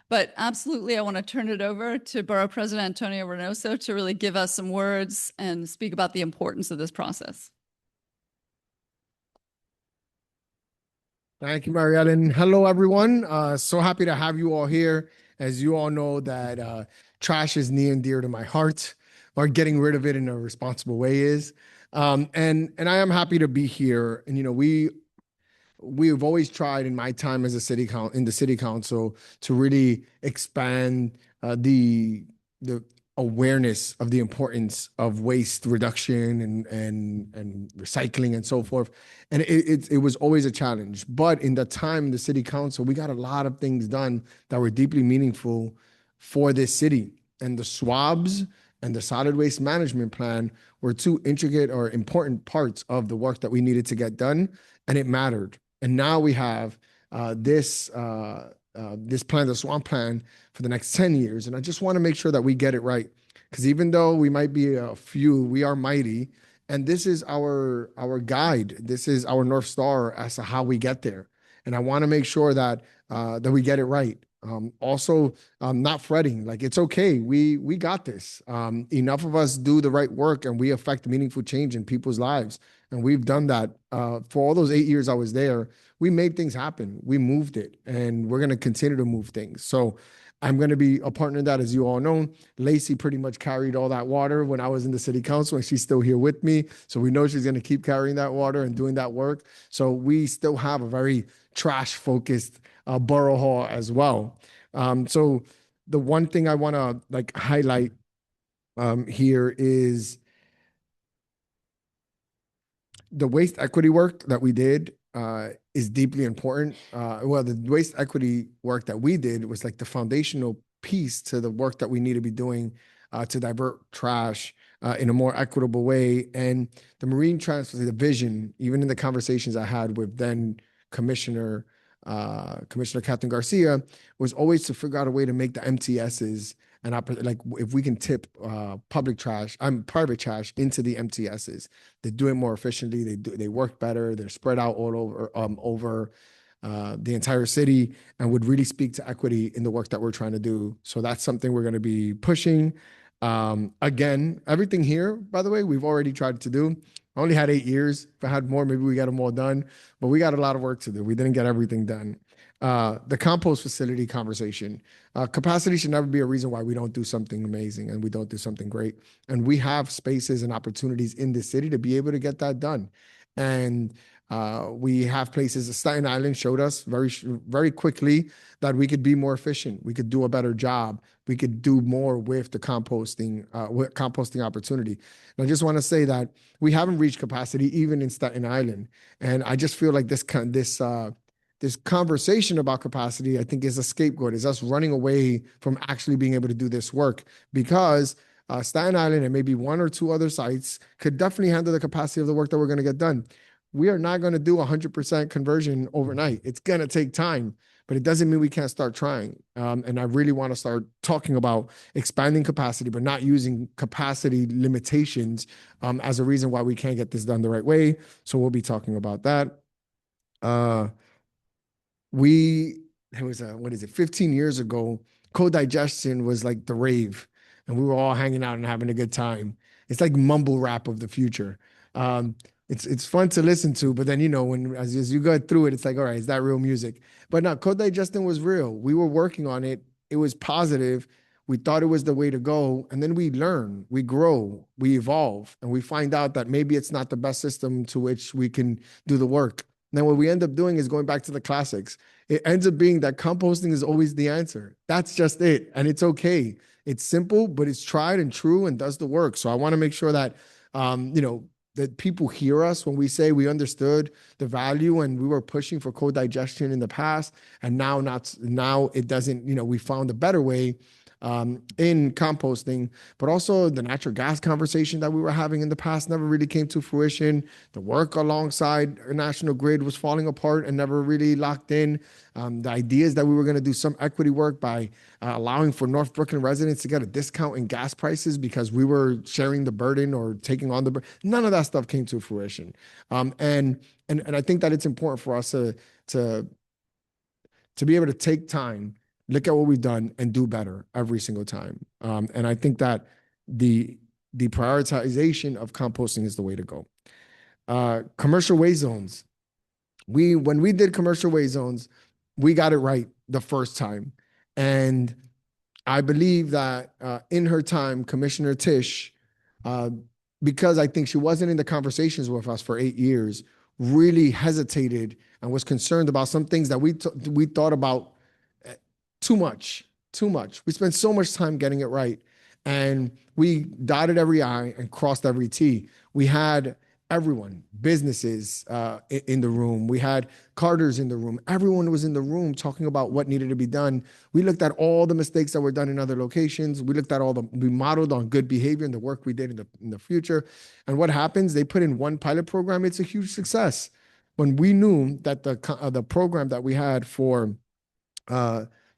But absolutely, I want to turn it over to Borough President Antonio Reynoso to really give us some words and speak about the importance of this process. Thank you, Marietta. And hello, everyone. So happy to have you all here. As you all know, that trash is near and dear to my heart, or getting rid of it in a responsible way is. And I am happy to be here. And we've always tried in my time as in the city council to really expand the awareness of the importance of waste reduction and recycling and so forth. And it was always a challenge. But in the time, the city council, we got a lot of things done that were deeply meaningful for this city. And the SWABs and the solid waste management plan were two intricate or important parts of the work that we needed to get done, and it mattered. And now we have this plan, the SWAMP plan, for the next 10 years. And I just want to make sure that we get it right. Because even though we might be a few, we are mighty. And this is our guide. This is our North Star as to how we get there. And I want to make sure that we get it right. Also, not fretting. Like, it's okay. We got this. Enough of us do the right work and we affect meaningful change in people's lives. And we've done that for all those 8 years I was there. We made things happen. We moved it, and we're going to continue to move things. So I'm going to be a partner in that, as you all know. Lacey pretty much carried all that water when I was in the city council, and she's still here with me. So we know she's going to keep carrying that water and doing that work. So we still have a very trash-focused borough hall as well. So the one thing I want to highlight here is the waste equity work that we did is deeply important. Well, the waste equity work that we did was like the foundational piece to the work that we need to be doing to divert trash in a more equitable way. And the marine transfer, the vision, even in the conversations I had with then Commissioner Captain Garcia, was always to figure out a way to make the MTSs and like if we can tip private trash into the MTSs, they do it more efficiently. They work better. They're spread out all over the entire city, and would really speak to equity in the work that we're trying to do. So that's something we're going to be pushing. Again, everything here, by the way, we've already tried to do. I only had 8 years. If I had more, maybe we got them all done. But we got a lot of work to do. We didn't get everything done. The compost facility conversation. Capacity should never be a reason why we don't do something amazing and we don't do something great. And we have spaces and opportunities in the city to be able to get that done. And we have places. Staten Island showed us very quickly that we could be more efficient. We could do a better job. We could do more with the composting opportunity. And I just want to say that we haven't reached capacity even in Staten Island. And I just feel like this conversation about capacity, I think, is a scapegoat, is us running away from actually being able to do this work, because Staten Island and maybe one or two other sites could definitely handle the capacity of the work that we're going to get done. We are not going to do 100% conversion overnight. It's going to take time, but it doesn't mean we can't start trying. And I really want to start talking about expanding capacity, but not using capacity limitations as a reason why we can't get this done the right way. So we'll be talking about that. There was 15 years ago, co-digestion was like the rave, and we were all hanging out and having a good time. It's like mumble rap of the future. It's fun to listen to, but then, as you go through it, it's like, all right, is that real music? But no, co-digestion was real. We were working on it. It was positive. We thought it was the way to go. And then we learn, we grow, we evolve, and we find out that maybe it's not the best system to which we can do the work. And then what we end up doing is going back to the classics. It ends up being that composting is always the answer. That's just it. And it's okay. It's simple, but it's tried and true and does the work. So I want to make sure that, that people hear us when we say we understood the value and we were pushing for co-digestion in the past. And now it doesn't, we found a better way in composting, but also the natural gas conversation that we were having in the past never really came to fruition. The work alongside National Grid was falling apart and never really locked in. The ideas that we were going to do some equity work by allowing for North Brooklyn residents to get a discount in gas prices because we were sharing the burden or taking on the burden. None of that stuff came to fruition. And I think that it's important for us to be able to take time look at what we've done and do better every single time. And I think that the prioritization of composting is the way to go. Commercial waste zones. When we did commercial waste zones, we got it right the first time. And I believe that in her time, Commissioner Tisch, uh, because I think she wasn't in the conversations with us for 8 years, really hesitated and was concerned about some things that we thought about too much, too much. We spent so much time getting it right, and we dotted every I and crossed every T. We had everyone, businesses in the room. We had Carters in the room. Everyone was in the room talking about what needed to be done. We looked at all the mistakes that were done in other locations. We looked at we modeled on good behavior and the work we did in the future. And what happens? They put in one pilot program. It's a huge success. When we knew that the program that we had for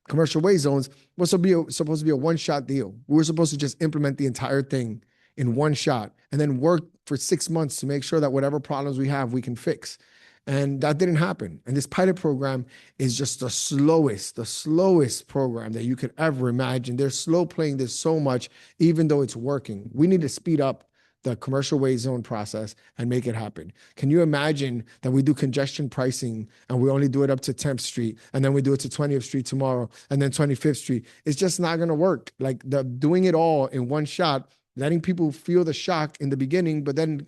commercial waste zones was supposed to be a one-shot deal. We were supposed to just implement the entire thing in one shot and then work for 6 months to make sure that whatever problems we have, we can fix. And that didn't happen. And this pilot program is just the slowest program that you could ever imagine. They're slow playing this so much, even though it's working. We need to speed up the commercial waste zone process and make it happen. Can you imagine that we do congestion pricing and we only do it up to 10th Street and then we do it to 20th Street tomorrow and then 25th Street? It's just not going to work. Like doing it all in one shot, letting people feel the shock in the beginning, but then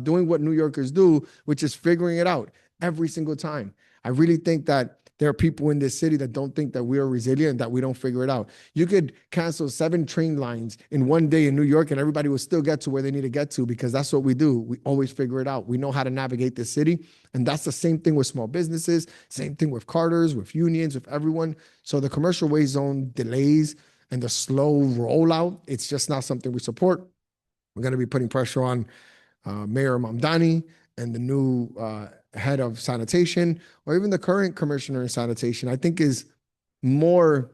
doing what New Yorkers do, which is figuring it out every single time. I really think that there are people in this city that don't think that we are resilient, that we don't figure it out. You could cancel 7 train lines in one day in New York and everybody will still get to where they need to get to, because that's what we do. We always figure it out. We know how to navigate this city. And that's the same thing with small businesses, same thing with Carters, with unions, with everyone. So the commercial waste zone delays and the slow rollout, it's just not something we support. We're going to be putting pressure on Mayor Mamdani and the new head of sanitation, or even the current commissioner in sanitation, I think is more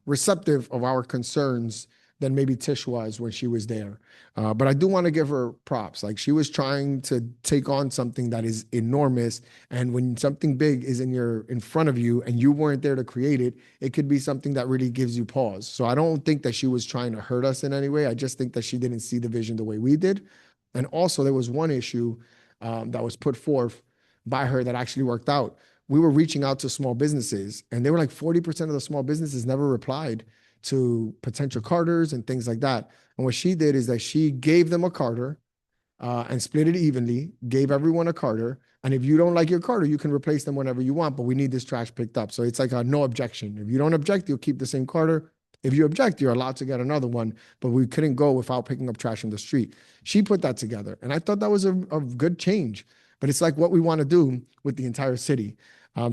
receptive of our concerns than maybe Tish was when she was there. But I do want to give her props. Like, she was trying to take on something that is enormous. And when something big is in front of you and you weren't there to create it, it could be something that really gives you pause. So I don't think that she was trying to hurt us in any way. I just think that she didn't see the vision the way we did. And also there was one issue that was put forth by her that actually worked out. We were reaching out to small businesses, and they were like 40% of the small businesses never replied to potential Carters and things like that. And what she did is that she gave them a Carter and split it evenly, gave everyone a Carter. And if you don't like your Carter, you can replace them whenever you want, but we need this trash picked up. So it's like a no objection. If you don't object, you'll keep the same Carter. If you object, you're allowed to get another one, but we couldn't go without picking up trash in the street. She put that together, and I thought that was a good change, but it's like what we want to do with the entire city.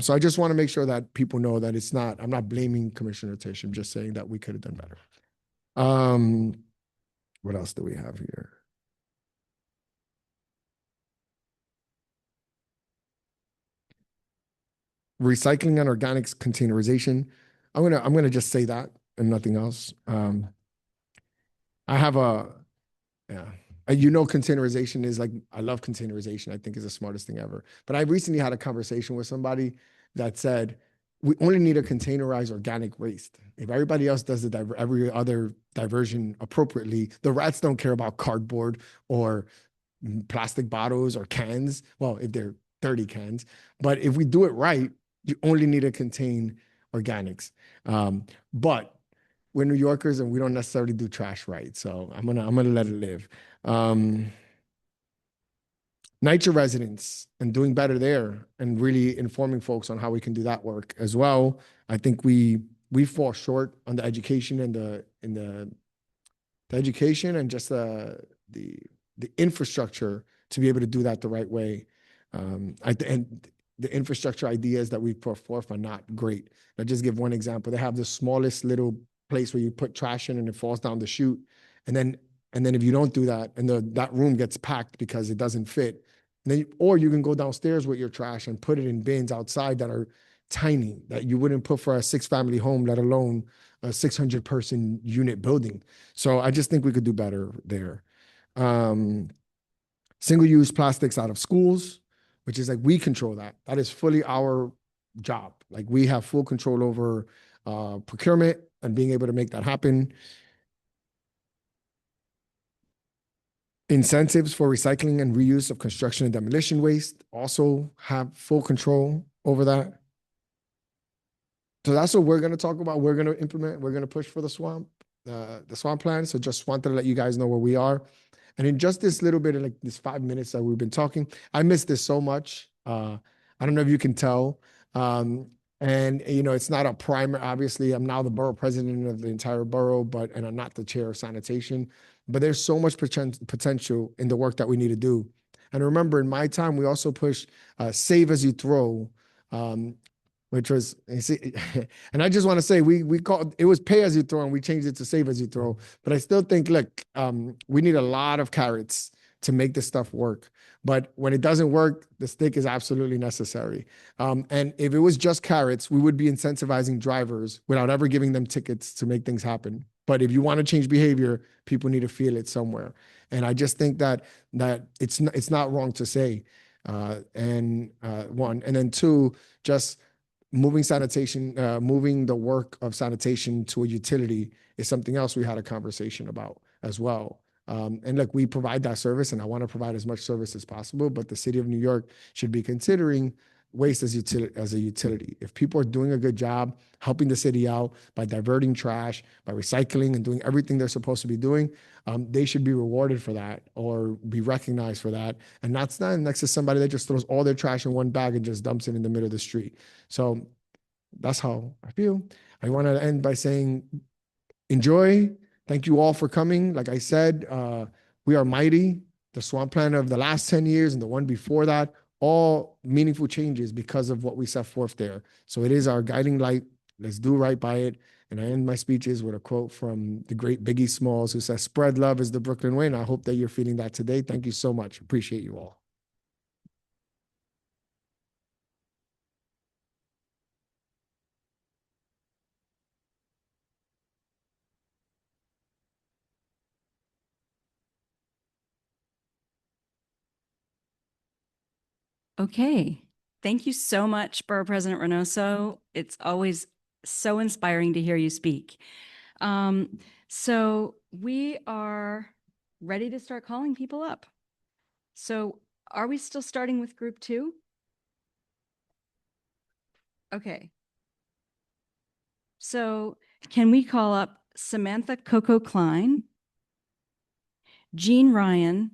So I just want to make sure that people know that I'm not blaming Commissioner Tisch. I'm just saying that we could have done better. What else do we have here? Recycling and organics containerization. I'm gonna just say that and nothing else. I have containerization is like, I love containerization. I think is the smartest thing ever. But I recently had a conversation with somebody that said, we only need to containerize organic waste. If everybody else does every other diversion appropriately, the rats don't care about cardboard or plastic bottles or cans. Well, if they're dirty cans, but if we do it right, you only need to contain organics. But we're New Yorkers and we don't necessarily do trash right. So I'm gonna let it live. NYCHA residents and doing better there and really informing folks on how we can do that work as well. I think we fall short on the education and the education and just the infrastructure to be able to do that the right way. And the infrastructure ideas that we put forth are not great. I'll just give one example. They have the smallest little place where you put trash in and it falls down the chute. And then if you don't do that, and that room gets packed because it doesn't fit, or you can go downstairs with your trash and put it in bins outside that are tiny, that you wouldn't put for a 6-family home, let alone a 600-person unit building. So I just think we could do better there. Single-use plastics out of schools, which is like, we control that. That is fully our job. Like we have full control over procurement and being able to make that happen. Incentives for recycling and reuse of construction and demolition waste, also have full control over that. So that's what we're going to talk about. We're going to implement, we're going to push for the SWAMP plan. So just wanted to let you guys know where we are. And in just this little bit of like this 5 minutes that we've been talking, I miss this so much. I don't know if you can tell. And you know, it's not a primer. Obviously, I'm now the borough president of the entire borough, and I'm not the chair of sanitation. But there's so much potential in the work that we need to do. And remember, in my time, we also pushed save as you throw, which was, and I just want to say we called it was pay as you throw, and we changed it to save as you throw. But I still think, look, we need a lot of carrots to make this stuff work. But when it doesn't work, the stick is absolutely necessary. And if it was just carrots, we would be incentivizing drivers without ever giving them tickets to make things happen. But if you want to change behavior, people need to feel it somewhere. And I just think that it's not wrong to say. One, and then two, just moving sanitation, moving the work of sanitation to a utility is something else we had a conversation about as well. And look, we provide that service, and I want to provide as much service as possible, but the city of New York should be considering waste as a utility. If people are doing a good job helping the city out by diverting trash, by recycling and doing everything they're supposed to be doing, they should be rewarded for that or be recognized for that, and not stand next to somebody that just throws all their trash in one bag and just dumps it in the middle of the street. So that's how I feel. I want to end by saying, enjoy. Thank you all for coming. Like I said, we are mighty. The SWAMP plan of the last 10 years and the one before that, all meaningful changes because of what we set forth there. So it is our guiding light. Let's do right by it. And I end my speeches with a quote from the great Biggie Smalls, who says, "Spread love is the Brooklyn way." And I hope that you're feeling that today. Thank you so much. Appreciate you all. Okay. Thank you so much, Borough President Reynoso. It's always so inspiring to hear you speak. So we are ready to start calling people up. So are we still starting with group 2? Okay. So can we call up Samantha Coco Klein, Jean Ryan,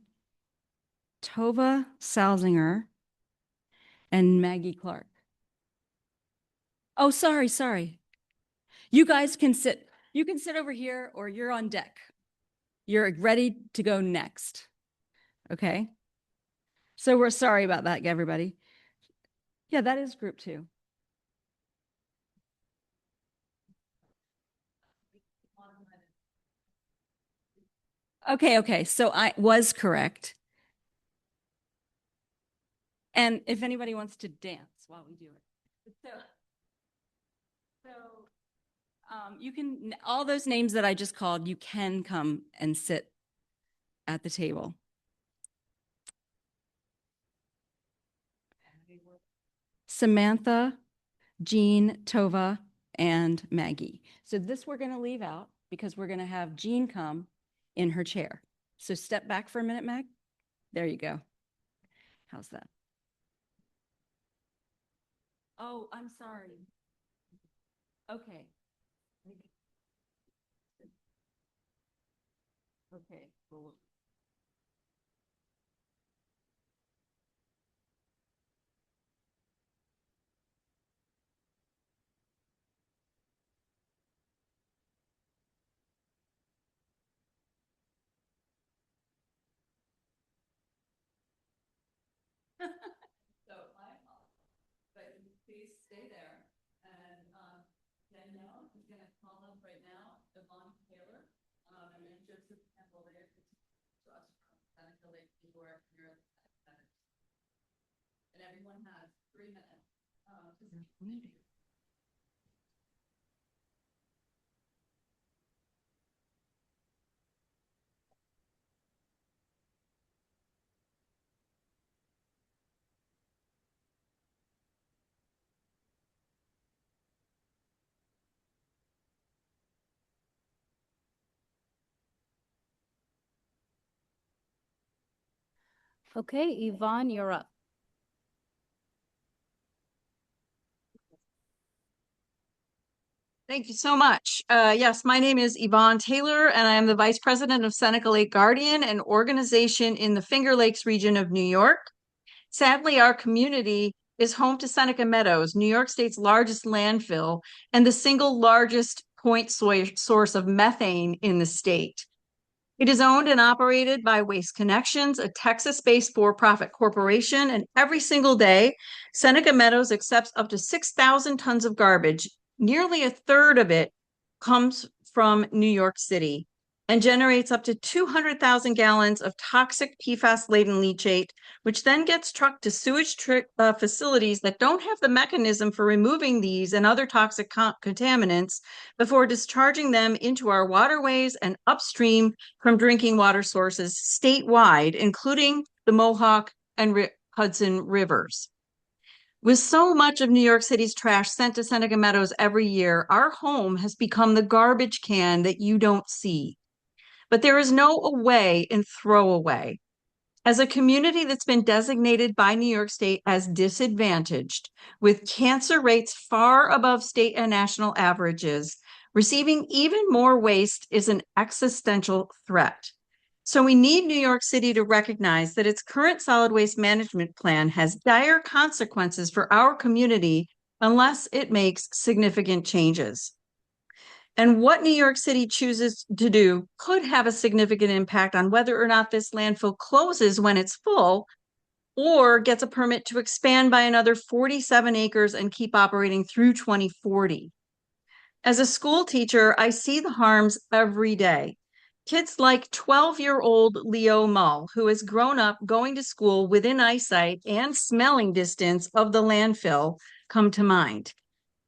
Tova Salzinger, and Maggie Clark? Oh, sorry. You guys can sit. You can sit over here, or you're on deck. You're ready to go next. Okay. So we're sorry about that, everybody. Yeah, that is group 2. Okay. So I was correct. And if anybody wants to dance while we do it. So you can, all those names that I just called, you can come and sit at the table. Samantha, Jean, Tova, and Maggie. So this we're going to leave out because we're going to have Jean come in her chair. So step back for a minute, Mag. There you go. How's that? Oh, I'm sorry. Okay. Okay. Cool. So my apologies, but please stay there. And Danielle is going to call up right now, Yvonne Taylor, and then Joseph Campbell there to us from Seneca Lake before here. And everyone has 3 minutes to speak. Okay, Yvonne, you're up. Thank you so much. Yes, my name is Yvonne Taylor, and I am the Vice President of Seneca Lake Guardian, an organization in the Finger Lakes region of New York. Sadly, our community is home to Seneca Meadows, New York State's largest landfill, and the single largest point source of methane in the state. It is owned and operated by Waste Connections, a Texas-based for-profit corporation, and every single day, Seneca Meadows accepts up to 6,000 tons of garbage. Nearly a third of it comes from New York City and generates up to 200,000 gallons of toxic PFAS-laden leachate, which then gets trucked to sewage facilities that don't have the mechanism for removing these and other toxic contaminants before discharging them into our waterways and upstream from drinking water sources statewide, including the Mohawk and Hudson rivers. With so much of New York City's trash sent to Seneca Meadows every year, our home has become the garbage can that you don't see. But there is no away in throwaway. As a community that's been designated by New York State as disadvantaged, with cancer rates far above state and national averages, receiving even more waste is an existential threat. So we need New York City to recognize that its current solid waste management plan has dire consequences for our community unless it makes significant changes. And what New York City chooses to do could have a significant impact on whether or not this landfill closes when it's full or gets a permit to expand by another 47 acres and keep operating through 2040. As a school teacher, I see the harms every day. Kids like 12-year-old Leo Mull, who has grown up going to school within eyesight and smelling distance of the landfill, come to mind.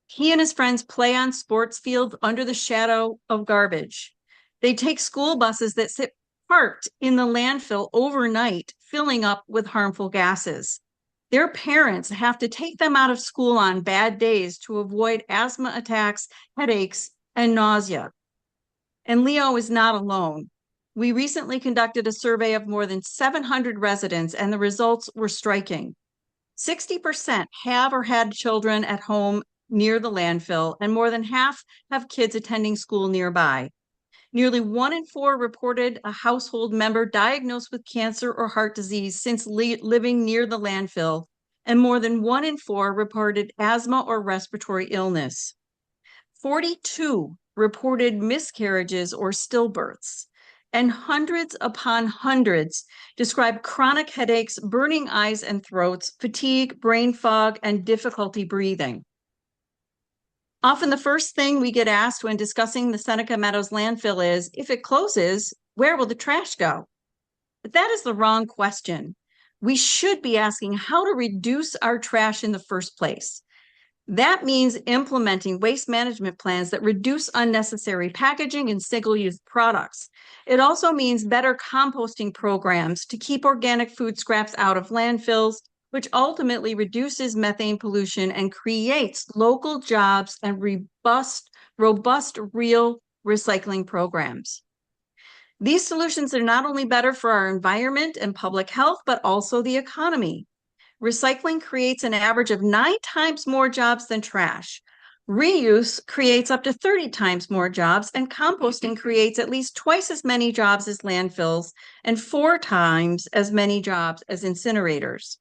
He and his friends play on sports fields under the shadow of garbage. They take school buses that sit parked in the landfill overnight, filling up with harmful gases. Their parents have to take them out of school on bad days to avoid asthma attacks, headaches, and nausea. And Leo is not alone. We recently conducted a survey of more than 700 residents, and the results were striking. 60% have or had children at home near the landfill, and more than half have kids attending school nearby. Nearly 1 in 4 reported a household member diagnosed with cancer or heart disease since living near the landfill, and more than 1 in 4 reported asthma or respiratory illness. 42 reported miscarriages or stillbirths, and hundreds upon hundreds describe chronic headaches, burning eyes and throats, fatigue, brain fog, and difficulty breathing. Often the first thing we get asked when discussing the Seneca Meadows landfill is, if it closes, where will the trash go? But that is the wrong question. We should be asking how to reduce our trash in the first place. That means implementing waste management plans that reduce unnecessary packaging and single-use products. It also means better composting programs to keep organic food scraps out of landfills, which ultimately reduces methane pollution and creates local jobs and robust real recycling programs. These solutions are not only better for our environment and public health, but also the economy. Recycling creates an average of 9 times more jobs than trash. Reuse creates up to 30 times more jobs, and composting creates at least twice as many jobs as landfills and 4 times as many jobs as incinerators.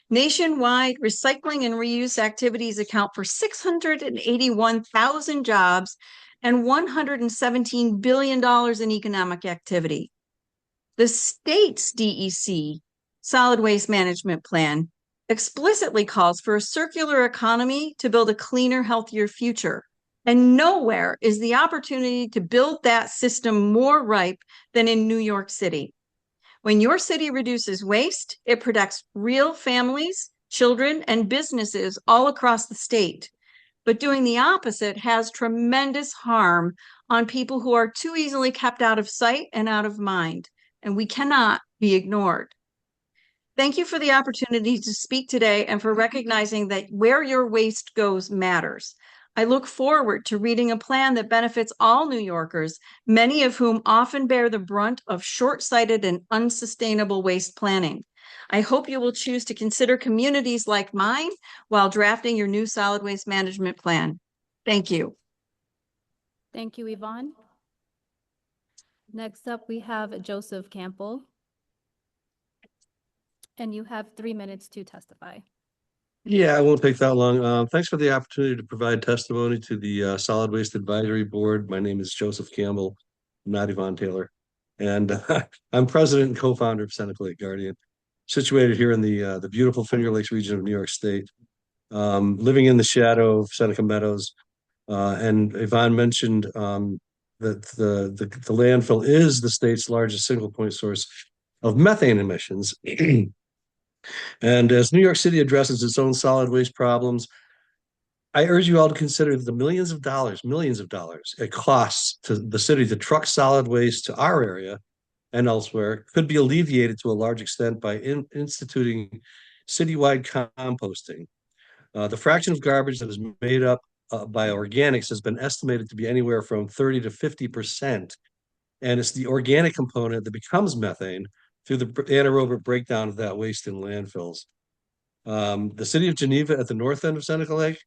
Nationwide, recycling and reuse activities account for 681,000 jobs and $117 billion in economic activity. The state's DEC, Solid Waste Management Plan, explicitly calls for a circular economy to build a cleaner, healthier future. And nowhere is the opportunity to build that system more ripe than in New York City. When your city reduces waste, it protects real families, children, and businesses all across the state. But doing the opposite has tremendous harm on people who are too easily kept out of sight and out of mind, and we cannot be ignored. Thank you for the opportunity to speak today and for recognizing that where your waste goes matters. I look forward to reading a plan that benefits all New Yorkers, many of whom often bear the brunt of short-sighted and unsustainable waste planning. I hope you will choose to consider communities like mine while drafting your new solid waste management plan. Thank you. Thank you, Yvonne. Next up, we have Joseph Campbell. And you have 3 minutes to testify. Yeah, I won't take that long. Thanks for the opportunity to provide testimony to the Solid Waste Advisory Board. My name is Joseph Campbell, not Yvonne Taylor. And I'm president and co-founder of Seneca Lake Guardian, situated here in the beautiful Finger Lakes region of New York State, living in the shadow of Seneca Meadows. And Yvonne mentioned that the landfill is the state's largest single point source of methane emissions. And as New York City addresses its own solid waste problems, I urge you all to consider the millions of dollars it costs to the city to truck solid waste to our area and elsewhere could be alleviated to a large extent by instituting citywide composting. The fraction of garbage that is made up by organics has been estimated to be anywhere from 30 to 50%. And it's the organic component that becomes methane through the anaerobic breakdown of that waste in landfills. The city of Geneva at the north end of Seneca Lake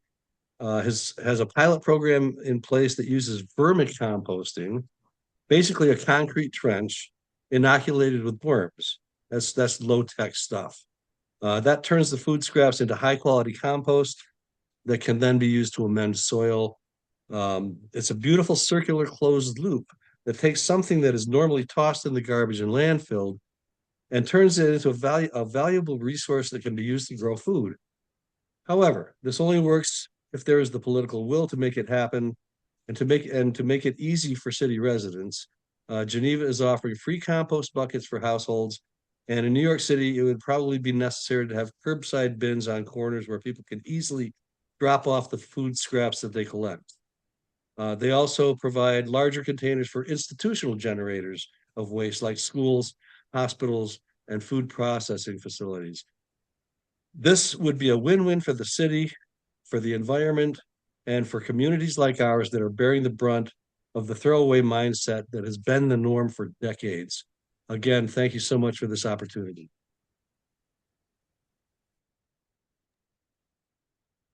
has a pilot program in place that uses vermicomposting, basically a concrete trench inoculated with worms. That's low-tech stuff. That turns the food scraps into high-quality compost that can then be used to amend soil. It's a beautiful circular closed loop that takes something that is normally tossed in the garbage and landfilled and turns it into a valuable resource that can be used to grow food. However, this only works if there is the political will to make it happen and to make it easy for city residents. Geneva is offering free compost buckets for households. And in New York City, it would probably be necessary to have curbside bins on corners where people can easily drop off the food scraps that they collect. They also provide larger containers for institutional generators of waste like schools, hospitals, and food processing facilities. This would be a win-win for the city, for the environment, and for communities like ours that are bearing the brunt of the throwaway mindset that has been the norm for decades. Again, thank you so much for this opportunity.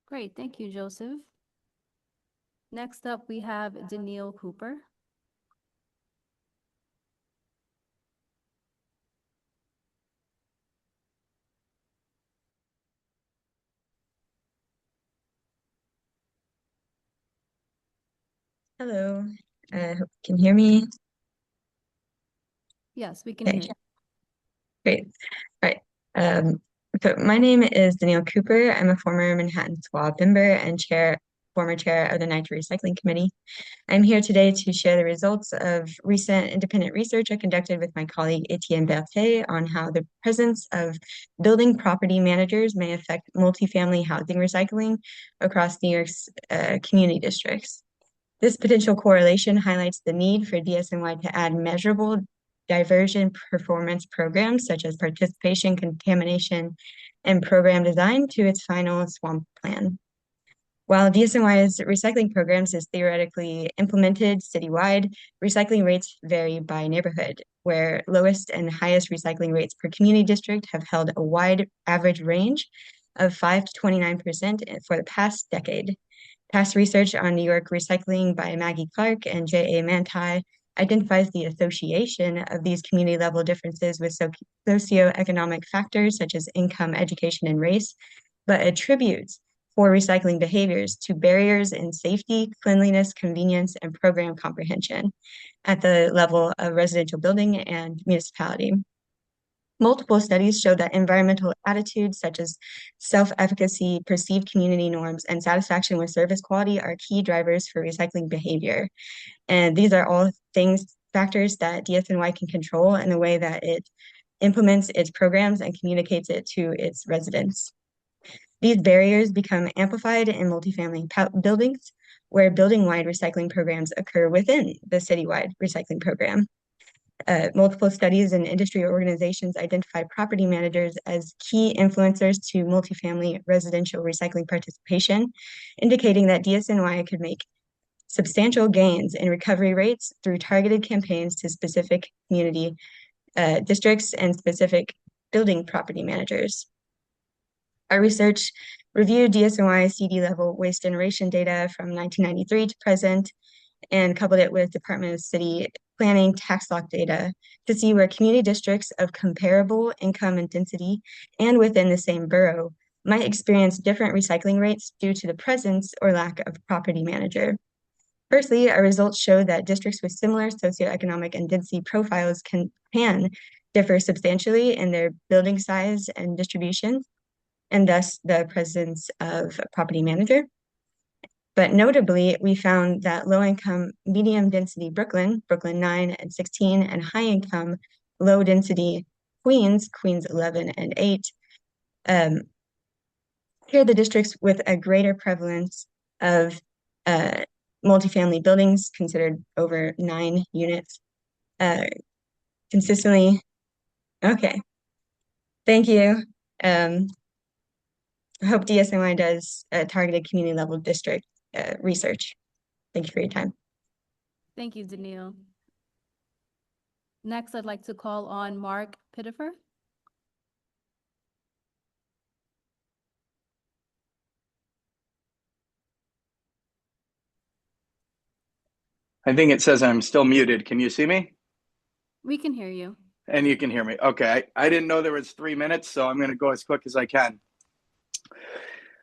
Great, thank you, Joseph. Next up, we have Danielle Cooper. Hello, I hope you can hear me. Yes, we can Okay. hear you. Great. All right. So my name is Danielle Cooper. I'm a former Manhattan SWAB member and former chair of the Nitro Recycling Committee. I'm here today to share the results of recent independent research I conducted with my colleague Etienne Berthet on how the presence of building property managers may affect multifamily housing recycling across New York's community districts. This potential correlation highlights the need for DSNY to add measurable diversion performance programs such as participation, contamination, and program design to its final SWAMP plan. While DSNY's recycling programs is theoretically implemented citywide, recycling rates vary by neighborhood, where lowest and highest recycling rates per community district have held a wide average range of 5 to 29% for the past decade. Past research on New York recycling by Maggie Clark and J.A. Manti identifies the association of these community level differences with socioeconomic factors such as income, education, and race, but attributes poor recycling behaviors to barriers in safety, cleanliness, convenience, and program comprehension at the level of residential building and municipality. Multiple studies show that environmental attitudes such as self-efficacy, perceived community norms, and satisfaction with service quality are key drivers for recycling behavior. And these are all factors that DSNY can control in the way that it implements its programs and communicates it to its residents. These barriers become amplified in multifamily buildings, where building-wide recycling programs occur within the citywide recycling program. Multiple studies and industry organizations identify property managers as key influencers to multifamily residential recycling participation, indicating that DSNY could make substantial gains in recovery rates through targeted campaigns to specific community districts and specific building property managers. Our research reviewed DSNY CD level waste generation data from 1993 to present and coupled it with Department of City Planning tax lock data to see where community districts of comparable income and density and within the same borough might experience different recycling rates due to the presence or lack of property manager. Firstly, our results show that districts with similar socioeconomic and density profiles can differ substantially in their building size and distribution, and thus the presence of a property manager. But notably, we found that low-income, medium-density Brooklyn 9 and 16, and high-income, low-density Queens 11 and 8, here are the districts with a greater prevalence of multifamily buildings considered over 9 units consistently. Okay, thank you. I hope DSNY does targeted community level district research. Thank you for your time. Thank you, Danielle. Next, I'd like to call on Mark Pittifer. I think it says I'm still muted. Can you see me? We can hear you. And you can hear me. Okay. I didn't know there was 3 minutes, so I'm going to go as quick as I can.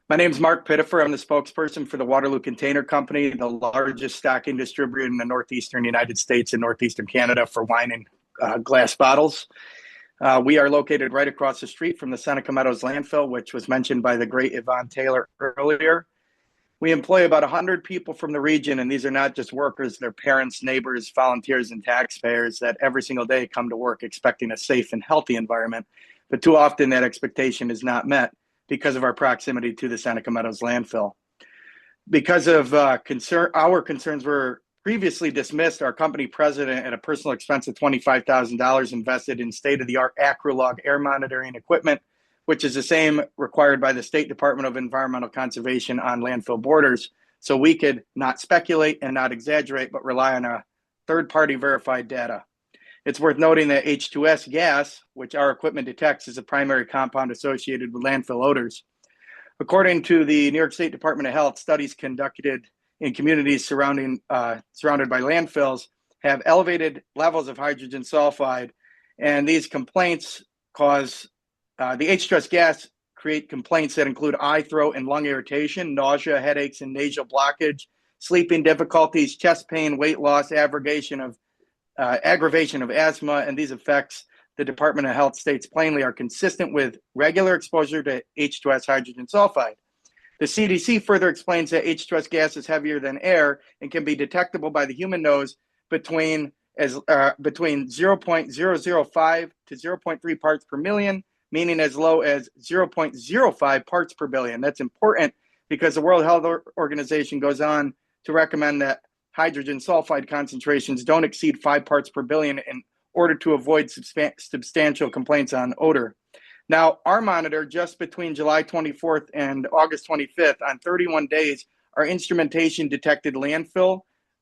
My name is Mark Pittifer. I'm the spokesperson for the Waterloo Container Company, the largest stocking distributor in the northeastern United States and northeastern Canada for wine and glass bottles. We are located right across the street from the Seneca Meadows landfill, which was mentioned by the great Yvonne Taylor earlier. We employ about 100 people from the region, and these are not just workers, they're parents, neighbors, volunteers, and taxpayers that every single day come to work expecting a safe and healthy environment. But too often that expectation is not met because of our proximity to the Seneca Meadows landfill. Because of our concerns were previously dismissed, our company president, at a personal expense of $25,000, invested in state-of-the-art AcroLog air monitoring equipment, which is the same required by the State Department of Environmental Conservation on landfill borders, so we could not speculate and not exaggerate, but rely on a third-party verified data. It's worth noting that H2S gas, which our equipment detects, is a primary compound associated with landfill odors. According to the New York State Department of Health, studies conducted in communities surrounded by landfills have elevated levels of hydrogen sulfide, and these complaints cause the H2S gas create complaints that include eye, throat, and lung irritation, nausea, headaches, and nasal blockage, sleeping difficulties, chest pain, weight loss, aggravation of asthma, and these effects, the Department of Health states plainly, are consistent with regular exposure to H2S hydrogen sulfide. The CDC further explains that H2S gas is heavier than air and can be detectable by the human nose between 0.005 to 0.3 parts per million, meaning as low as 0.05 parts per billion. That's important because the World Health Organization goes on to recommend that hydrogen sulfide concentrations don't exceed 5 parts per billion in order to avoid substantial complaints on odor. Now, our monitor, just between July 24th and August 25th, on 31 days, our instrumentation detected landfill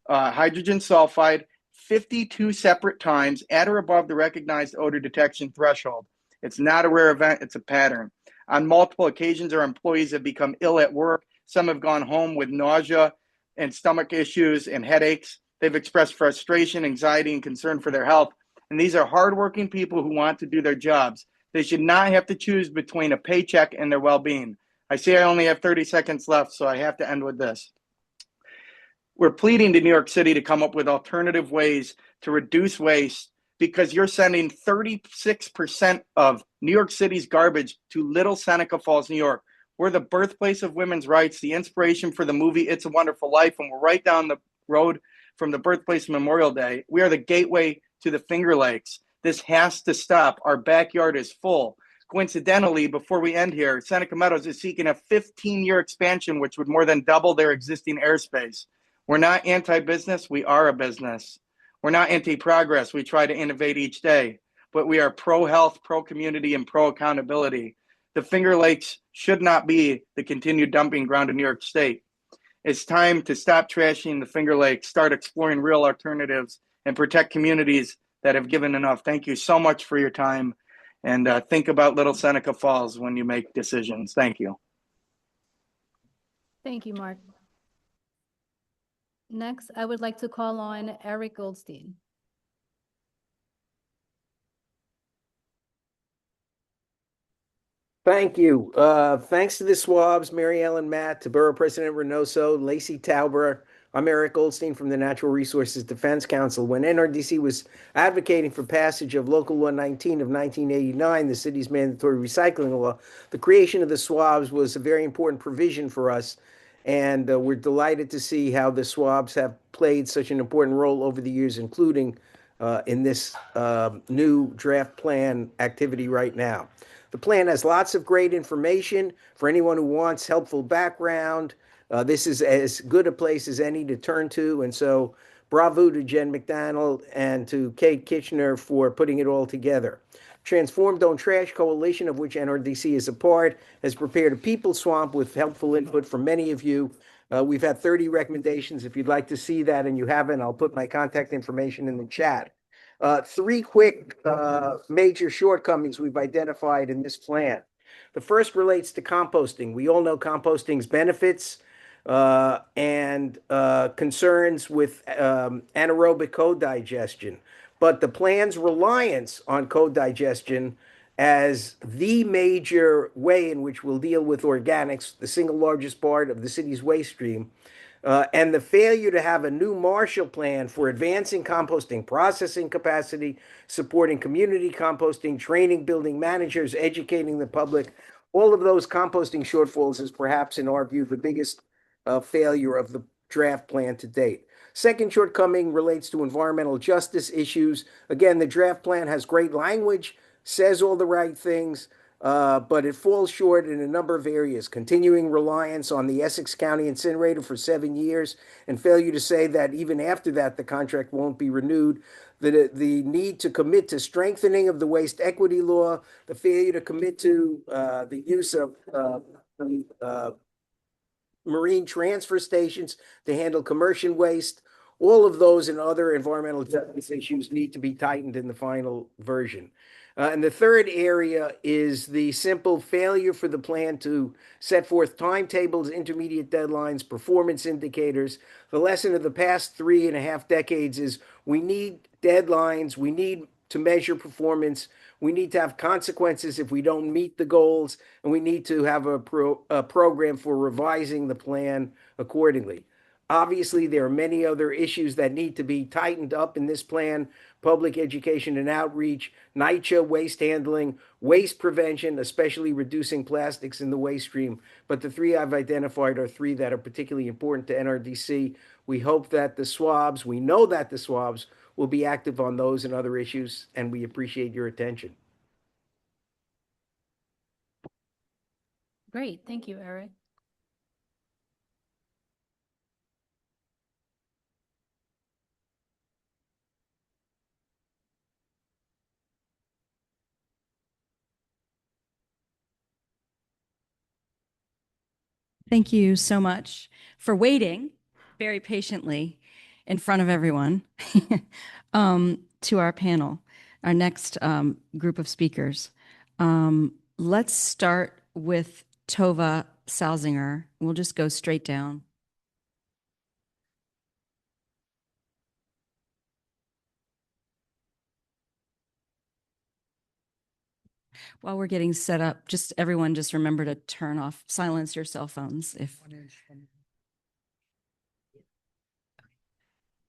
hydrogen sulfide 52 separate times at or above the recognized odor detection threshold. It's not a rare event, it's a pattern. On multiple occasions, our employees have become ill at work. Some have gone home with nausea and stomach issues and headaches. They've expressed frustration, anxiety, and concern for their health. And these are hardworking people who want to do their jobs. They should not have to choose between a paycheck and their well-being. I see I only have 30 seconds left, so I have to end with this. We're pleading to New York City to come up with alternative ways to reduce waste, because you're sending 36% of New York City's garbage to Little Seneca Falls, New York. We're the birthplace of women's rights, the inspiration for the movie It's a Wonderful Life, and we're right down the road from the birthplace of Memorial Day. We are the gateway to the Finger Lakes. This has to stop. Our backyard is full. Coincidentally, before we end here, Seneca Meadows is seeking a 15-year expansion, which would more than double their existing airspace. We're not anti-business, we are a business. We're not anti-progress, we try to innovate each day. But we are pro-health, pro-community, and pro-accountability. The Finger Lakes should not be the continued dumping ground of New York State. It's time to stop trashing the Finger Lakes, start exploring real alternatives, and protect communities that have given enough. Thank you so much for your time. And think about Little Seneca Falls when you make decisions. Thank you. Thank you, Mark. Next, I would like to call on Eric Goldstein. Thank you. Thanks to the SWABs, Mary Ellen Matt, to Borough President Reynoso, Lacey Tauber. I'm Eric Goldstein from the Natural Resources Defense Council. When NRDC was advocating for passage of Local Law 19 of 1989, the city's mandatory recycling law, the creation of the SWABs was a very important provision for us. And we're delighted to see how the SWABs have played such an important role over the years, including in this new draft plan activity right now. The plan has lots of great information for anyone who wants helpful background. This is as good a place as any to turn to. And so bravo to Jen McDonald and to Kate Kitchener for putting it all together. Transform Don't Trash Coalition, of which NRDC is a part, has prepared a people swamp with helpful input from many of you. We've had 30 recommendations. If you'd like to see that and you haven't, I'll put my contact information in the chat. Three quick major shortcomings we've identified in this plan. The first relates to composting. We all know composting's benefits and concerns with anaerobic co-digestion. But the plan's reliance on co-digestion as the major way in which we'll deal with organics, the single largest part of the city's waste stream, and the failure to have a new Marshall Plan for advancing composting processing capacity, supporting community composting, training building managers, educating the public, all of those composting shortfalls is perhaps, in our view, the biggest failure of the draft plan to date. Second shortcoming relates to environmental justice issues. Again, the draft plan has great language, says all the right things, but it falls short in a number of areas. Continuing reliance on the Essex County incinerator for 7 years and failure to say that even after that, the contract won't be renewed. The need to commit to strengthening of the waste equity law, the failure to commit to the use of marine transfer stations to handle commercial waste. All of those and other environmental justice issues need to be tightened in the final version. And the third area is the simple failure for the plan to set forth timetables, intermediate deadlines, performance indicators. The lesson of the past 3.5 decades is we need deadlines, we need to measure performance, we need to have consequences if we don't meet the goals, and we need to have a program for revising the plan accordingly. Obviously, there are many other issues that need to be tightened up in this plan: public education and outreach, NYCHA waste handling, waste prevention, especially reducing plastics in the waste stream. But the three I've identified are three that are particularly important to NRDC. We hope that the SWABs, we know that the SWABs will be active on those and other issues, and we appreciate your attention. Great, thank you, Eric. Thank you so much for waiting very patiently in front of everyone to our panel, our next group of speakers. Let's start with Tova Salzinger. We'll just go straight down. While we're getting set up, everyone just remember to silence your cell phones if.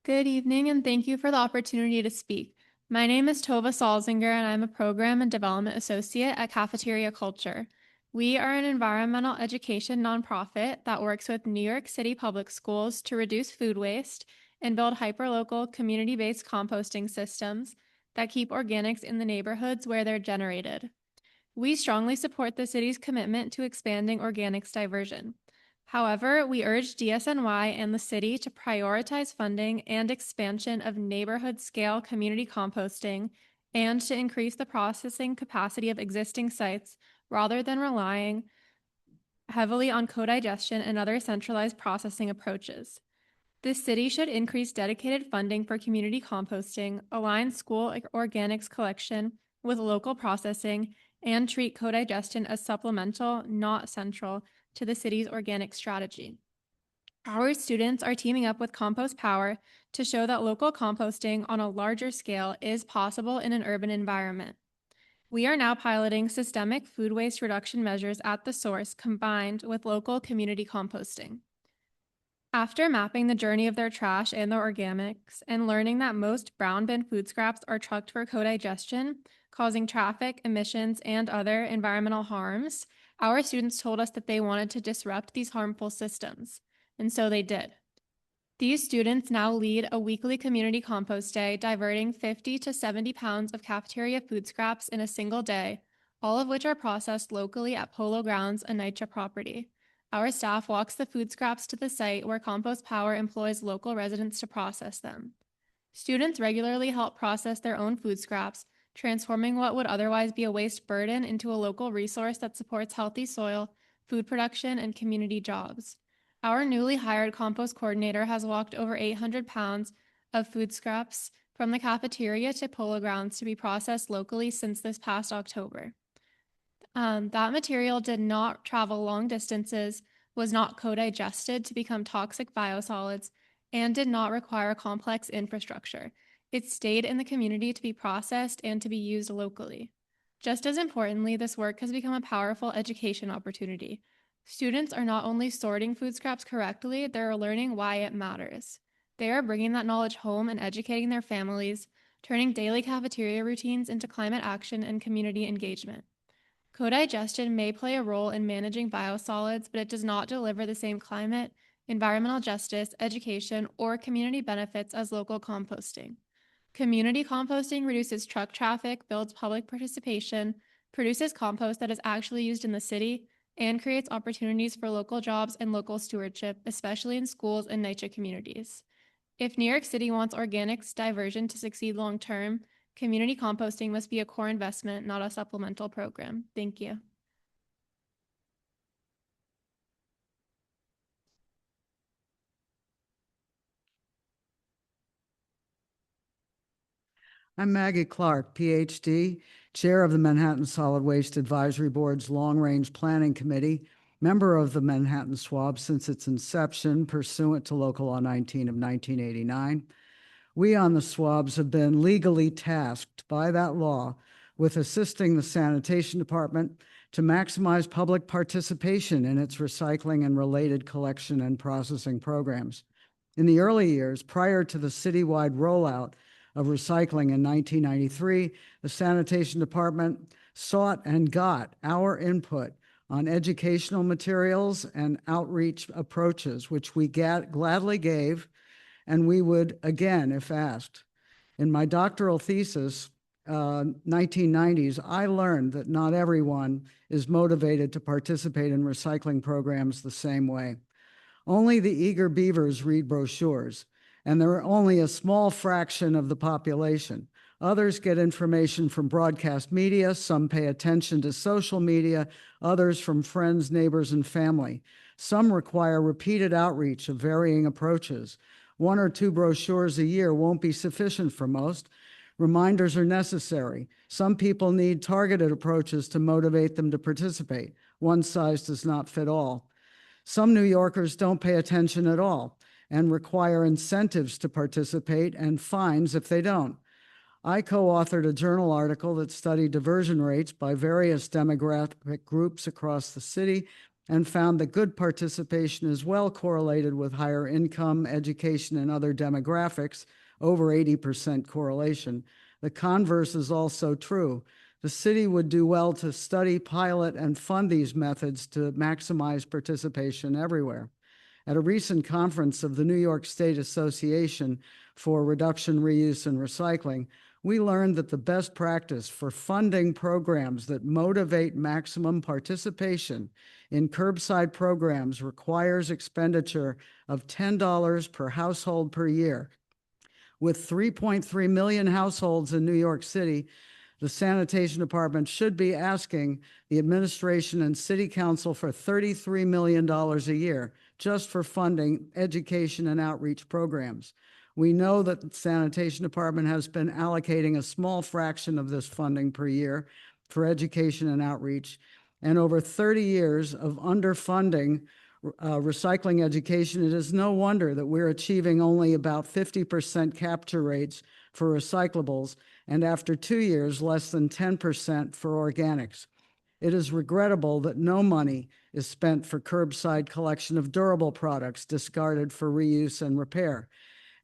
Good evening, and thank you for the opportunity to speak. My name is Tova Salzinger, and I'm a Program and Development Associate at Cafeteria Culture. We are an environmental education nonprofit that works with New York City public schools to reduce food waste and build hyperlocal community-based composting systems that keep organics in the neighborhoods where they're generated. We strongly support the city's commitment to expanding organics diversion. However, we urge DSNY and the city to prioritize funding and expansion of neighborhood-scale community composting and to increase the processing capacity of existing sites rather than relying heavily on co-digestion and other centralized processing approaches. The city should increase dedicated funding for community composting, align school organics collection with local processing and treat co-digestion as supplemental, not central, to the city's organic strategy. Our students are teaming up with Compost Power to show that local composting on a larger scale is possible in an urban environment. We are now piloting systemic food waste reduction measures at the source combined with local community composting. After mapping the journey of their trash and their organics and learning that most brown bin food scraps are trucked for co-digestion, causing traffic, emissions, and other environmental harms, our students told us that they wanted to disrupt these harmful systems, and so they did. These students now lead a weekly community compost day, diverting 50 to 70 pounds of cafeteria food scraps in a single day, all of which are processed locally at Polo Grounds, a NYCHA property. Our staff walks the food scraps to the site where Compost Power employs local residents to process them. Students regularly help process their own food scraps, transforming what would otherwise be a waste burden into a local resource that supports healthy soil, food production, and community jobs. Our newly hired compost coordinator has walked over 800 pounds of food scraps from the cafeteria to Polo Grounds to be processed locally since this past October. That material did not travel long distances, was not co-digested to become toxic biosolids, and did not require complex infrastructure. It stayed in the community to be processed and to be used locally. Just as importantly, this work has become a powerful education opportunity. Students are not only sorting food scraps correctly, they're learning why it matters. They are bringing that knowledge home and educating their families, turning daily cafeteria routines into climate action and community engagement. Co-digestion may play a role in managing biosolids, but it does not deliver the same climate, environmental justice, education, or community benefits as local composting. Community composting reduces truck traffic, builds public participation, produces compost that is actually used in the city, and creates opportunities for local jobs and local stewardship, especially in schools and NYCHA communities. If New York City wants organics diversion to succeed long-term, community composting must be a core investment, not a supplemental program. Thank you. I'm Maggie Clark, PhD, Chair of the Manhattan Solid Waste Advisory Board's Long Range Planning Committee, member of the Manhattan SWAB since its inception pursuant to Local Law 19 of 1989. We on the SWABs have been legally tasked by that law with assisting the Sanitation Department to maximize public participation in its recycling and related collection and processing programs. In the early years, prior to the citywide rollout of recycling in 1993, the Sanitation Department sought and got our input on educational materials and outreach approaches, which we gladly gave, and we would again if asked. In my doctoral thesis, 1990s, I learned that not everyone is motivated to participate in recycling programs the same way. Only the eager beavers read brochures, and they're only a small fraction of the population. Others get information from broadcast media, some pay attention to social media, others from friends, neighbors, and family. Some require repeated outreach of varying approaches. 1 or 2 brochures a year won't be sufficient for most. Reminders are necessary. Some people need targeted approaches to motivate them to participate. One size does not fit all. Some New Yorkers don't pay attention at all and require incentives to participate and fines if they don't. I co-authored a journal article that studied diversion rates by various demographic groups across the city and found that good participation is well correlated with higher income, education, and other demographics, over 80% correlation. The converse is also true. The city would do well to study, pilot, and fund these methods to maximize participation everywhere. At a recent conference of the New York State Association for Reduction, Reuse, and Recycling, we learned that the best practice for funding programs that motivate maximum participation in curbside programs requires expenditure of $10 per household per year. With 3.3 million households in New York City, the Sanitation Department should be asking the administration and City Council for $33 million a year just for funding education and outreach programs. We know that the sanitation department has been allocating a small fraction of this funding per year for education and outreach, and over 30 years of underfunding recycling education, it is no wonder that we're achieving only about 50% capture rates for recyclables, and after 2 years, less than 10% for organics. It is regrettable that no money is spent for curbside collection of durable products discarded for reuse and repair.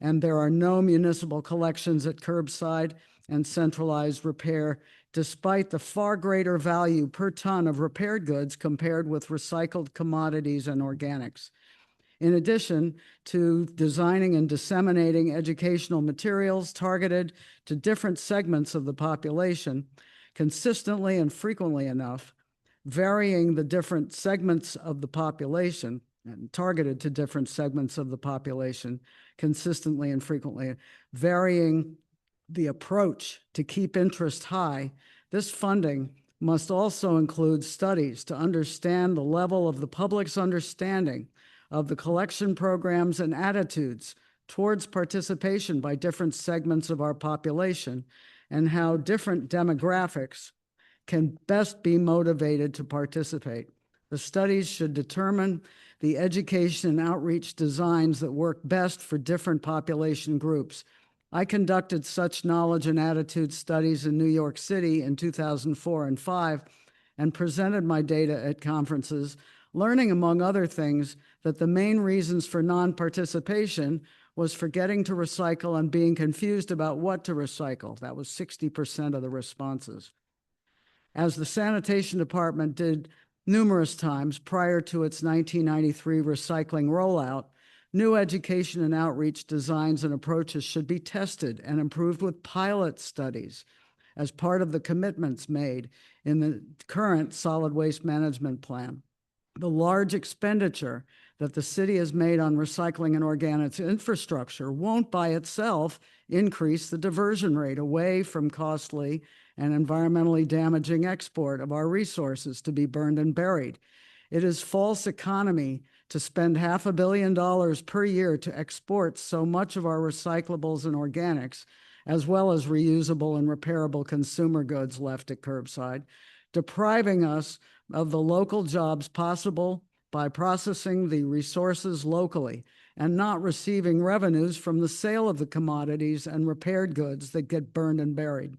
And there are no municipal collections at curbside and centralized repair, despite the far greater value per ton of repaired goods compared with recycled commodities and organics. In addition to designing and disseminating educational materials targeted to different segments of the population, consistently and frequently enough, varying the different segments of the population and targeted to different segments of the population consistently and frequently, varying the approach to keep interest high, this funding must also include studies to understand the level of the public's understanding of the collection programs and attitudes towards participation by different segments of our population, and how different demographics can best be motivated to participate. The studies should determine the education and outreach designs that work best for different population groups. I conducted such knowledge and attitude studies in New York City in 2004 and 2005 and presented my data at conferences, learning, among other things, that the main reasons for non-participation was forgetting to recycle and being confused about what to recycle. That was 60% of the responses. As the sanitation department did numerous times prior to its 1993 recycling rollout, new education and outreach designs and approaches should be tested and improved with pilot studies as part of the commitments made in the current solid waste management plan. The large expenditure that the city has made on recycling and organics infrastructure won't by itself increase the diversion rate away from costly and environmentally damaging export of our resources to be burned and buried. It is false economy to spend $500 million per year to export so much of our recyclables and organics, as well as reusable and repairable consumer goods left at curbside, depriving us of the local jobs possible by processing the resources locally and not receiving revenues from the sale of the commodities and repaired goods that get burned and buried.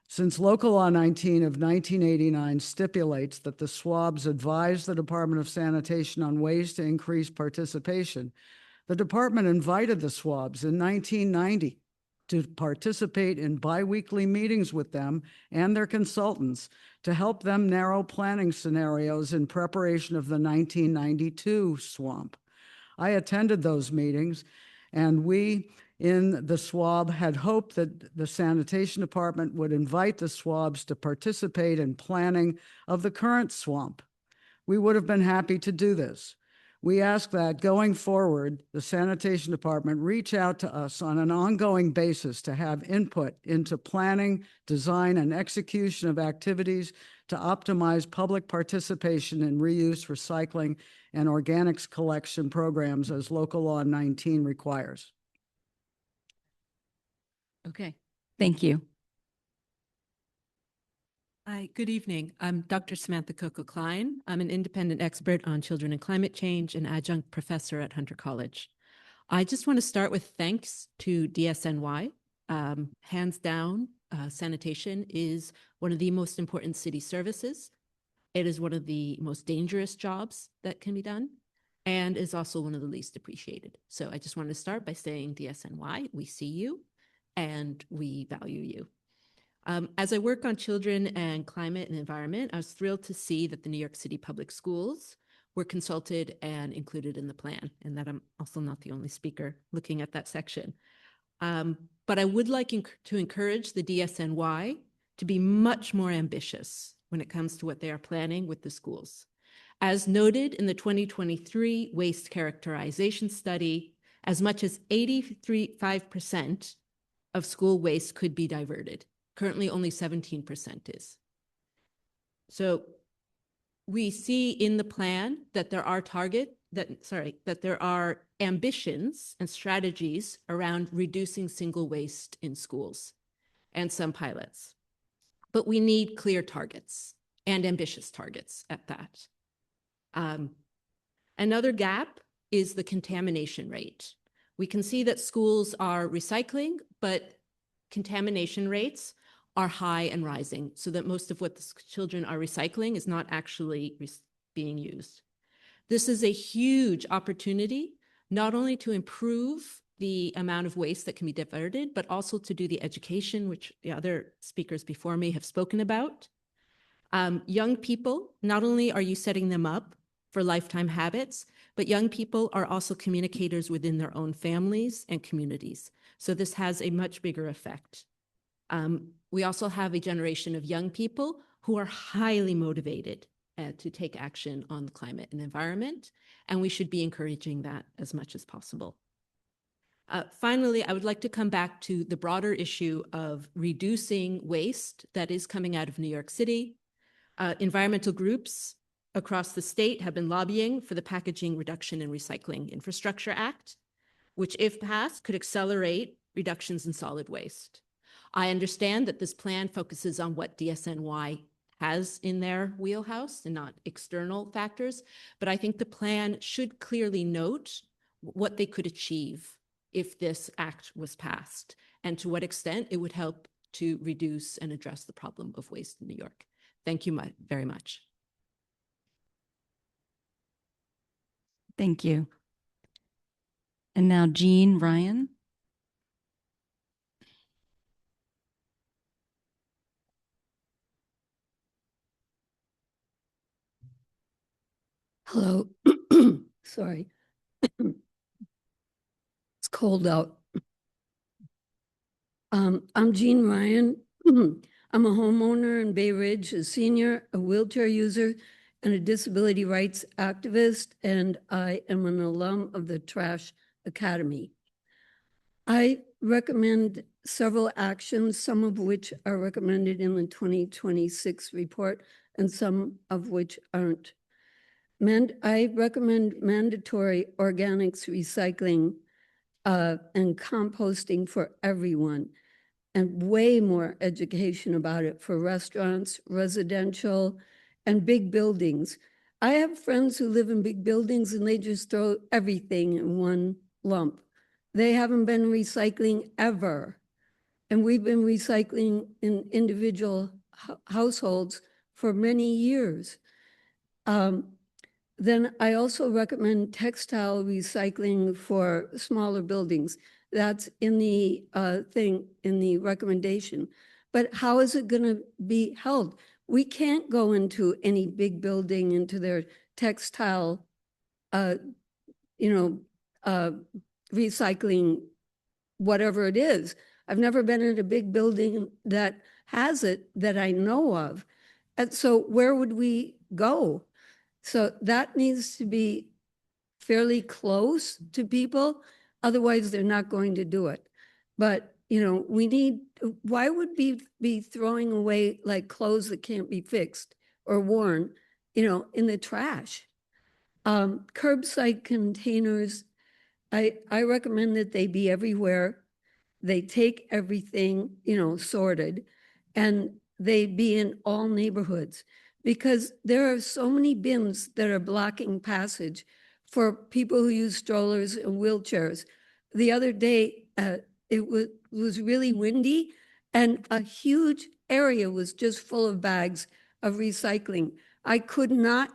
Since Local Law 19 of 1989 stipulates that the SWABs advise the Department of Sanitation on ways to increase participation, the department invited the SWABs in 1990 to participate in biweekly meetings with them and their consultants to help them narrow planning scenarios in preparation of the 1992 SWAMP. I attended those meetings, and we in the SWAB had hoped that the sanitation department would invite the SWABs to participate in planning of the current SWAMP. We would have been happy to do this. We ask that going forward, the sanitation department reach out to us on an ongoing basis to have input into planning, design, and execution of activities to optimize public participation in reuse, recycling, and organics collection programs as Local Law 19 requires. Okay, thank you. Hi, good evening. I'm Dr. Samantha Coco-Klein. I'm an independent expert on children and climate change and adjunct professor at Hunter College. I just want to start with thanks to DSNY. Hands down, sanitation is one of the most important city services. It is one of the most dangerous jobs that can be done and is also one of the least appreciated. So I just want to start by saying DSNY, we see you and we value you. As I work on children and climate and environment, I was thrilled to see that the New York City Public Schools were consulted and included in the plan, and that I'm also not the only speaker looking at that section. But I would like to encourage the DSNY to be much more ambitious when it comes to what they are planning with the schools. As noted in the 2023 waste characterization study, as much as 85% of school waste could be diverted. Currently, only 17% is. So we see in the plan that there are ambitions and strategies around reducing single waste in schools and some pilots. But we need clear targets and ambitious targets at that. Another gap is the contamination rate. We can see that schools are recycling, but contamination rates are high and rising, so that most of what the children are recycling is not actually being used. This is a huge opportunity, not only to improve the amount of waste that can be diverted, but also to do the education, which the other speakers before me have spoken about. Young people, not only are you setting them up for lifetime habits, but young people are also communicators within their own families and communities. So this has a much bigger effect. We also have a generation of young people who are highly motivated to take action on the climate and environment, and we should be encouraging that as much as possible. Finally, I would like to come back to the broader issue of reducing waste that is coming out of New York City. Environmental groups across the state have been lobbying for the Packaging Reduction and Recycling Infrastructure Act, which, if passed, could accelerate reductions in solid waste. I understand that this plan focuses on what DSNY has in their wheelhouse and not external factors, but I think the plan should clearly note what they could achieve if this act was passed, and to what extent it would help to reduce and address the problem of waste in New York. Thank you very much. Thank you. And now Jean Ryan. Hello. Sorry. It's cold out. I'm Jean Ryan. I'm a homeowner in Bay Ridge, a senior, a wheelchair user, and a disability rights activist, and I am an alum of the Trash Academy. I recommend several actions, some of which are recommended in the 2026 report, and some of which aren't. I recommend mandatory organics recycling and composting for everyone, and way more education about it for restaurants, residential, and big buildings. I have friends who live in big buildings and they just throw everything in one lump. They haven't been recycling ever. And we've been recycling in individual households for many years. Then I also recommend textile recycling for smaller buildings. That's in the in the recommendation. But how is it going to be held? We can't go into any big building, into their textile, recycling, whatever it is. I've never been in a big building that has it that I know of. And so where would we go? So that needs to be fairly close to people. Otherwise, they're not going to do it. But, we need, why would we be throwing away like clothes that can't be fixed or worn, in the trash? Curbside containers, I recommend that they be everywhere. They take everything, sorted, and they be in all neighborhoods, because there are so many bins that are blocking passage for people who use strollers and wheelchairs. The other day, it was really windy, and a huge area was just full of bags of recycling. I could not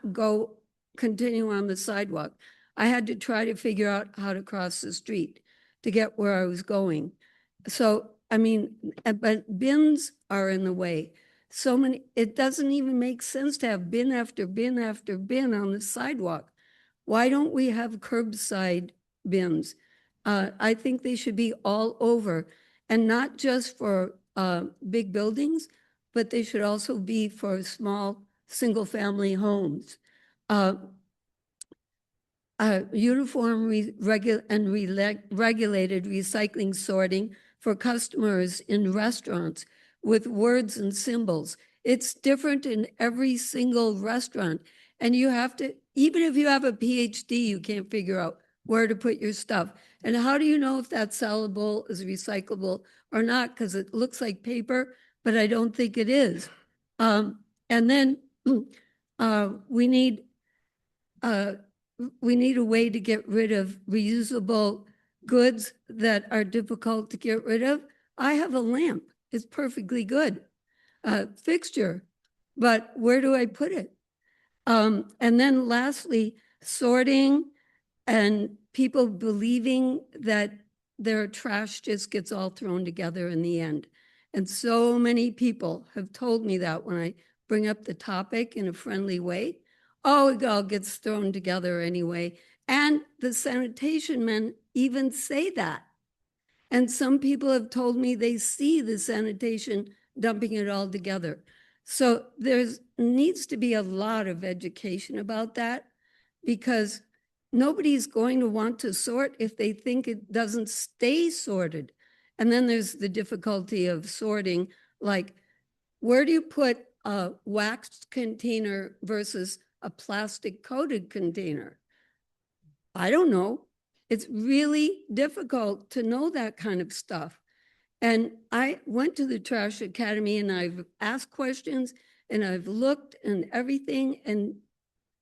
continue on the sidewalk. I had to try to figure out how to cross the street to get where I was going. So, but bins are in the way. So many, it doesn't even make sense to have bin after bin after bin on the sidewalk. Why don't we have curbside bins? I think they should be all over, and not just for big buildings, but they should also be for small single-family homes. Uniform regulated recycling sorting for customers in restaurants with words and symbols. It's different in every single restaurant. And you have to, even if you have a PhD, you can't figure out where to put your stuff. And how do you know if that sellable is recyclable or not? Because it looks like paper, but I don't think it is. And then we need a way to get rid of reusable goods that are difficult to get rid of. I have a lamp. It's perfectly good fixture, but where do I put it? And then lastly, sorting and people believing that their trash just gets all thrown together in the end. And so many people have told me that when I bring up the topic in a friendly way. Oh, it all gets thrown together anyway. And the sanitation men even say that. And some people have told me they see the sanitation dumping it all together. So there's needs to be a lot of education about that, because nobody's going to want to sort if they think it doesn't stay sorted. And then there's the difficulty of sorting, like where do you put a waxed container versus a plastic coated container? I don't know. It's really difficult to know that kind of stuff. And I went to the Trash Academy and I've asked questions and I've looked and everything, and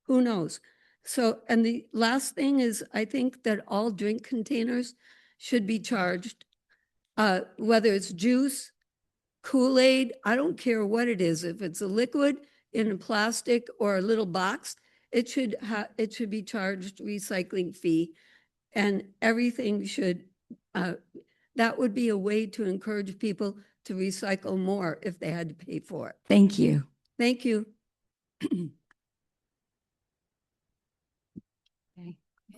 who knows? So, and the last thing is, I think that all drink containers should be charged, whether it's juice, Kool-Aid, I don't care what it is. If it's a liquid in a plastic or a little box, it should be charged recycling fee, and everything should, that would be a way to encourage people to recycle more if they had to pay for it. Thank you. Thank you.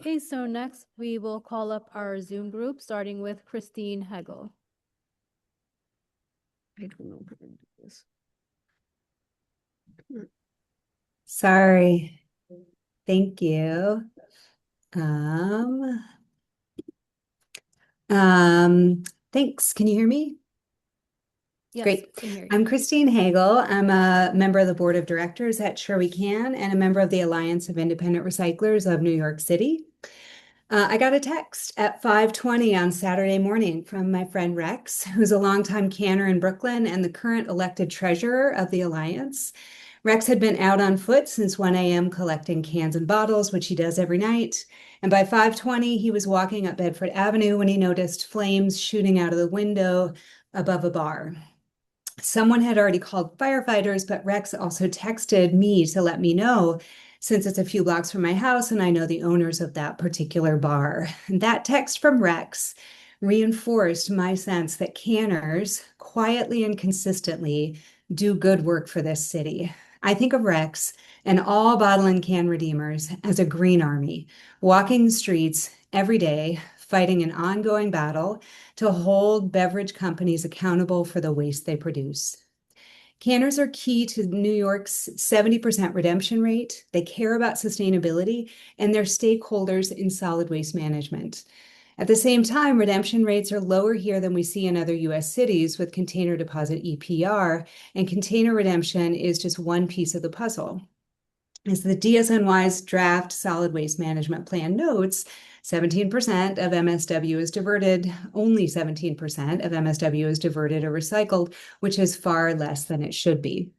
Okay, so next we will call up our Zoom group, starting with Christine Hegel. I don't know how to do this. Sorry. Thank you. Thanks. Can you hear me? Yes, Great. can hear you. I'm Christine Hagel. I'm a member of the board of directors at Sure We Can and a member of the Alliance of Independent Recyclers of New York City. I got a text at 5:20 on Saturday morning from my friend Rex, who's a longtime canner in Brooklyn and the current elected treasurer of the Alliance. Rex had been out on foot since 1 a.m. collecting cans and bottles, which he does every night. And by 5:20, he was walking up Bedford Avenue when he noticed flames shooting out of the window above a bar. Someone had already called firefighters, but Rex also texted me to let me know, since it's a few blocks from my house and I know the owners of that particular bar. And that text from Rex reinforced my sense that canners quietly and consistently do good work for this city. I think of Rex and all bottle and can redeemers as a green army, walking the streets every day, fighting an ongoing battle to hold beverage companies accountable for the waste they produce. Canners are key to New York's 70% redemption rate. They care about sustainability, and they're stakeholders in solid waste management. At the same time, redemption rates are lower here than we see in other US cities with container deposit EPR, and container redemption is just one piece of the puzzle. As the DSNY's draft solid waste management plan notes, 17% of MSW is diverted, only 17% of MSW is diverted or recycled, which is far less than it should be.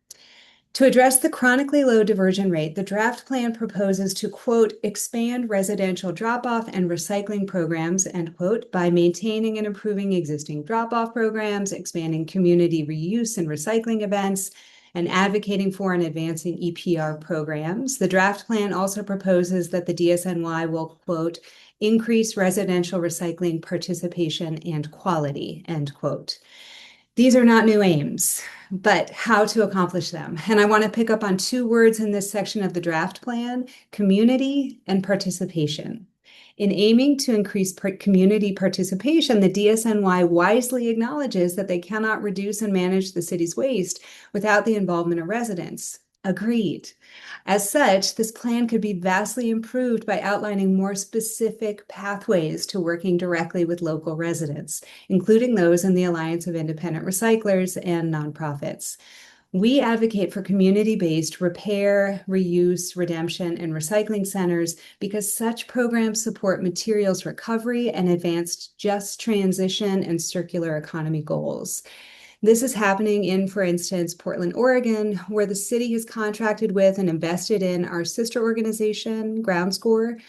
To address the chronically low diversion rate, the draft plan proposes to, quote, expand residential drop-off and recycling programs, end quote, by maintaining and improving existing drop-off programs, expanding community reuse and recycling events, and advocating for and advancing EPR programs. The draft plan also proposes that the DSNY will, quote, increase residential recycling participation and quality, end quote. These are not new aims, but how to accomplish them. And I want to pick up on two words in this section of the draft plan: community and participation. In aiming to increase community participation, the DSNY wisely acknowledges that they cannot reduce and manage the city's waste without the involvement of residents. Agreed. As such, this plan could be vastly improved by outlining more specific pathways to working directly with local residents, including those in the Alliance of Independent Recyclers and nonprofits. We advocate for community-based repair, reuse, redemption, and recycling centers because such programs support materials recovery and advanced just transition and circular economy goals. This is happening in, for instance, Portland, Oregon, where the city has contracted with and invested in our sister organization, GroundScore,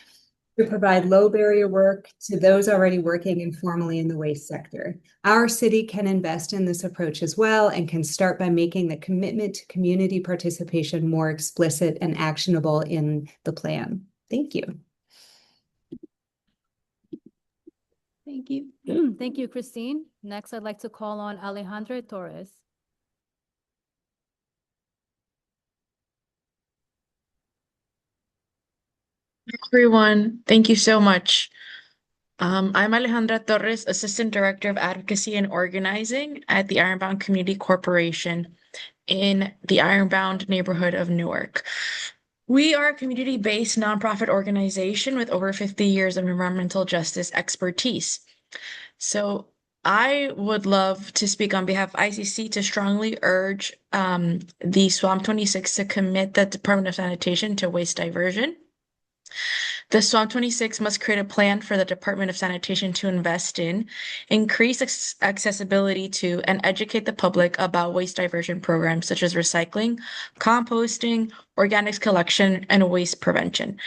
to provide low barrier work to those already working informally in the waste sector. Our city can invest in this approach as well and can start by making the commitment to community participation more explicit and actionable in the plan. Thank you. Thank you. Thank you, Christine. Next, I'd like to call on Alejandra Torres. Everyone, thank you so much. I'm Alejandra Torres, Assistant Director of Advocacy and Organizing at the Ironbound Community Corporation in the Ironbound neighborhood of Newark. We are a community-based nonprofit organization with over 50 years of environmental justice expertise. So I would love to speak on behalf of ICC to strongly urge the SWAB'26 to commit the Department of Sanitation to waste diversion. The SWAB'26 must create a plan for the Department of Sanitation to invest in, increase accessibility to, and educate the public about waste diversion programs such as recycling, composting, organics collection, and waste prevention.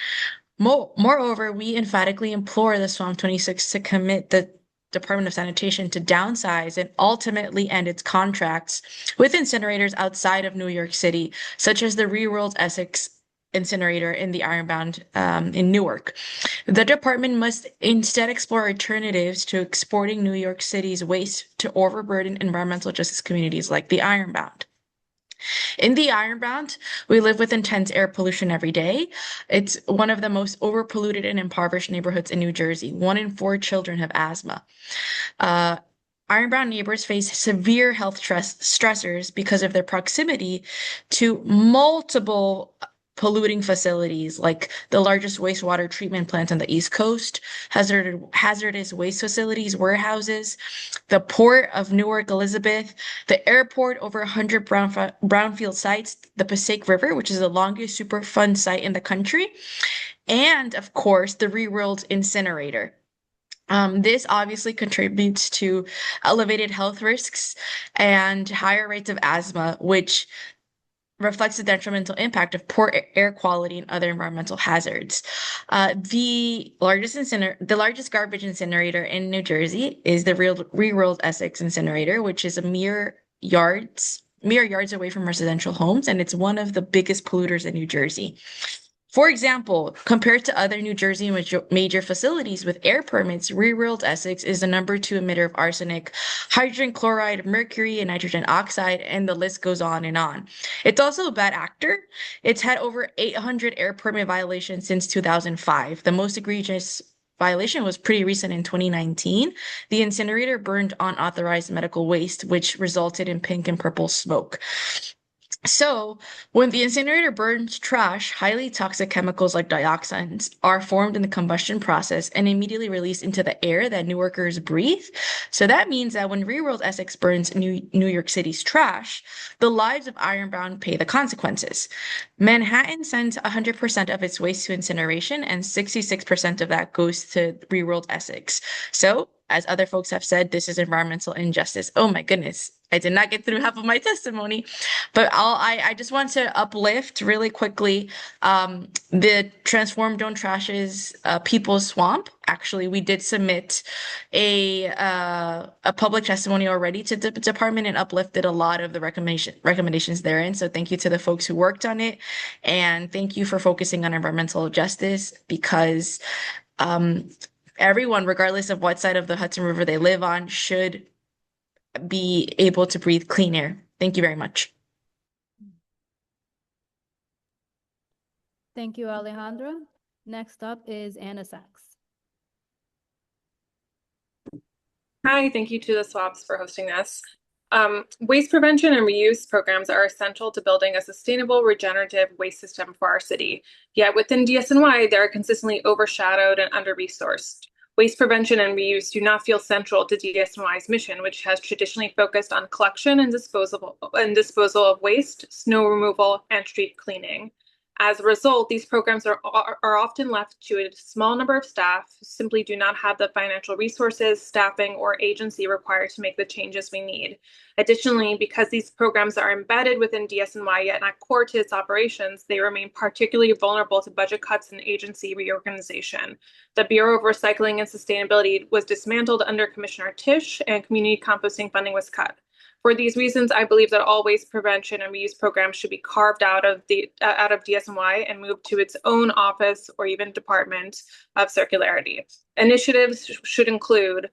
Moreover, we emphatically implore the SWAB'26 to commit the Department of Sanitation to downsize and ultimately end its contracts with incinerators outside of New York City, such as the Reworld Essex incinerator in the Ironbound in Newark. The department must instead explore alternatives to exporting New York City's waste to overburdened environmental justice communities like the Ironbound. In the Ironbound, we live with intense air pollution every day. It's one of the most overpolluted and impoverished neighborhoods in New Jersey. 1 in 4 children have asthma. Ironbound neighbors face severe health stressors because of their proximity to multiple polluting facilities like the largest wastewater treatment plants on the East Coast, hazardous waste facilities, warehouses, the port of Newark Elizabeth, the airport, over 100 brownfield sites, the Passaic River, which is the longest Superfund site in the country, and of course, the Reworld incinerator. This obviously contributes to elevated health risks and higher rates of asthma, which reflects the detrimental impact of poor air quality and other environmental hazards. The largest garbage incinerator in New Jersey is the Reworld Essex incinerator, which is a mere yards away from residential homes, and it's one of the biggest polluters in New Jersey. For example, compared to other New Jersey major facilities with air permits, Reworld Essex is the #2 emitter of arsenic, hydrogen chloride, mercury, and nitrogen oxide, and the list goes on and on. It's also a bad actor. It's had over 800 air permit violations since 2005. The most egregious violation was pretty recent in 2019. The incinerator burned unauthorized medical waste, which resulted in pink and purple smoke. So, when the incinerator burns trash, highly toxic chemicals like dioxins are formed in the combustion process and immediately released into the air that New Yorkers breathe. So that means that when Reworld Essex burns New York City's trash, the lives of Ironbound pay the consequences. Manhattan sends 100% of its waste to incineration, and 66% of that goes to Reworld Essex. So, as other folks have said, this is environmental injustice. Oh my goodness. I did not get through half of my testimony, but I just want to uplift really quickly the Transform Don't Trash's People's Swamp. Actually, we did submit a public testimony already to the department and uplifted a lot of the recommendations therein. So thank you to the folks who worked on it, and thank you for focusing on environmental justice, because everyone, regardless of what side of the Hudson River they live on, should be able to breathe clean air. Thank you very much. Thank you, Alejandra. Next up is Anna Sachs. Hi, thank you to the SWABs for hosting this. Waste prevention and reuse programs are essential to building a sustainable, regenerative waste system for our city. Yet within DSNY, they are consistently overshadowed and under-resourced. Waste prevention and reuse do not feel central to DSNY's mission, which has traditionally focused on collection and disposal of waste, snow removal, and street cleaning. As a result, these programs are often left to a small number of staff who simply do not have the financial resources, staffing, or agency required to make the changes we need. Additionally, because these programs are embedded within DSNY yet not core to its operations, they remain particularly vulnerable to budget cuts and agency reorganization. The Bureau of Recycling and Sustainability was dismantled under Commissioner Tisch, and community composting funding was cut. For these reasons, I believe that all waste prevention and reuse programs should be carved out of DSNY and moved to its own office or even department of circularity. Initiatives should include,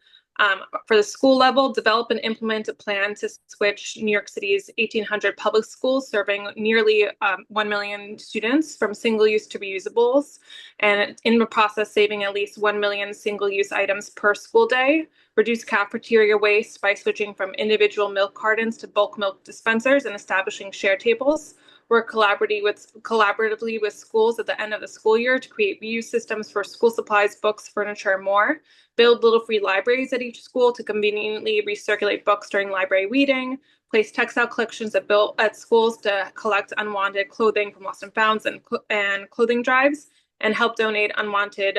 for the school level, develop and implement a plan to switch New York City's 1,800 public schools serving nearly 1 million students from single-use to reusables, and in the process saving at least 1 million single-use items per school day. Reduce cafeteria waste by switching from individual milk cartons to bulk milk dispensers and establishing share tables. Work collaboratively with schools at the end of the school year to create reuse systems for school supplies, books, furniture, and more. Build little free libraries at each school to conveniently recirculate books during library reading. Place textile collections at schools to collect unwanted clothing from lost and founds and clothing drives, and help donate unwanted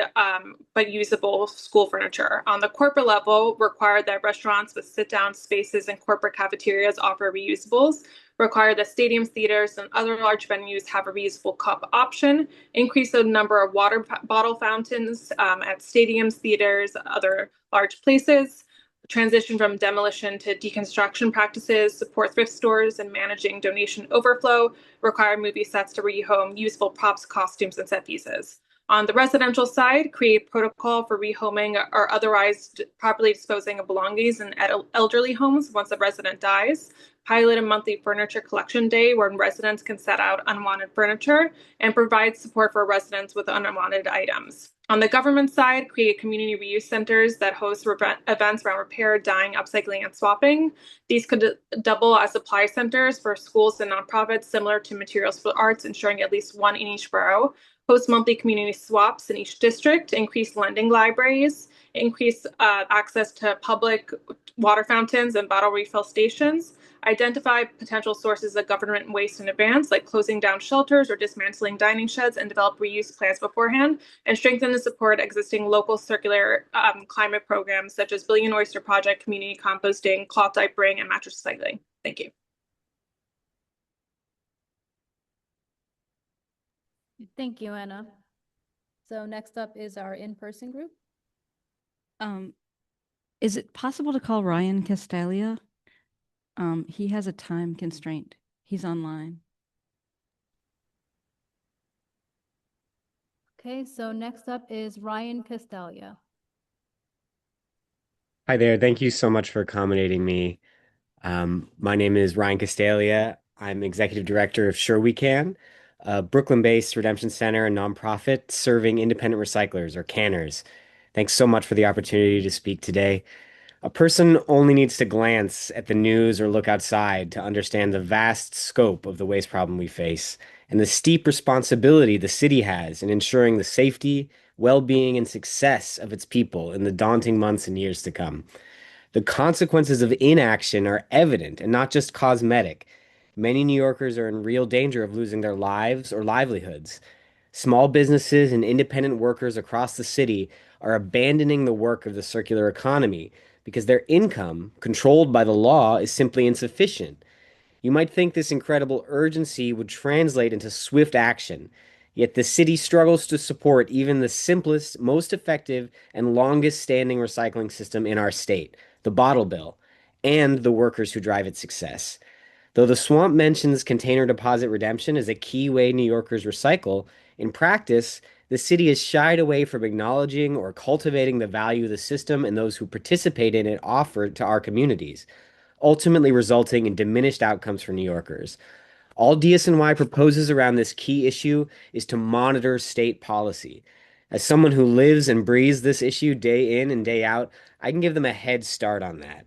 but usable school furniture. On the corporate level, require that restaurants with sit-down spaces and corporate cafeterias offer reusables. Require that stadiums, theaters, and other large venues have a reusable cup option. Increase the number of water bottle fountains at stadiums, theaters, other large places. Transition from demolition to deconstruction practices, support thrift stores and managing donation overflow, require movie sets to rehome usable props, costumes, and set pieces. On the residential side, create protocol for rehoming or otherwise properly disposing of belongings in elderly homes once a resident dies. Pilot a monthly furniture collection day where residents can set out unwanted furniture, and provide support for residents with unwanted items. On the government side, create community reuse centers that host events around repair, dyeing, upcycling, and swapping. These could double as supply centers for schools and nonprofits, similar to Materials for Arts, ensuring at least one in each borough. Host monthly community swaps in each district, increase lending libraries, increase access to public water fountains and bottle refill stations. Identify potential sources of government waste in advance, like closing down shelters or dismantling dining sheds, and develop reuse plans beforehand, and strengthen and support existing local circular climate programs such as Billion Oyster Project, community composting, cloth diapering, and mattress recycling. Thank you. Thank you, Anna. So next up is our in-person group. Is it possible to call Ryan Castalia? He has a time constraint. He's online. Okay, so next up is Ryan Castalia. Hi there. Thank you so much for accommodating me. My name is Ryan Castalia. I'm Executive Director of Sure We Can, a Brooklyn-based redemption center and nonprofit serving independent recyclers, or canners. Thanks so much for the opportunity to speak today. A person only needs to glance at the news or look outside to understand the vast scope of the waste problem we face and the steep responsibility the city has in ensuring the safety, well-being, and success of its people in the daunting months and years to come. The consequences of inaction are evident and not just cosmetic. Many New Yorkers are in real danger of losing their lives or livelihoods. Small businesses and independent workers across the city are abandoning the work of the circular economy because their income, controlled by the law, is simply insufficient. You might think this incredible urgency would translate into swift action, yet the city struggles to support even the simplest, most effective, and longest-standing recycling system in our state, the bottle bill, and the workers who drive its success. Though the SWAMP mentions container deposit redemption as a key way New Yorkers recycle, in practice, the city has shied away from acknowledging or cultivating the value the system and those who participate in it offer to our communities, ultimately resulting in diminished outcomes for New Yorkers. All DSNY proposes around this key issue is to monitor state policy. As someone who lives and breathes this issue day in and day out, I can give them a head start on that.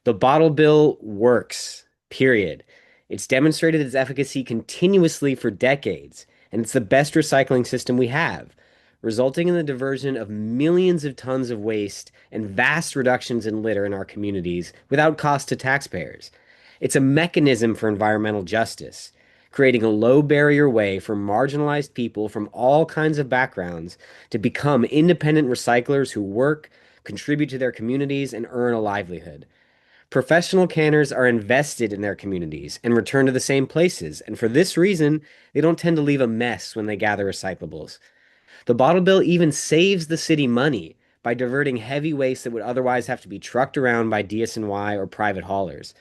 The bottle bill works, period. It's demonstrated its efficacy continuously for decades, and it's the best recycling system we have. resulting in the diversion of millions of tons of waste and vast reductions in litter in our communities without cost to taxpayers. It's a mechanism for environmental justice, creating a low barrier way for marginalized people from all kinds of backgrounds to become independent recyclers who work, contribute to their communities, and earn a livelihood. Professional canners are invested in their communities and return to the same places, and for this reason, they don't tend to leave a mess when they gather recyclables. The bottle bill even saves the city money by diverting heavy waste that would otherwise have to be trucked around by DSNY or private haulers.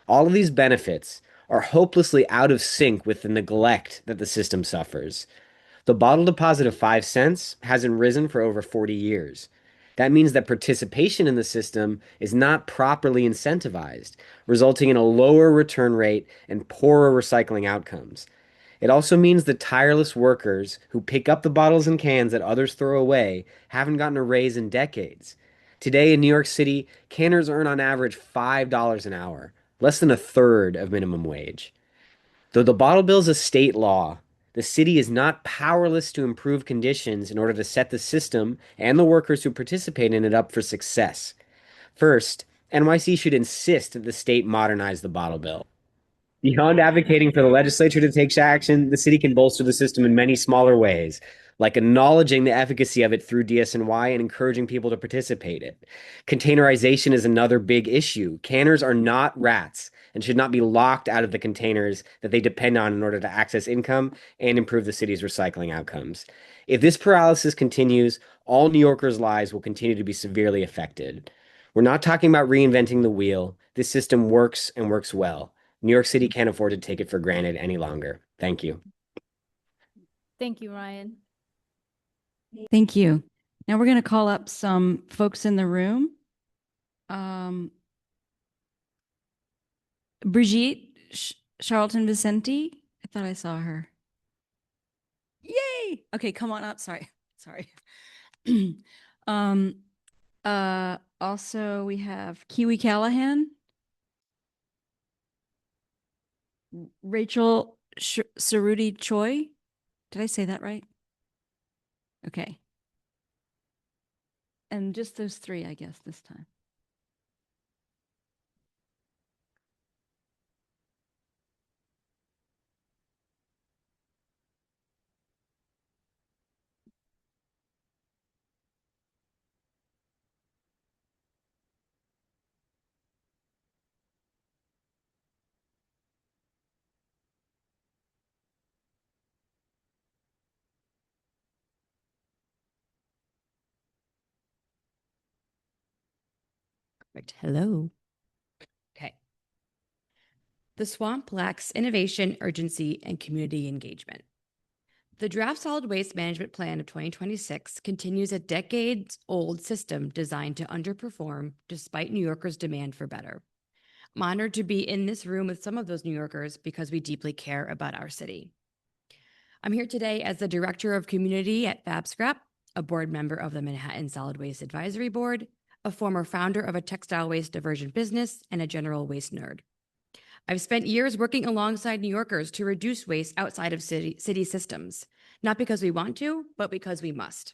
All of these benefits are hopelessly out of sync with the neglect that the system suffers. The bottle deposit of 5 cents hasn't risen for over 40 years. That means that participation in the system is not properly incentivized, resulting in a lower return rate and poorer recycling outcomes. It also means the tireless workers who pick up the bottles and cans that others throw away haven't gotten a raise in decades. Today in New York City, canners earn on average $5 an hour, less than a third of minimum wage. Though the bottle bill is a state law, the city is not powerless to improve conditions in order to set the system and the workers who participate in it up for success. First, NYC should insist that the state modernize the bottle bill. Beyond advocating for the legislature to take action, the city can bolster the system in many smaller ways, like acknowledging the efficacy of it through DSNY and encouraging people to participate in it. Containerization is another big issue. Canners are not rats and should not be locked out of the containers that they depend on in order to access income and improve the city's recycling outcomes. If this paralysis continues, all New Yorkers' lives will continue to be severely affected. We're not talking about reinventing the wheel. This system works and works well. New York City can't afford to take it for granted any longer. Thank you. Thank you, Ryan. Thank you. Now we're going to call up some folks in the room. Brigitte Charlton Vicente. I thought I saw her. Yay! Okay, come on up. Sorry. Also we have Kiwi Callahan. Rachel Cerruti Choi. Did I say that right? Okay. And just those three, I guess, this time. Perfect. Hello. Okay. The swamp lacks innovation, urgency, and community engagement. The Draft Solid Waste Management Plan of 2026 continues a decades-old system designed to underperform despite New Yorkers' demand for better. I'm honored to be in this room with some of those New Yorkers because we deeply care about our city. I'm here today as the Director of Community at FabScrap, a board member of the Manhattan Solid Waste Advisory Board, a former founder of a textile waste diversion business, and a general waste nerd. I've spent years working alongside New Yorkers to reduce waste outside of city systems, not because we want to, but because we must.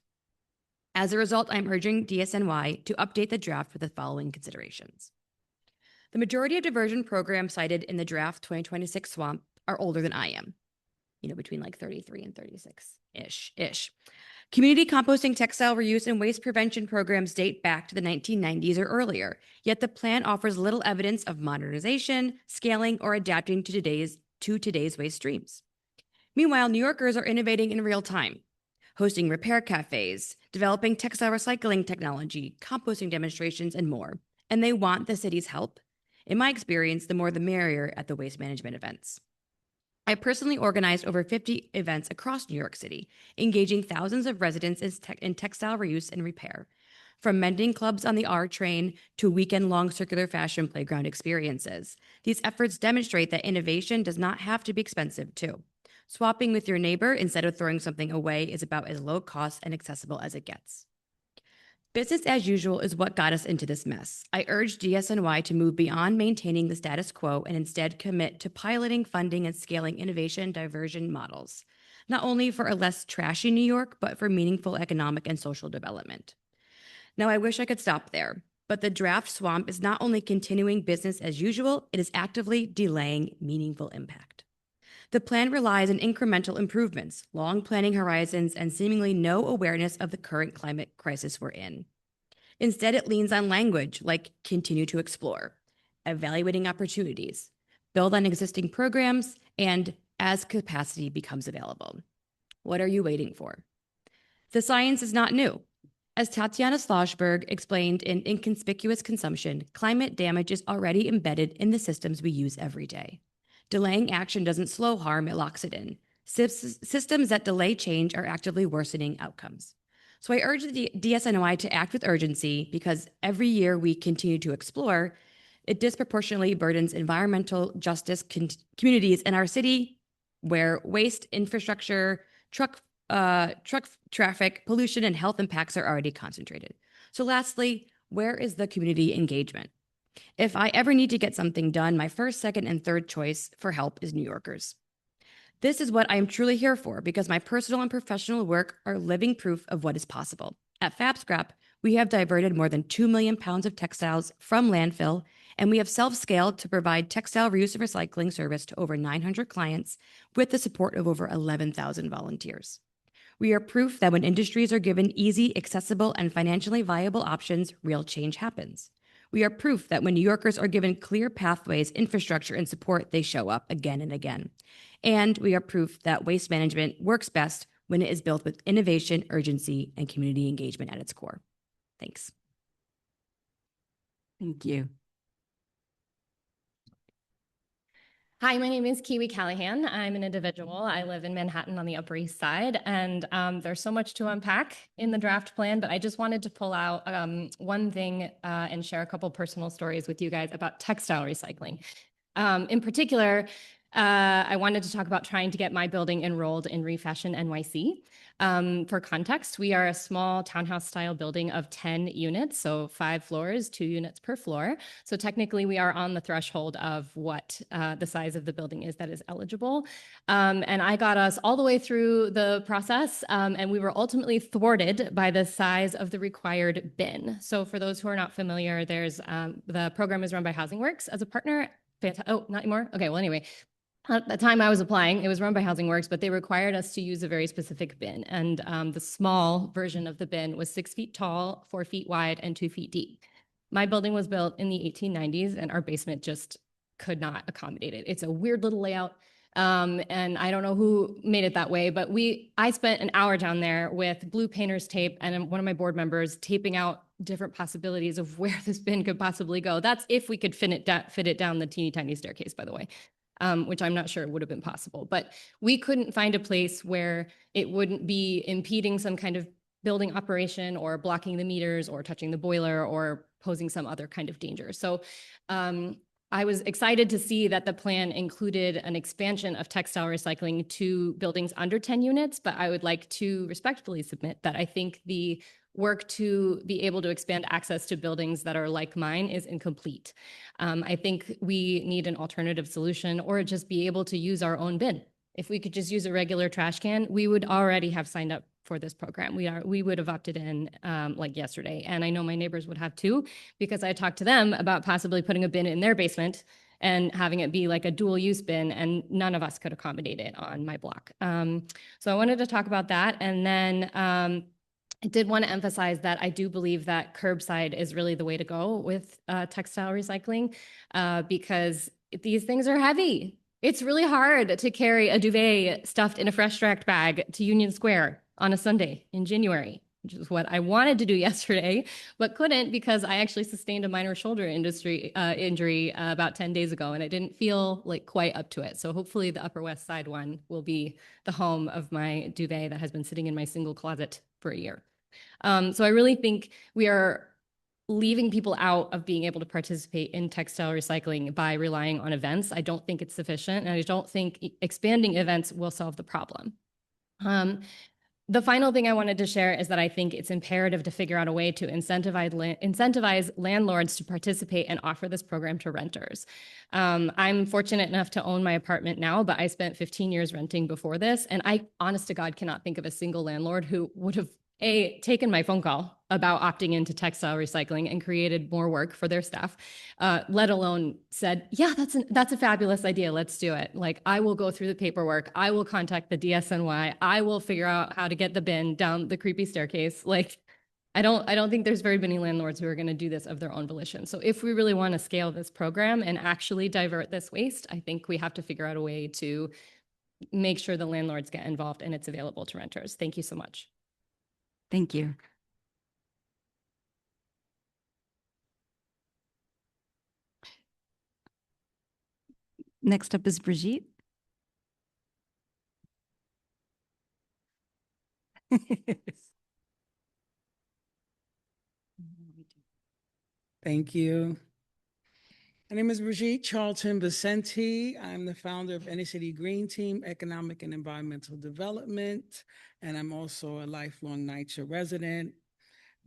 As a result, I'm urging DSNY to update the draft with the following considerations. The majority of diversion programs cited in the Draft 2026 SWAMP are older than I am, between like 33 and 36-ish. Community composting, textile reuse, and waste prevention programs date back to the 1990s or earlier, yet the plan offers little evidence of modernization, scaling, or adapting to today's waste streams. Meanwhile, New Yorkers are innovating in real time, hosting repair cafes, developing textile recycling technology, composting demonstrations, and more, and they want the city's help. In my experience, the more the merrier at the waste management events. I personally organized over 50 events across New York City, engaging thousands of residents in textile reuse and repair, from mending clubs on the R train to weekend-long circular fashion playground experiences. These efforts demonstrate that innovation does not have to be expensive, too. Swapping with your neighbor instead of throwing something away is about as low cost and accessible as it gets. Business as usual is what got us into this mess. I urge DSNY to move beyond maintaining the status quo and instead commit to piloting, funding, and scaling innovation diversion models. not only for a less trashy New York, but for meaningful economic and social development. Now, I wish I could stop there, but the draft SWAMP is not only continuing business as usual, it is actively delaying meaningful impact. The plan relies on incremental improvements, long planning horizons, and seemingly no awareness of the current climate crisis we're in. Instead, it leans on language like continue to explore, evaluating opportunities, build on existing programs, and as capacity becomes available. What are you waiting for? The science is not new. As Tatiana Schlossberg explained in Inconspicuous Consumption, climate damage is already embedded in the systems we use every day. Delaying action doesn't slow harm, it locks it in. Systems that delay change are actively worsening outcomes. So I urge the DSNY to act with urgency because every year we continue to explore, it disproportionately burdens environmental justice communities in our city where waste, infrastructure, truck traffic, pollution, and health impacts are already concentrated. So lastly, where is the community engagement? If I ever need to get something done, my first, second, and third choice for help is New Yorkers. This is what I am truly here for because my personal and professional work are living proof of what is possible. At FabScrap, we have diverted more than 2 million pounds of textiles from landfill, and we have self-scaled to provide textile reuse and recycling service to over 900 clients with the support of over 11,000 volunteers. We are proof that when industries are given easy, accessible, and financially viable options, real change happens. We are proof that when New Yorkers are given clear pathways, infrastructure, and support, they show up again and again. And we are proof that waste management works best when it is built with innovation, urgency, and community engagement at its core. Thanks. Thank you. Hi, my name is Kiwi Callahan. I'm an individual. I live in Manhattan on the Upper East Side, and there's so much to unpack in the draft plan, but I just wanted to pull out one thing and share a couple personal stories with you guys about textile recycling. In particular, I wanted to talk about trying to get my building enrolled in Refashion NYC. For context, we are a small townhouse-style building of 10 units, so 5 floors, 2 units per floor. So technically, we are on the threshold of what the size of the building is that is eligible. And I got us all the way through the process, and we were ultimately thwarted by the size of the required bin. So for those who are not familiar, there's the program is run by Housing Works as a partner. Oh, not anymore? Okay, well, anyway. At the time I was applying, it was run by Housing Works, but they required us to use a very specific bin. And the small version of the bin was 6 feet tall, 4 feet wide, and 2 feet deep. My building was built in the 1890s, and our basement just could not accommodate it. It's a weird little layout, and I don't know who made it that way, but I spent an hour down there with blue painter's tape and one of my board members taping out different possibilities of where this bin could possibly go. That's if we could fit it down the teeny tiny staircase, by the way. Which I'm not sure would have been possible. But we couldn't find a place where it wouldn't be impeding some kind of building operation or blocking the meters or touching the boiler or posing some other kind of danger. So I was excited to see that the plan included an expansion of textile recycling to buildings under 10 units, but I would like to respectfully submit that I think the work to be able to expand access to buildings that are like mine is incomplete. I think we need an alternative solution or just be able to use our own bin. If we could just use a regular trash can, we would already have signed up for this program. We would have opted in like yesterday. And I know my neighbors would have too, because I talked to them about possibly putting a bin in their basement and having it be like a dual use bin, and none of us could accommodate it on my block. So I wanted to talk about that. And then I did want to emphasize that I do believe that curbside is really the way to go with textile recycling because these things are heavy. It's really hard to carry a duvet stuffed in a Fresh Direct bag to Union Square on a Sunday in January, which is what I wanted to do yesterday, but couldn't because I actually sustained a minor shoulder injury about 10 days ago, and I didn't feel like quite up to it. So hopefully the Upper West Side one will be the home of my duvet that has been sitting in my single closet for a year. So I really think we are leaving people out of being able to participate in textile recycling by relying on events. I don't think it's sufficient, and I don't think expanding events will solve the problem. The final thing I wanted to share is that I think it's imperative to figure out a way to incentivize landlords to participate and offer this program to renters. I'm fortunate enough to own my apartment now, but I spent 15 years renting before this. And I, honest to God, cannot think of a single landlord who would have taken my phone call about opting into textile recycling and created more work for their staff, let alone said, yeah, that's a fabulous idea. Let's do it. Like, I will go through the paperwork. I will contact the DSNY. I will figure out how to get the bin down the creepy staircase. Like, I don't think there's very many landlords who are going to do this of their own volition. So if we really want to scale this program and actually divert this waste, I think we have to figure out a way to make sure the landlords get involved and it's available to renters. Thank you so much. Thank you. Next up is Brigitte. Thank you. My name is Brigitte Charlton Vicente. I'm the founder of Inner City Green Team, Economic and Environmental Development, and I'm also a lifelong NYCHA resident.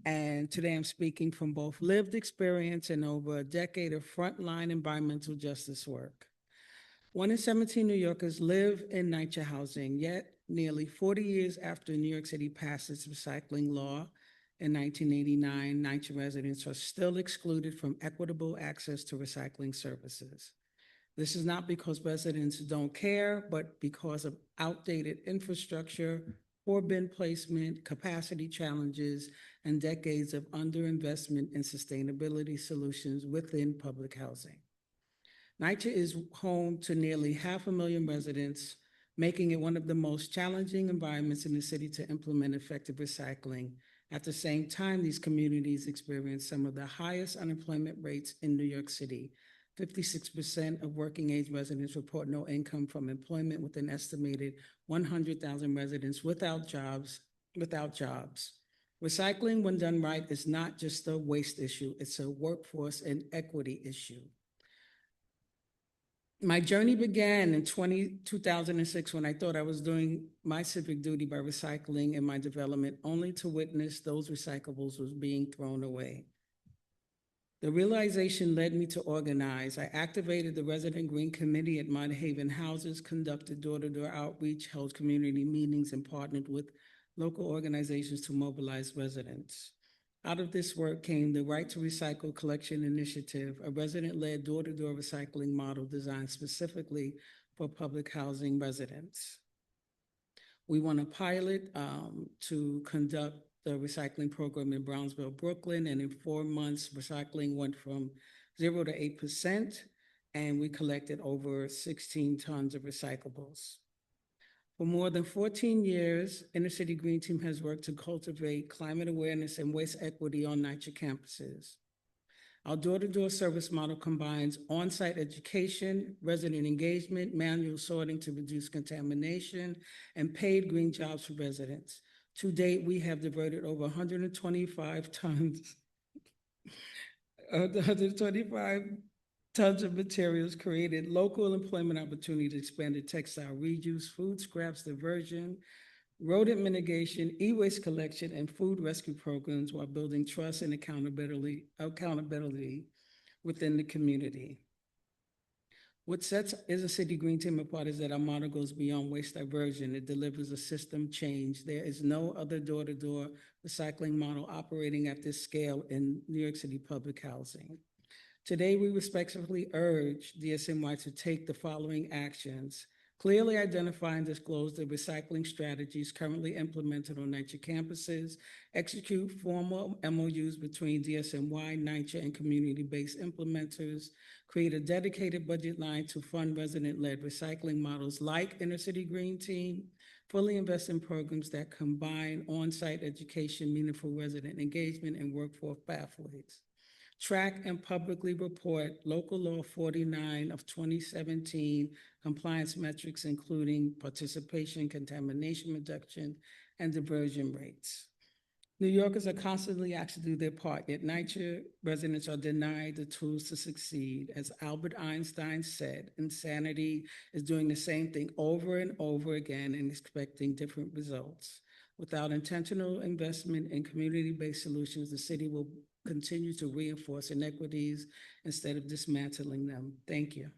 And today I'm speaking from both lived experience and over a decade of frontline environmental justice work. 1 in 17 New Yorkers live in NYCHA housing, yet nearly 40 years after New York City passed its recycling law in 1989, NYCHA residents are still excluded from equitable access to recycling services. This is not because residents don't care, but because of outdated infrastructure, poor bin placement, capacity challenges, and decades of underinvestment in sustainability solutions within public housing. NYCHA is home to nearly 500,000 residents, making it one of the most challenging environments in the city to implement effective recycling. At the same time, these communities experience some of the highest unemployment rates in New York City. 56% of working age residents report no income from employment, with an estimated 100,000 residents without jobs. Recycling, when done right, is not just a waste issue, it's a workforce and equity issue. My journey began in 2006 when I thought I was doing my civic duty by recycling in my development, only to witness those recyclables was being thrown away. The realization led me to organize. I activated the Resident Green Committee at Mud Haven Houses, conducted door-to-door outreach, held community meetings, and partnered with local organizations to mobilize residents. Out of this work came the Right to Recycle Collection Initiative, a resident-led door-to-door recycling model designed specifically for public housing residents. We won a pilot to conduct the recycling program in Brownsville, Brooklyn, and in 4 months, recycling went from 0 to 8%, and we collected over 16 tons of recyclables. For more than 14 years, Inner City Green Team has worked to cultivate climate awareness and waste equity on NYCHA campuses. Our door-to-door service model combines on-site education, resident engagement, manual sorting to reduce contamination, and paid green jobs for residents. To date, we have diverted over 125 tons of materials, created local employment opportunities, expanded textile reuse, food scraps diversion, rodent mitigation, e-waste collection, and food rescue programs, while building trust and accountability within the community. What sets Inner City Green Team apart is that our model goes beyond waste diversion. It delivers a system change. There is no other door-to-door recycling model operating at this scale in New York City public housing. Today, we respectfully urge DSNY to take the following actions: clearly identify and disclose the recycling strategies currently implemented on NYCHA campuses, execute formal MOUs between DSNY, NYCHA, and community-based implementers, create a dedicated budget line to fund resident-led recycling models like Inner City Green Team, fully invest in programs that combine on-site education, meaningful resident engagement, and workforce pathways. Track and publicly report Local Law 49 of 2017 compliance metrics, including participation, contamination reduction, and diversion rates. New Yorkers are constantly asked to do their part, yet NYCHA residents are denied the tools to succeed. As Albert Einstein said, insanity is doing the same thing over and over again and expecting different results. Without intentional investment in community-based solutions, the city will continue to reinforce inequities instead of dismantling them. Thank you.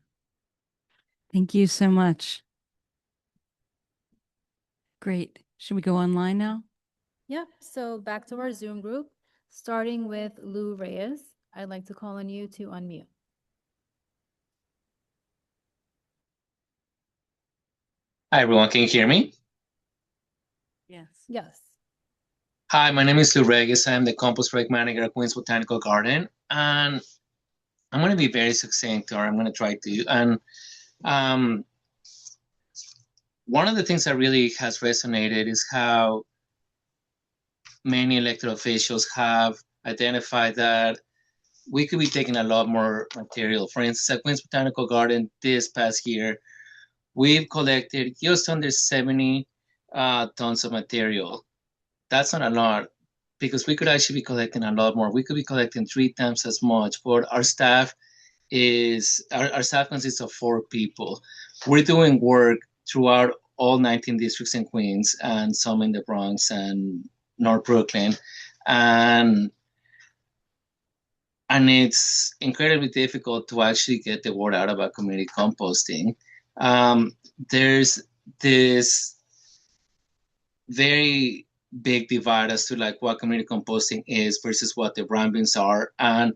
Thank you so much. Great. Should we go online now? Yep, so back to our Zoom group, starting with Lou Reyes. I'd like to call on you to unmute. Hi, everyone. Can you hear me? Yes. Yes. Hi, my name is Lou Reyes. I'm the compost rec manager at Queens Botanical Garden. And I'm going to be very succinct, or I'm going to try to. And one of the things that really has resonated is how many elected officials have identified that we could be taking a lot more material. For instance, at Queens Botanical Garden this past year, we've collected just under 70 tons of material. That's not a lot, because we could actually be collecting a lot more. We could be collecting 3 times as much, but our staff consists of 4 people. We're doing work throughout all 19 districts in Queens and some in the Bronx and North Brooklyn. And it's incredibly difficult to actually get the word out about community composting. There's this very big divide as to like what community composting is versus what the brand beans are. And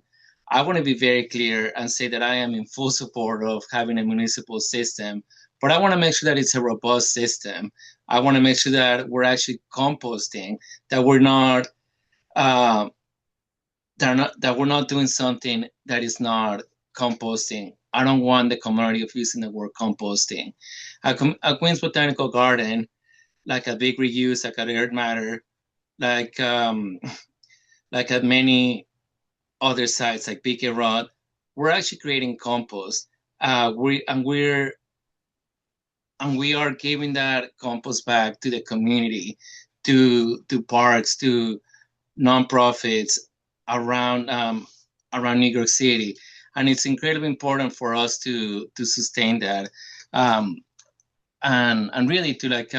I want to be very clear and say that I am in full support of having a municipal system, but I want to make sure that it's a robust system. I want to make sure that we're actually composting, that we're not that we're not doing something that is not composting. I don't want the community of using the word composting. At Queens Botanical Garden, like a big reuse, like at Earth Matter, like at many other sites like BK Rod, we're actually creating compost. We are giving that compost back to the community, to parks, to nonprofits around New York City, and it's incredibly important for us to sustain that, and really to like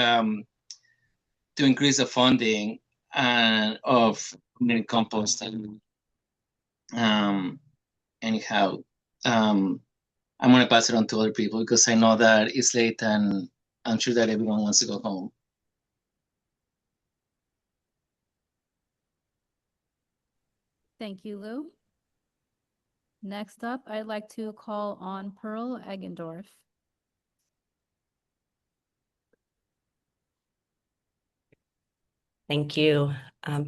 to increase the funding of community composting. Anyhow, I'm going to pass it on to other people because I know that it's late and I'm sure that everyone wants to go home. Thank you, Lou. Next up, I'd like to call on Pearl Eggendorf. Thank you.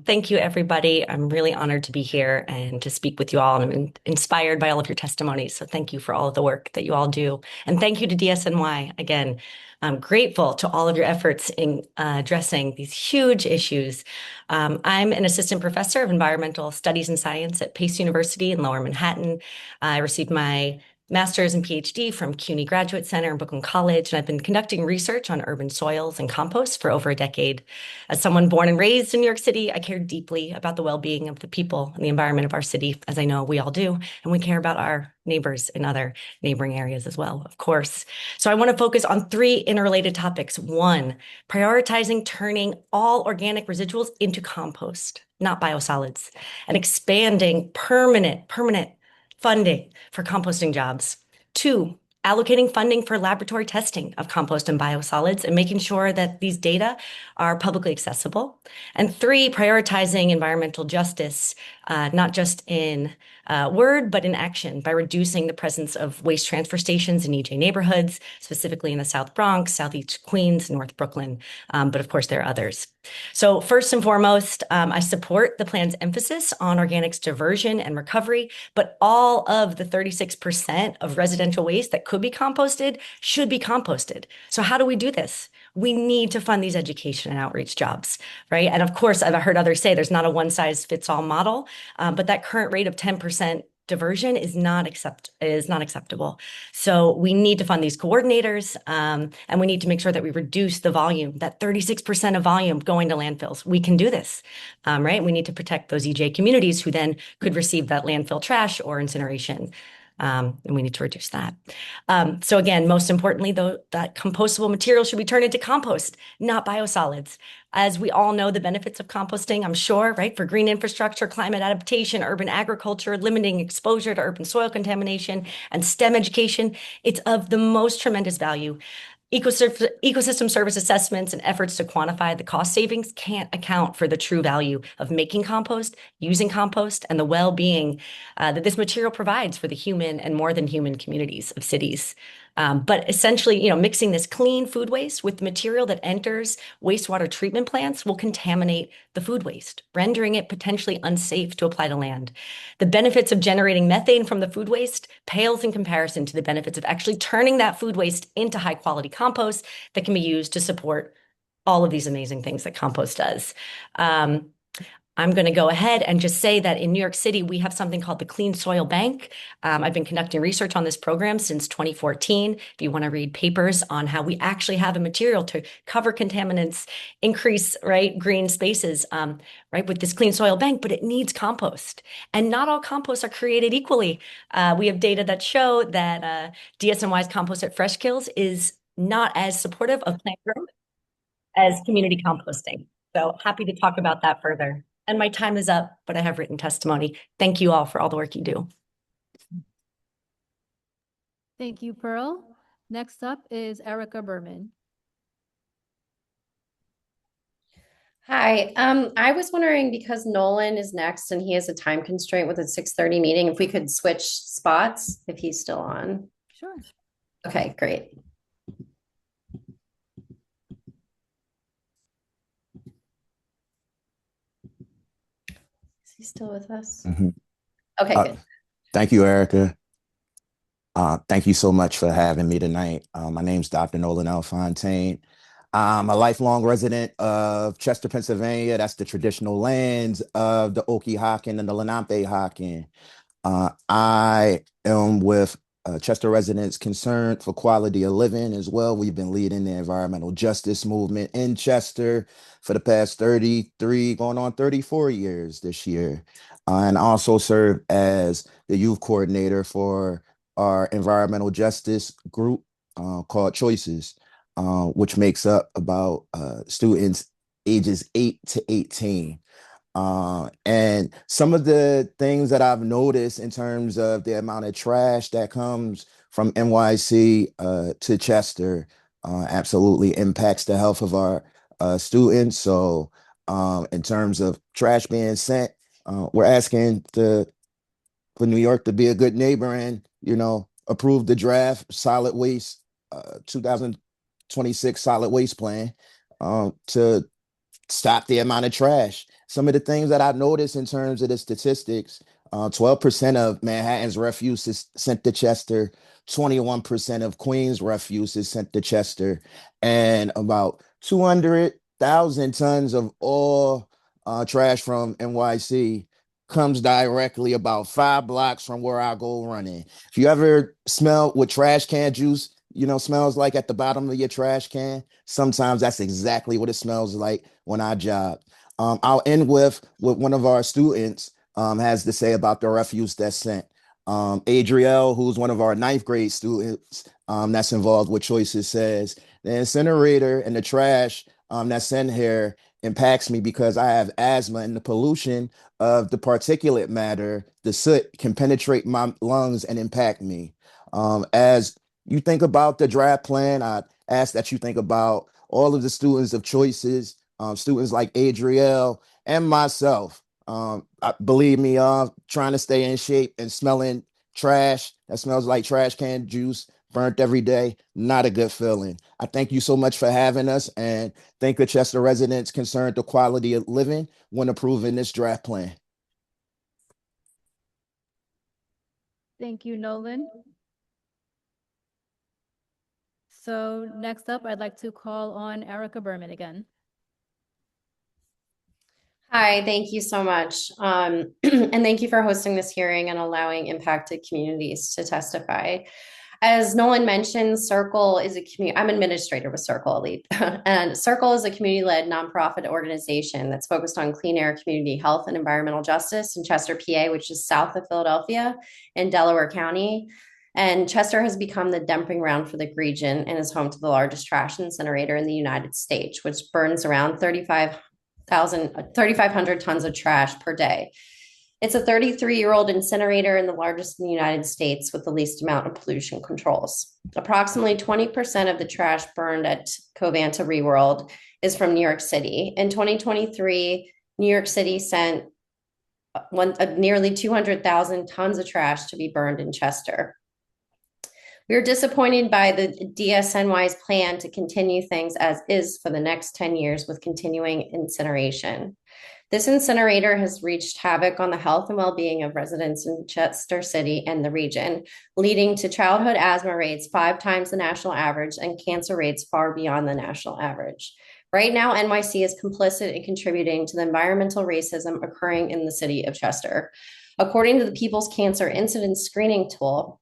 Thank you, everybody. I'm really honored to be here and to speak with you all. And I'm inspired by all of your testimonies. So thank you for all of the work that you all do. And thank you to DSNY. Again, I'm grateful to all of your efforts in addressing these huge issues. I'm an assistant professor of environmental studies and science at Pace University in Lower Manhattan. I received my master's and PhD from CUNY Graduate Center and Brooklyn College, and I've been conducting research on urban soils and compost for over a decade. As someone born and raised in New York City, I care deeply about the well-being of the people and the environment of our city, as I know we all do, and we care about our neighbors in other neighboring areas as well, of course. So I want to focus on 3 interrelated topics. 1, prioritizing turning all organic residuals into compost, not biosolids, and expanding permanent funding for composting jobs. 2, allocating funding for laboratory testing of compost and biosolids and making sure that these data are publicly accessible. And 3, prioritizing environmental justice, not just in word, but in action by reducing the presence of waste transfer stations in EJ neighborhoods, specifically in the South Bronx, Southeast Queens, North Brooklyn. But of course, there are others. So first and foremost, I support the plan's emphasis on organics diversion and recovery, but all of the 36% of residential waste that could be composted should be composted. So how do we do this? We need to fund these education and outreach jobs, right? And of course, I've heard others say there's not a one-size-fits-all model, but that current rate of 10% diversion is not acceptable. So we need to fund these coordinators, and we need to make sure that we reduce the volume, that 36% of volume going to landfills. We can do this, right? We need to protect those EJ communities who then could receive that landfill trash or incineration. And we need to reduce that. So again, most importantly, though, that compostable material should be turned into compost, not biosolids. As we all know, the benefits of composting, I'm sure, right? For green infrastructure, climate adaptation, urban agriculture, limiting exposure to urban soil contamination, and STEM education, it's of the most tremendous value. Ecosystem service assessments and efforts to quantify the cost savings can't account for the true value of making compost, using compost, and the well-being that this material provides for the human and more than human communities of cities. But essentially, mixing this clean food waste with the material that enters wastewater treatment plants will contaminate the food waste, rendering it potentially unsafe to apply to land. The benefits of generating methane from the food waste pales in comparison to the benefits of actually turning that food waste into high quality compost that can be used to support all of these amazing things that compost does. I'm going to go ahead and just say that in New York City, we have something called the Clean Soil Bank. I've been conducting research on this program since 2014. If you want to read papers on how we actually have a material to cover contaminants, increase, green spaces, with this Clean Soil Bank, but it needs compost. And not all composts are created equally. We have data that show that DSNY's compost at Fresh Kills is not as supportive of plant growth as community composting. So happy to talk about that further. And my time is up, but I have written testimony. Thank you all for all the work you do. Thank you, Pearl. Next up is Erica Berman. Hi, I was wondering, because Nolan is next and he has a time constraint with a 6:30 meeting, if we could switch spots if he's still on. Sure. Okay, great. Is he still with us? Okay, good. Thank you, Erica. Thank you so much for having me tonight. My name's Dr. Nolan L. Fontaine. I'm a lifelong resident of Chester, Pennsylvania. That's the traditional lands of the Okie-Hawken and the Lenape-Hawken. I am with Chester residents concerned for quality of living as well. We've been leading the environmental justice movement in Chester for the past 33, going on 34 years this year. And I also serve as the youth coordinator for our environmental justice group called Choices, which makes up about students ages 8 to 18. And some of the things that I've noticed in terms of the amount of trash that comes from NYC to Chester absolutely impacts the health of our students. So in terms of trash being sent, we're asking for New York to be a good neighbor and, approve the draft solid waste 2026 solid waste plan to stop the amount of trash. Some of the things that I noticed in terms of the statistics, 12% of Manhattan's refuse is sent to Chester, 21% of Queens refuse is sent to Chester, and about 200,000 tons of all trash from NYC comes directly about 5 blocks from where I go running. If you ever smell what trash can juice, smells like at the bottom of your trash can, sometimes that's exactly what it smells like when I jog. I'll end with what one of our students has to say about the refuse that's sent. Adrielle, who's one of our 9th grade students that's involved with Choices, says, the incinerator and the trash that's sent here impacts me because I have asthma, and the pollution of the particulate matter, the soot, can penetrate my lungs and impact me. As you think about the draft plan, I ask that you think about all of the students of Choices, students like Adrielle and myself. Believe me, trying to stay in shape and smelling trash that smells like trash can juice burnt every day, not a good feeling. I thank you so much for having us, and thank the Chester residents concerned with quality of living when approving this draft plan. Thank you, Nolan. So next up, I'd like to call on Erica Berman again. Hi, thank you so much. And thank you for hosting this hearing and allowing impacted communities to testify. As Nolan mentioned, Circle is a community, I'm administrator with Circle Elite, and Circle is a community-led nonprofit organization that's focused on clean air, community health, and environmental justice in Chester, PA, which is south of Philadelphia in Delaware County. And Chester has become the dumping ground for the region and is home to the largest trash incinerator in the United States, which burns around 3,500 tons of trash per day. It's a 33-year-old incinerator and the largest in the United States with the least amount of pollution controls. Approximately 20% of the trash burned at Covanta ReWorld is from New York City. In 2023, New York City sent nearly 200,000 tons of trash to be burned in Chester. We are disappointed by the DSNY's plan to continue things as is for the next 10 years with continuing incineration. This incinerator has wreaked havoc on the health and well-being of residents in Chester City and the region, leading to childhood asthma rates 5 times the national average and cancer rates far beyond the national average. Right now, NYC is complicit in contributing to the environmental racism occurring in the city of Chester. According to the People's Cancer Incidence Screening Tool,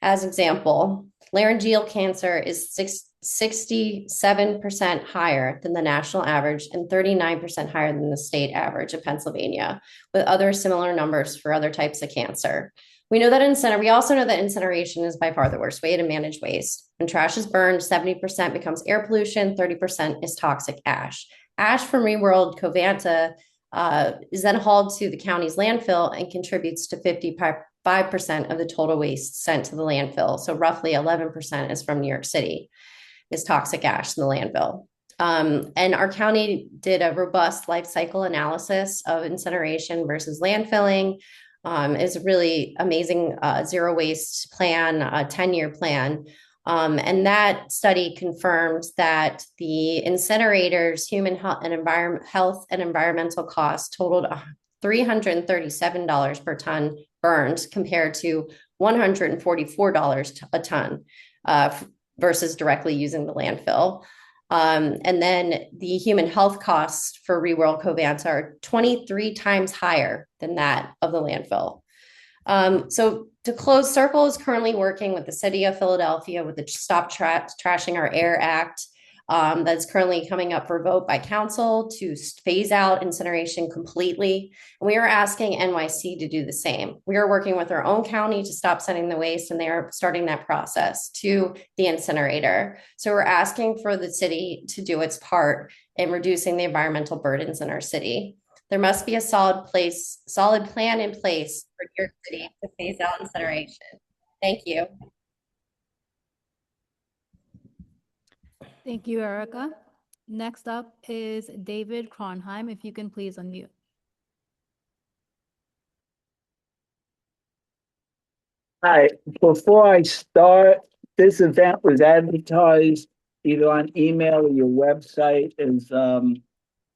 as example, laryngeal cancer is 67% higher than the national average and 39% higher than the state average of Pennsylvania, with other similar numbers for other types of cancer. We also know that incineration is by far the worst way to manage waste. When trash is burned, 70% becomes air pollution, 30% is toxic ash. Ash from ReWorld Covanta is then hauled to the county's landfill and contributes to 55% of the total waste sent to the landfill. So roughly 11% is from New York City, is toxic ash in the landfill. And our county did a robust life cycle analysis of incineration versus landfilling. It's a really amazing zero waste plan, a 10-year plan. And that study confirms that the incinerators, human health and environmental costs totaled $337 per ton burned compared to $144 a ton versus directly using the landfill. And then the human health costs for ReWorld Covanta are 23 times higher than that of the landfill. So to close, Circle is currently working with the city of Philadelphia with the Stop Trashing Our Air Act that's currently coming up for vote by council to phase out incineration completely. And we are asking NYC to do the same. We are working with our own county to stop sending the waste, and they are starting that process to the incinerator. So we're asking for the city to do its part in reducing the environmental burdens in our city. There must be a solid plan in place for New York City to phase out incineration. Thank you. Thank you, Erica. Next up is David Kronheim. If you can please unmute. Hi, before I start, this event was advertised either on email or your website as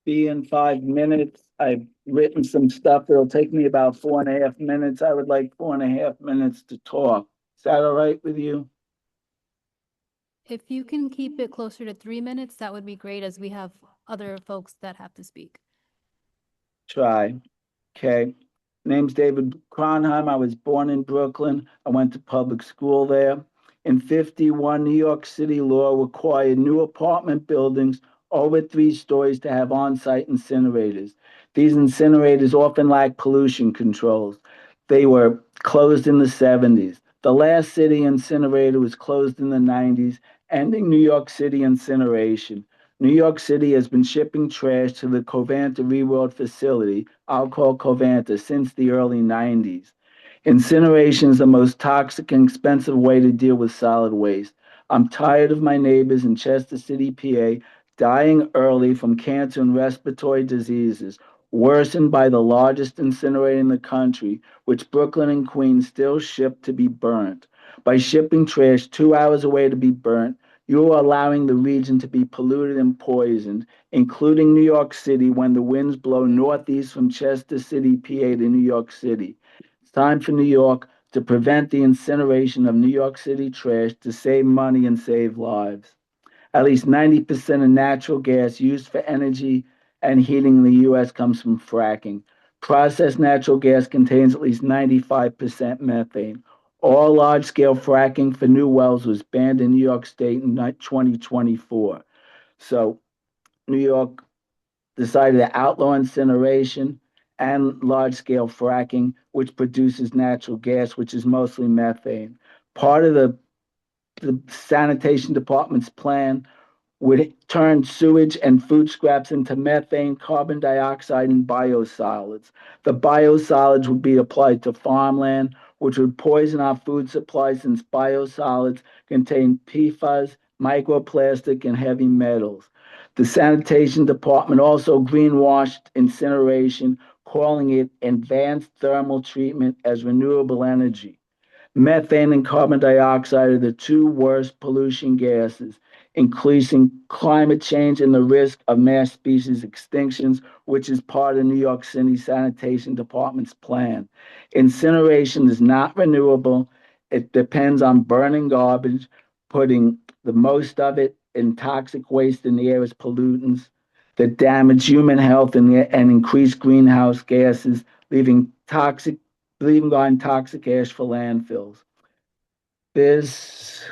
be in 5 minutes. I've written some stuff. It'll take me about 4.5 minutes. I would like 4.5 minutes to talk. Is that all right with you? If you can keep it closer to 3 minutes, that would be great, as we have other folks that have to speak. Try. Okay. Name's David Kronheim. I was born in Brooklyn. I went to public school there. In 51, New York City law required new apartment buildings over 3 stories to have on-site incinerators. These incinerators often lack pollution controls. They were closed in the 70s. The last city incinerator was closed in the 90s, ending New York City incineration. New York City has been shipping trash to the Covanta ReWorld facility, I'll call Covanta, since the early 90s. Incineration is the most toxic and expensive way to deal with solid waste. I'm tired of my neighbors in Chester City, PA, dying early from cancer and respiratory diseases, worsened by the largest incinerator in the country, which Brooklyn and Queens still ship to be burnt. By shipping trash 2 hours away to be burnt, you are allowing the region to be polluted and poisoned, including New York City when the winds blow northeast from Chester City, PA to New York City. It's time for New York to prevent the incineration of New York City trash to save money and save lives. At least 90% of natural gas used for energy and heating in the U.S. comes from fracking. Processed natural gas contains at least 95% methane. All large-scale fracking for new wells was banned in New York State in 2024. So New York decided to outlaw incineration and large-scale fracking, which produces natural gas, which is mostly methane. Part of the sanitation department's plan would turn sewage and food scraps into methane, carbon dioxide, and biosolids. The biosolids would be applied to farmland, which would poison our food supply since biosolids contain PFAS, microplastic, and heavy metals. The sanitation department also greenwashed incineration, calling it advanced thermal treatment as renewable energy. Methane and carbon dioxide are the two worst pollution gases, increasing climate change and the risk of mass species extinctions, which is part of New York City Sanitation Department's plan. Incineration is not renewable. It depends on burning garbage, putting the most of it in toxic waste in the air as pollutants that damage human health and increase greenhouse gases, leaving behind toxic ash for landfills. This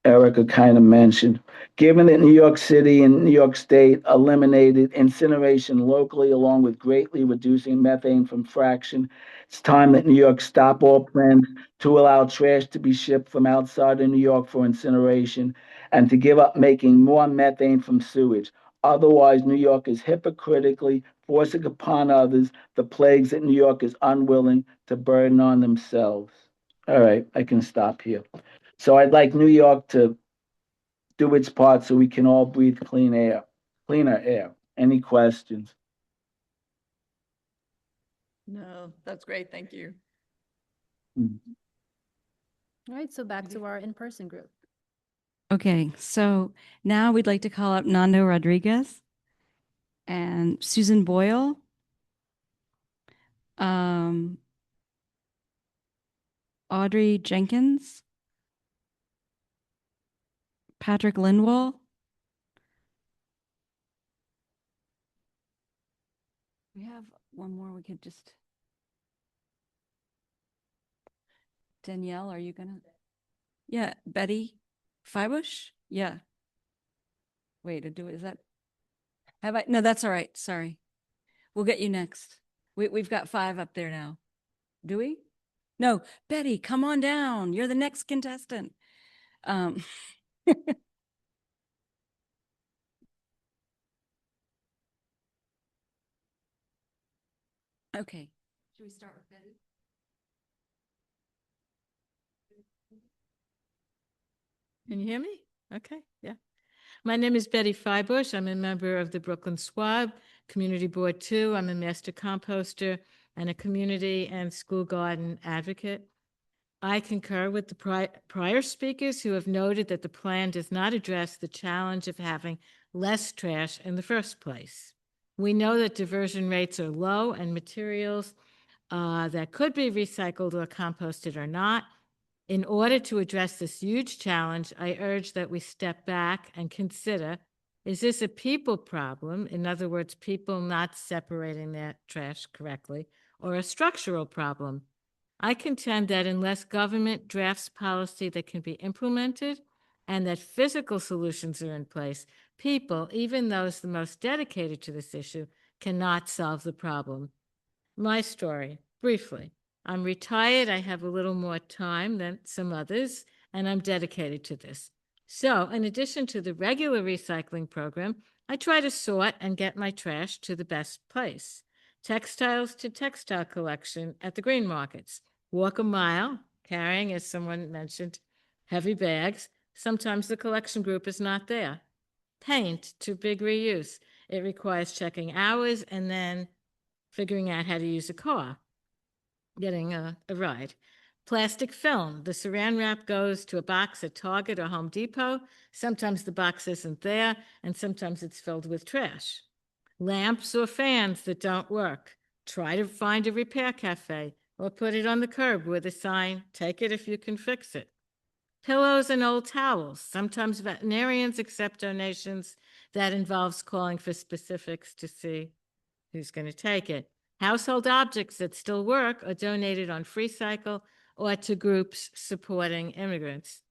Erica kind of mentioned. Given that New York City and New York State eliminated incineration locally, along with greatly reducing methane from fraction, it's time that New York stop all plans to allow trash to be shipped from outside of New York for incineration and to give up making more methane from sewage. Otherwise, New York is hypocritically forcing upon others the plagues that New York is unwilling to burden on themselves. All right, I can stop here. So I'd like New York to do its part so we can all breathe cleaner air. Any questions? No, that's great. Thank you. All right, so back to our in-person group. Okay, so now we'd like to call up Nando Rodriguez and Susan Boyle. Audrey Jenkins. Patrick Lindwall. We have one more we could just. Danielle, are you gonna? Yeah, Betty Fibush? Yeah. Wait, is that? Have I? No, that's all right. Sorry. We'll get you next. We've got 5 up there now. Do we? No, Betty, come on down. You're the next contestant. Okay. Should we start with Betty? Can you hear me? Okay, yeah. My name is Betty Fibush. I'm a member of the Brooklyn SWAB, Community Board 2. I'm a master composter and a community and school garden advocate. I concur with the prior speakers who have noted that the plan does not address the challenge of having less trash in the first place. We know that diversion rates are low and materials that could be recycled or composted are not. In order to address this huge challenge, I urge that we step back and consider, is this a people problem? In other words, people not separating their trash correctly, or a structural problem? I contend that unless government drafts policy that can be implemented and that physical solutions are in place, people, even those the most dedicated to this issue, cannot solve the problem. My story, briefly. I'm retired. I have a little more time than some others, and I'm dedicated to this. So, in addition to the regular recycling program, I try to sort and get my trash to the best place. Textiles to textile collection at the green markets. Walk a mile, carrying, as someone mentioned, heavy bags. Sometimes the collection group is not there. Paint to big reuse. It requires checking hours and then figuring out how to use a car, getting a ride. Plastic film. The saran wrap goes to a box at Target or Home Depot. Sometimes the box isn't there, and sometimes it's filled with trash. Lamps or fans that don't work. Try to find a repair cafe or put it on the curb with a sign, take it if you can fix it. Pillows and old towels. Sometimes veterinarians accept donations. That involves calling for specifics to see who's going to take it. Household objects that still work are donated on free cycle or to groups supporting immigrants.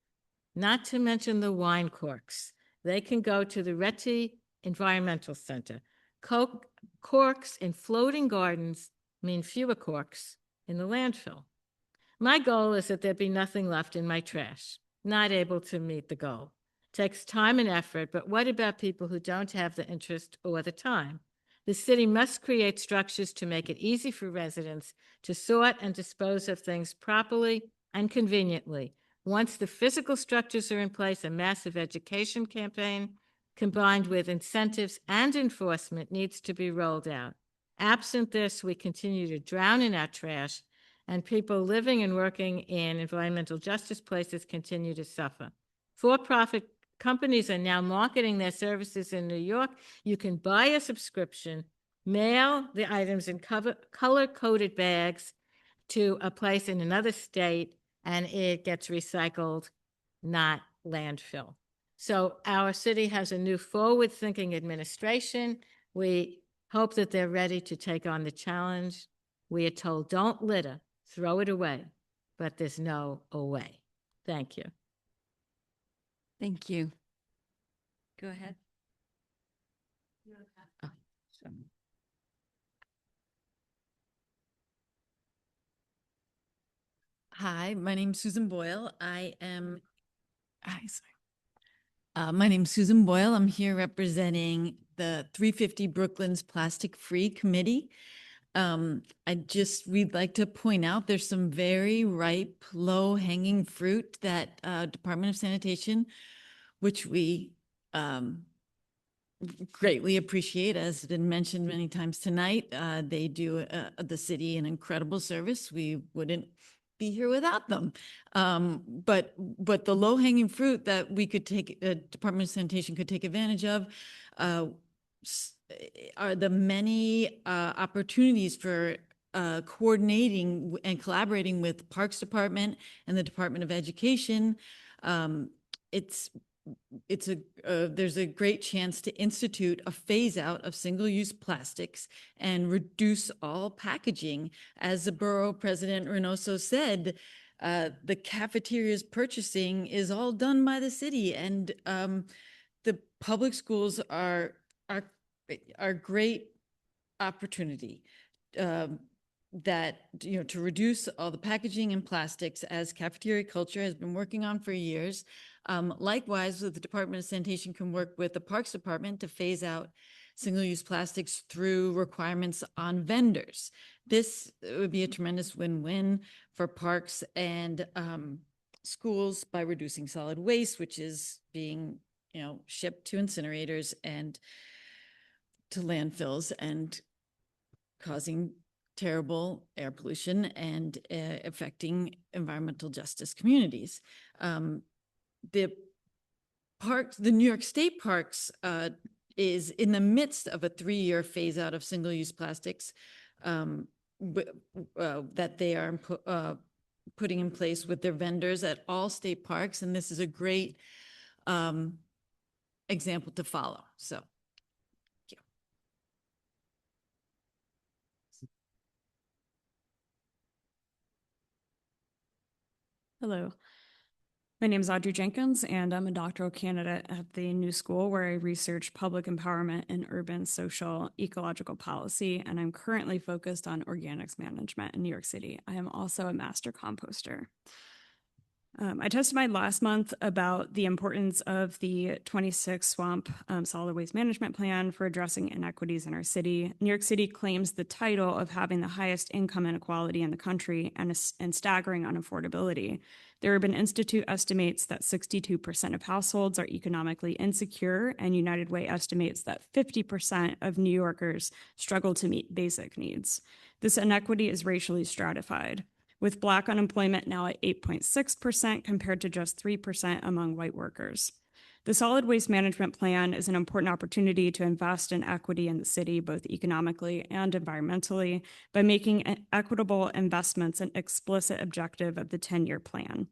Not to mention the wine corks. They can go to the Reti Environmental Center. Corks in floating gardens mean fewer corks in the landfill. My goal is that there be nothing left in my trash. Not able to meet the goal. Takes time and effort, but what about people who don't have the interest or the time? The city must create structures to make it easy for residents to sort and dispose of things properly and conveniently. Once the physical structures are in place, a massive education campaign combined with incentives and enforcement needs to be rolled out. Absent this, we continue to drown in our trash, and people living and working in environmental justice places continue to suffer. For-profit companies are now marketing their services in New York. You can buy a subscription, mail the items in color-coded bags to a place in another state, and it gets recycled, not landfill. So our city has a new forward-thinking administration. We hope that they're ready to take on the challenge. We are told, don't litter, throw it away, but there's no away. Thank you. Thank you. Go ahead. Oh, Hi, my name's Susan Boyle. My name's Susan Boyle. I'm here representing the 350 Brooklyn's Plastic Free Committee. We'd like to point out there's some very ripe, low-hanging fruit that Department of Sanitation, which we greatly appreciate, as has been mentioned many times tonight. They do the city an incredible service. We wouldn't be here without them. But the low-hanging fruit that we could take, Department of Sanitation could take advantage of, are the many opportunities for coordinating and collaborating with Parks Department and the Department of Education. There's a great chance to institute a phase out of single-use plastics and reduce all packaging. As the borough president Reynoso said, the cafeteria's purchasing is all done by the city, and the public schools are great opportunity to reduce all the packaging and plastics, as cafeteria culture has been working on for years. Likewise, the Department of Sanitation can work with the Parks Department to phase out single-use plastics through requirements on vendors. This would be a tremendous win-win for parks and schools by reducing solid waste, which is being shipped to incinerators and to landfills and causing terrible air pollution and affecting environmental justice communities. The New York State Parks is in the midst of a 3-year phase out of single-use plastics that they are putting in place with their vendors at all state parks, and this is a great example to follow. So, thank you. Hello. My name is Audrey Jenkins, and I'm a doctoral candidate at the New School, where I research public empowerment in urban, social, ecological policy, and I'm currently focused on organics management in New York City. I am also a master composter. I testified last month about the importance of the 26 SWAMP solid waste management plan for addressing inequities in our city. New York City claims the title of having the highest income inequality in the country and staggering unaffordability. The Urban Institute estimates that 62% of households are economically insecure, and United Way estimates that 50% of New Yorkers struggle to meet basic needs. This inequity is racially stratified, with Black unemployment now at 8.6% compared to just 3% among white workers. The solid waste management plan is an important opportunity to invest in equity in the city, both economically and environmentally, by making equitable investments an explicit objective of the 10-year plan.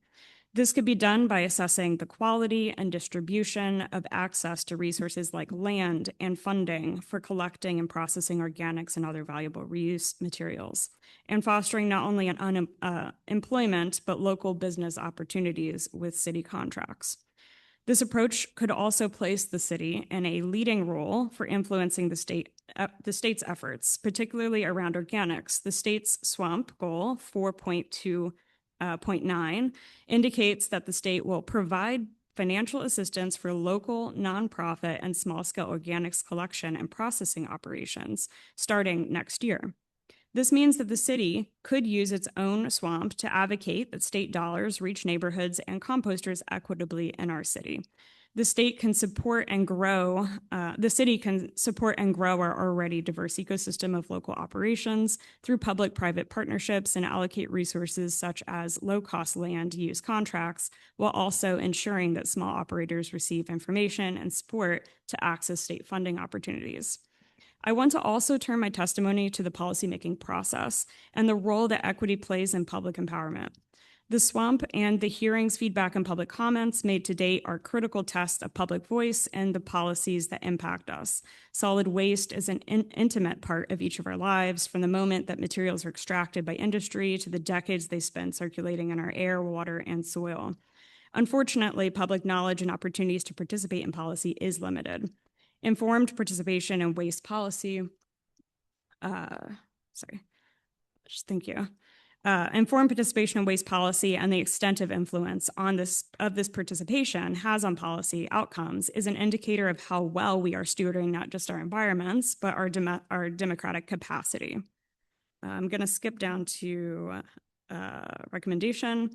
This could be done by assessing the quality and distribution of access to resources like land and funding for collecting and processing organics and other valuable reuse materials, and fostering not only an employment, but local business opportunities with city contracts. This approach could also place the city in a leading role for influencing the state's efforts, particularly around organics. The state's SWMP goal 4.2.9 indicates that the state will provide financial assistance for local, nonprofit, and small-scale organics collection and processing operations starting next year. This means that the city could use its own SWMP to advocate that state dollars reach neighborhoods and composters equitably in our city. The state can support and grow, the city can support and grow our already diverse ecosystem of local operations through public-private partnerships and allocate resources such as low-cost land use contracts, while also ensuring that small operators receive information and support to access state funding opportunities. I want to also turn my testimony to the policymaking process and the role that equity plays in public empowerment. The SWMP and the hearings, feedback, and public comments made to date are critical tests of public voice and the policies that impact us. Solid waste is an intimate part of each of our lives, from the moment that materials are extracted by industry to the decades they spend circulating in our air, water, and soil. Unfortunately, public knowledge and opportunities to participate in policy is limited. Informed participation in waste policy, informed participation in waste policy and the extent of influence on this participation has on policy outcomes is an indicator of how well we are stewarding not just our environments, but our democratic capacity. I'm going to skip down to recommendation.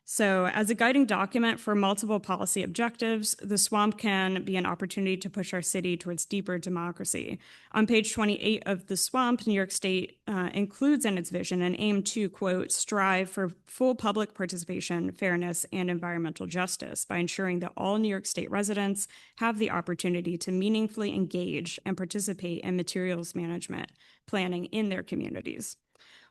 So as a guiding document for multiple policy objectives, the SWMP can be an opportunity to push our city towards deeper democracy. On page 28 of the SWMP, New York State includes in its vision an aim to, quote, strive for full public participation, fairness, and environmental justice by ensuring that all New York State residents have the opportunity to meaningfully engage and participate in materials management planning in their communities.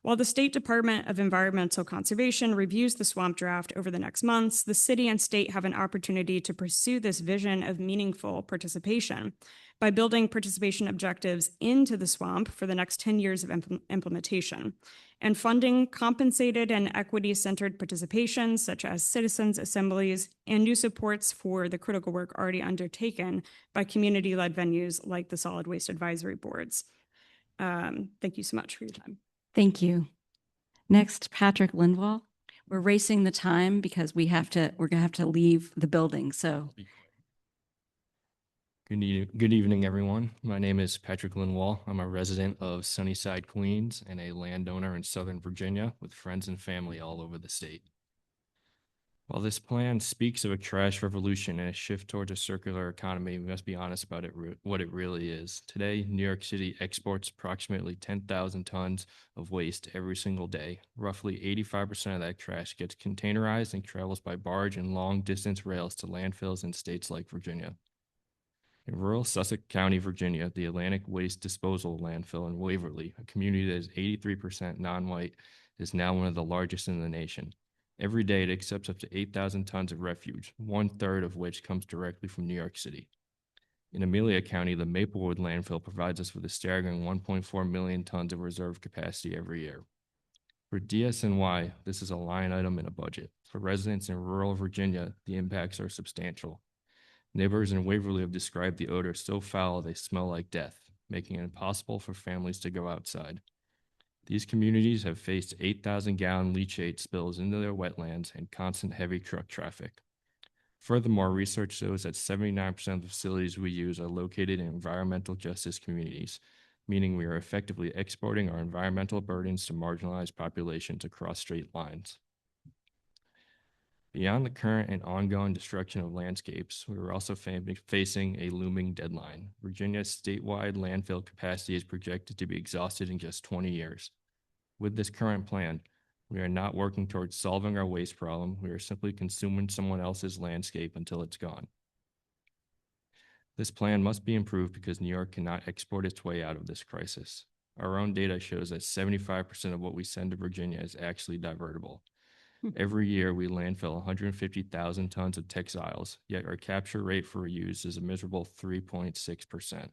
While the State Department of Environmental Conservation reviews the SWMP draft over the next months, the city and state have an opportunity to pursue this vision of meaningful participation by building participation objectives into the SWMP for the next 10 years of implementation, and funding compensated and equity-centered participation, such as citizens' assemblies and new supports for the critical work already undertaken by community-led venues like the solid waste advisory boards. Thank you so much for your time. Thank you. Next, Patrick Lindwall. We're racing the time because we're going to have to leave the building. So, good evening, everyone. My name is Patrick Lindwall. I'm a resident of Sunnyside, Queens, and a landowner in Southern Virginia with friends and family all over the state. While this plan speaks of a trash revolution and a shift towards a circular economy, we must be honest about what it really is. Today, New York City exports approximately 10,000 tons of waste every single day. Roughly 85% of that trash gets containerized and travels by barge and long-distance rails to landfills in states like Virginia. In rural Sussex County, Virginia, the Atlantic Waste Disposal Landfill in Waverly, a community that is 83% non-white, is now one of the largest in the nation. Every day, it accepts up to 8,000 tons of refuse, 1/3 of which comes directly from New York City. In Amelia County, the Maplewood landfill provides us with a staggering 1.4 million tons of reserve capacity every year. For DSNY, this is a line item in a budget. For residents in rural Virginia, the impacts are substantial. Neighbors in Waverly have described the odor so foul they smell like death, making it impossible for families to go outside. These communities have faced 8,000-gallon leachate spills into their wetlands and constant heavy truck traffic. Furthermore, research shows that 79% of the facilities we use are located in environmental justice communities, meaning we are effectively exporting our environmental burdens to marginalized populations across state lines. Beyond the current and ongoing destruction of landscapes, we are also facing a looming deadline. Virginia's statewide landfill capacity is projected to be exhausted in just 20 years. With this current plan, we are not working towards solving our waste problem. We are simply consuming someone else's landscape until it's gone. This plan must be improved because New York cannot export its way out of this crisis. Our own data shows that 75% of what we send to Virginia is actually divertible. Every year, we landfill 150,000 tons of textiles, yet our capture rate for reuse is a miserable 3.6%.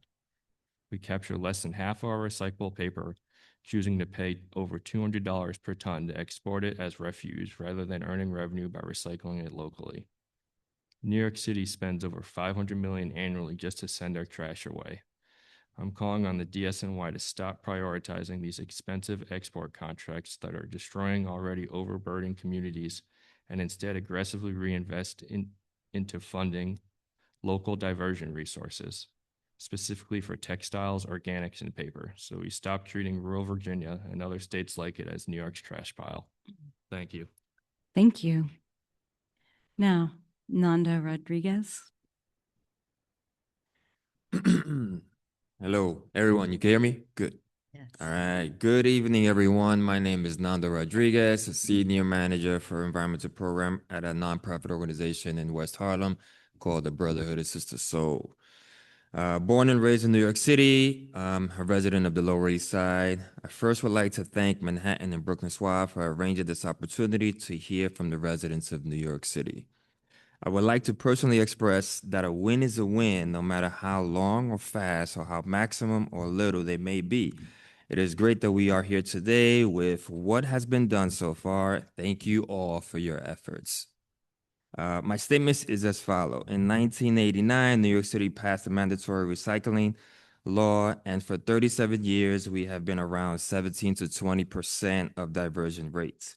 We capture less than half of our recyclable paper, choosing to pay over $200 per ton to export it as refuse rather than earning revenue by recycling it locally. New York City spends over $500 million annually just to send our trash away. I'm calling on the DSNY to stop prioritizing these expensive export contracts that are destroying already overburdened communities and instead aggressively reinvest into funding local diversion resources, specifically for textiles, organics, and paper, so we stop treating rural Virginia and other states like it as New York's trash pile. Thank you. Thank you. Now, Nanda Rodriguez. Hello, everyone. You can hear me? Good. Yes. All right. Good evening, everyone. My name is Nanda Rodriguez, a senior manager for environmental program at a nonprofit organization in West Harlem called the Brotherhood of Sister Soul. Born and raised in New York City, a resident of the Lower East Side. I first would like to thank Manhattan and Brooklyn SWAB for arranging this opportunity to hear from the residents of New York City. I would like to personally express that a win is a win, no matter how long or fast or how maximum or little they may be. It is great that we are here today with what has been done so far. Thank you all for your efforts. My statement is as follows. In 1989, New York City passed a mandatory recycling law, and for 37 years, we have been around 17 to 20% of diversion rates.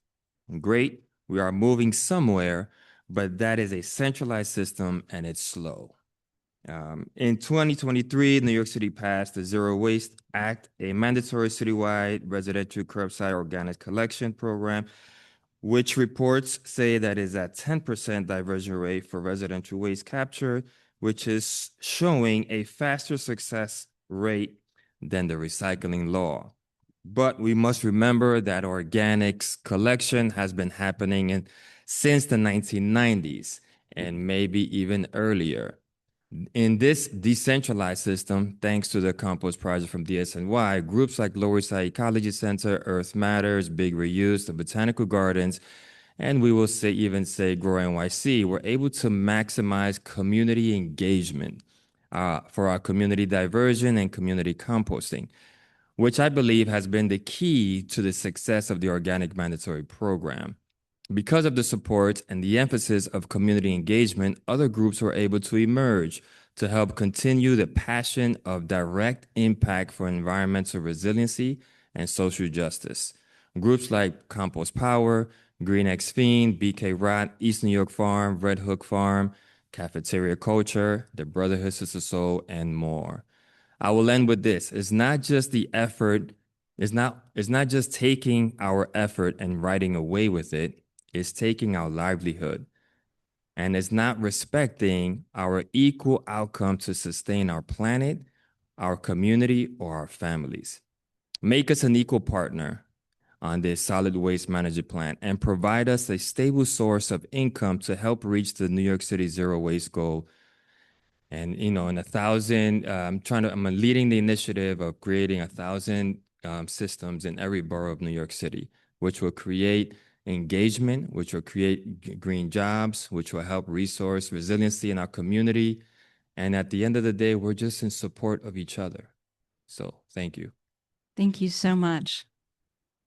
Great, we are moving somewhere, but that is a centralized system and it's slow. In 2023, New York City passed the Zero Waste Act, a mandatory citywide residential curbside organic collection program, which reports say that is at 10% diversion rate for residential waste capture, which is showing a faster success rate than the recycling law. But we must remember that organics collection has been happening since the 1990s and maybe even earlier. In this decentralized system, thanks to the compost project from DSNY, groups like Lower East Side Ecology Center, Earth Matters, Big Reuse, the Botanical Gardens, and we will even say Grow NYC, were able to maximize community engagement for our community diversion and community composting, which I believe has been the key to the success of the organic mandatory program. Because of the support and the emphasis of community engagement, other groups were able to emerge to help continue the passion of direct impact for environmental resiliency and social justice. Groups like Compost Power, Green X Fiend, BK Rat, East New York Farm, Red Hook Farm, Cafeteria Culture, the Brotherhood Sister Soul, and more. I will end with this. It's not just the effort, it's not just taking our effort and riding away with it, it's taking our livelihood. And it's not respecting our equal outcome to sustain our planet, our community, or our families. Make us an equal partner on this solid waste management plan and provide us a stable source of income to help reach the New York City zero waste goal. And, in 1,000, I'm leading the initiative of creating 1,000 systems in every borough of New York City, which will create engagement, which will create green jobs, which will help resource resiliency in our community. And at the end of the day, we're just in support of each other. So thank you. Thank you so much.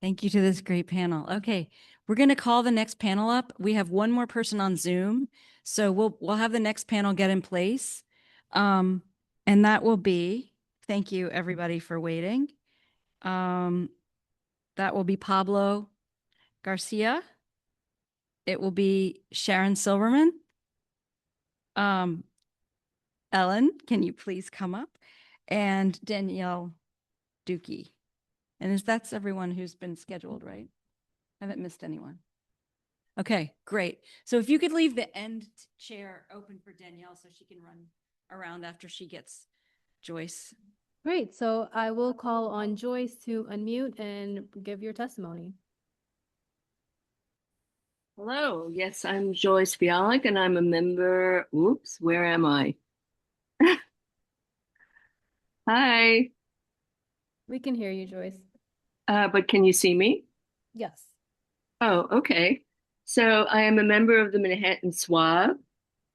Thank you to this great panel. Okay, we're going to call the next panel up. We have one more person on Zoom, so we'll have the next panel get in place. And that will be, thank you everybody for waiting. That will be Pablo Garcia. It will be Sharon Silverman. Ellen, can you please come up? And Danielle Dukey. And that's everyone who's been scheduled, right? I haven't missed anyone. Okay, great. So if you could leave the end chair open for Danielle so she can run around after she gets Joyce. Great. So I will call on Joyce to unmute and give your testimony. Hello. Yes, I'm Joyce Bialik, and I'm a member. Oops, where am I? Hi. We can hear you, Joyce. But can you see me? Yes. Oh, okay. So I am a member of the Manhattan SWAB,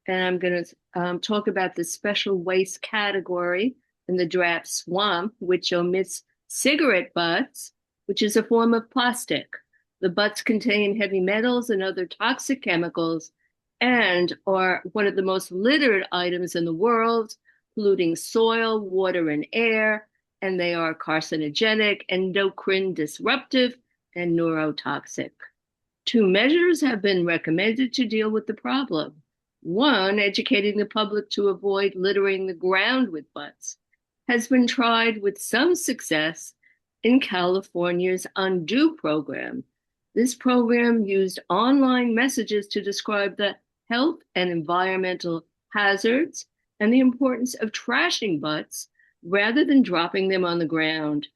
and I'm going to talk about the special waste category in the draft SWMP, which omits cigarette butts, which is a form of plastic. The butts contain heavy metals and other toxic chemicals and are one of the most littered items in the world, polluting soil, water, and air, and they are carcinogenic, endocrine disruptive, and neurotoxic. 2 measures have been recommended to deal with the problem. 1, educating the public to avoid littering the ground with butts, has been tried with some success in California's Undo program. This program used online messages to describe the health and environmental hazards and the importance of trashing butts rather than dropping them on the ground.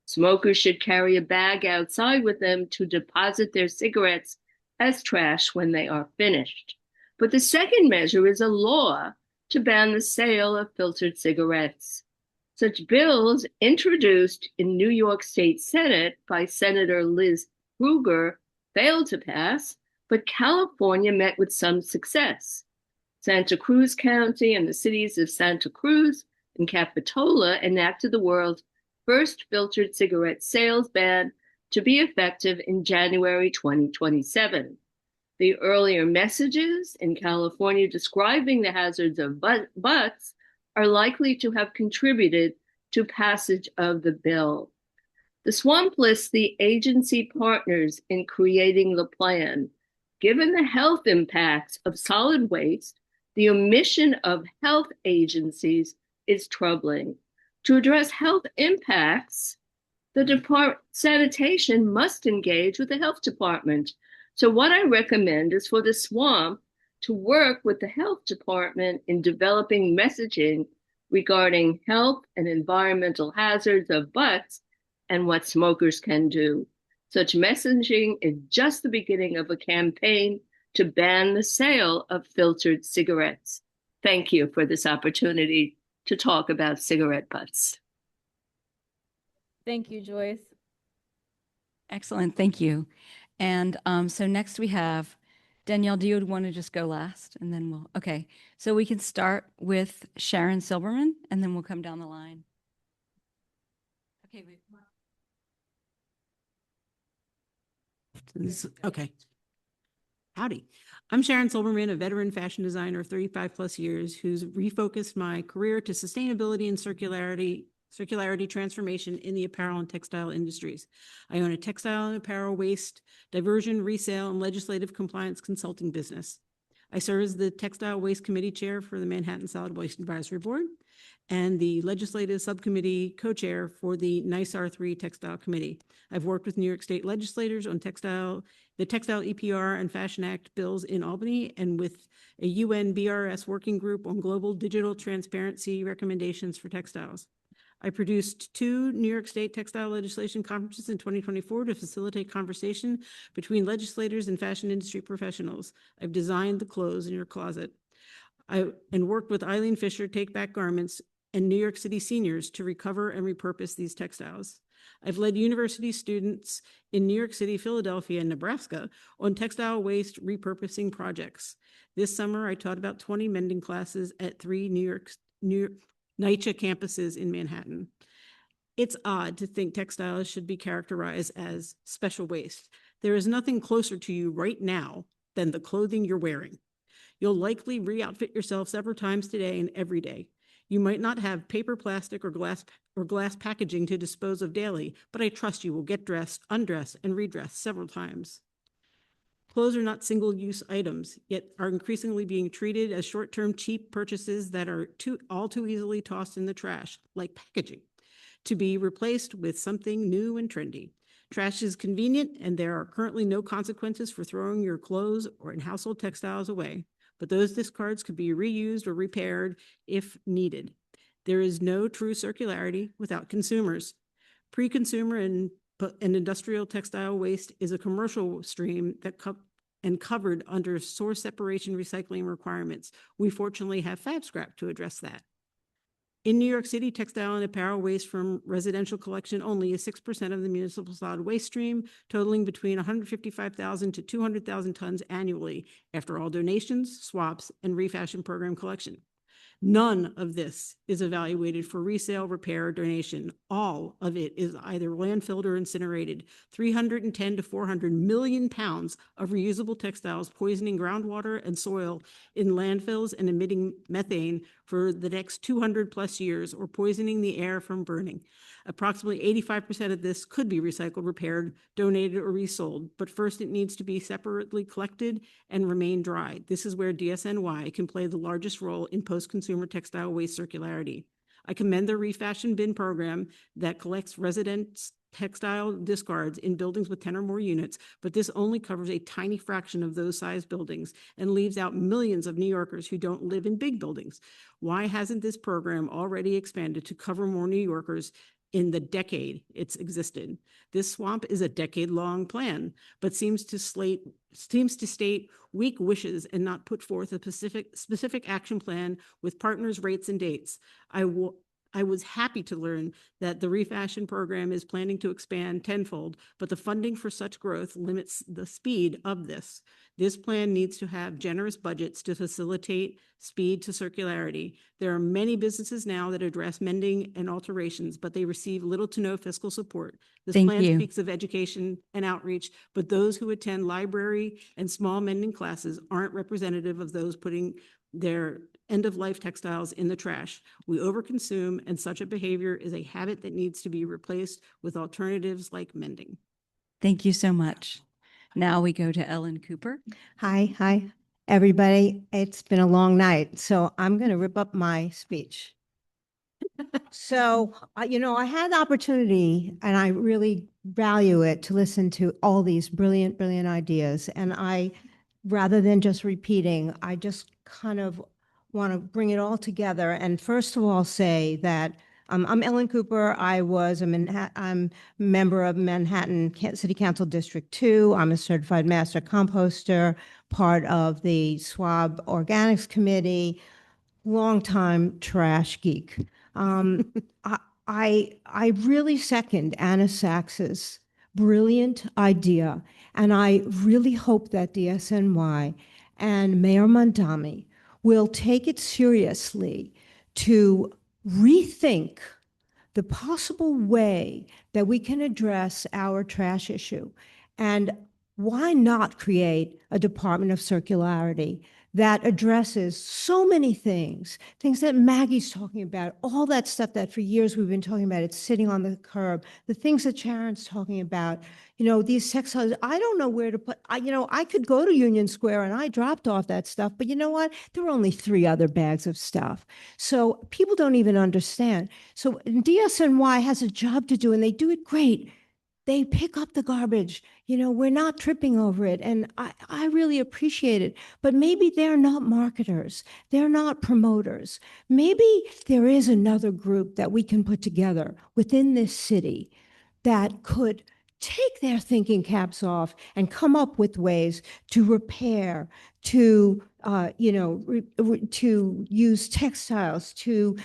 Smokers should carry a bag outside with them to deposit their cigarettes as trash when they are finished. But the second measure is a law to ban the sale of filtered cigarettes. Such bills introduced in New York State Senate by Senator Liz Krueger failed to pass, but California met with some success. Santa Cruz County and the cities of Santa Cruz and Capitola enacted the world's first filtered cigarette sales ban to be effective in January 2027. The earlier messages in California describing the hazards of butts are likely to have contributed to passage of the bill. The SWMP lists the agency partners in creating the plan. Given the health impacts of solid waste, the omission of health agencies is troubling. To address health impacts, the Department of Sanitation must engage with the health department. So what I recommend is for the SWMP to work with the health department in developing messaging regarding health and environmental hazards of butts and what smokers can do. Such messaging is just the beginning of a campaign to ban the sale of filtered cigarettes. Thank you for this opportunity to talk about cigarette butts. Thank you, Joyce. Excellent, thank you. And so next we have Danielle. Do you want to just go last, and then we'll? Okay, so we can start with Sharon Silberman, and then we'll come down the line. Okay. Okay. Howdy. I'm Sharon Silberman, a veteran fashion designer of 35 plus years who's refocused my career to sustainability and circularity transformation in the apparel and textile industries. I own a textile and apparel waste, diversion, resale, and legislative compliance consulting business. I serve as the Textile Waste Committee Chair for the Manhattan Solid Waste Advisory Board and the Legislative Subcommittee Co-Chair for the NICE R3 Textile Committee. I've worked with New York State legislators on the Textile EPR and Fashion Act bills in Albany and with a UN BRS working group on global digital transparency recommendations for textiles. I produced 2 New York State textile legislation conferences in 2024 to facilitate conversation between legislators and fashion industry professionals. I've designed the clothes in your closet. And worked with Eileen Fisher, Take Back Garments, and New York City seniors to recover and repurpose these textiles. I've led university students in New York City, Philadelphia, and Nebraska on textile waste repurposing projects. This summer, I taught about 20 mending classes at 3 New York NYCHA campuses in Manhattan. It's odd to think textiles should be characterized as special waste. There is nothing closer to you right now than the clothing you're wearing. You'll likely re-outfit yourself several times today and every day. You might not have paper, plastic, or glass packaging to dispose of daily, but I trust you will get dressed, undressed, and redressed several times. Clothes are not single-use items, yet are increasingly being treated as short-term cheap purchases that are all too easily tossed in the trash, like packaging, to be replaced with something new and trendy. Trash is convenient, and there are currently no consequences for throwing your clothes or household textiles away, but those discards could be reused or repaired if needed. There is no true circularity without consumers. Pre-consumer and industrial textile waste is a commercial stream that covered under source separation recycling requirements. We fortunately have fab scrap to address that. In New York City, textile and apparel waste from residential collection only is 6% of the municipal solid waste stream, totaling between 155,000 to 200,000 tons annually after all donations, swaps, and refashion program collection. None of this is evaluated for resale, repair, or donation. All of it is either landfilled or incinerated. 310 to 400 million pounds of reusable textiles poisoning groundwater and soil in landfills and emitting methane for the next 200 plus years, or poisoning the air from burning. Approximately 85% of this could be recycled, repaired, donated, or resold, but first it needs to be separately collected and remain dry. This is where DSNY can play the largest role in post-consumer textile waste circularity. I commend the refashion bin program that collects residents' textile discards in buildings with 10 or more units, but this only covers a tiny fraction of those size buildings and leaves out millions of New Yorkers who don't live in big buildings. Why hasn't this program already expanded to cover more New Yorkers in the decade it's existed? This SWAMP is a decade-long plan, but seems to state weak wishes and not put forth a specific action plan with partners, rates, and dates. I was happy to learn that the refashion program is planning to expand tenfold, but the funding for such growth limits the speed of this. This plan needs to have generous budgets to facilitate speed to circularity. There are many businesses now that address mending and alterations, but they receive little to no fiscal support. This Thank plan you. speaks of education and outreach, but those who attend library and small mending classes aren't representative of those putting their end-of-life textiles in the trash. We overconsume, and such a behavior is a habit that needs to be replaced with alternatives like mending. Thank you so much. Now we go to Ellen Cooper. Hi, everybody. It's been a long night, so I'm going to rip up my speech. So, I had the opportunity, and I really value it, to listen to all these brilliant, brilliant ideas. And rather than just repeating, I just kind of want to bring it all together. And first of all, say that I'm Ellen Cooper. I'm a member of Manhattan City Council District 2. I'm a certified master composter, part of the SWAB Organics Committee, longtime trash geek. I really second Anna Sachs's brilliant idea, and I really hope that DSNY and Mayor Mondami will take it seriously to rethink the possible way that we can address our trash issue. And why not create a Department of Circularity that addresses so many things that Maggie's talking about, all that stuff that for years we've been talking about, it's sitting on the curb, the things that Sharon's talking about, these textiles, I don't know where to put, I could go to Union Square and I dropped off that stuff, but you know what? There were only 3 other bags of stuff. So people don't even understand. So DSNY has a job to do, and they do it great. They pick up the garbage. We're not tripping over it. And I really appreciate it. But maybe they're not marketers. They're not promoters. Maybe there is another group that we can put together within this city that could take their thinking caps off and come up with ways to repair, to to use textiles, to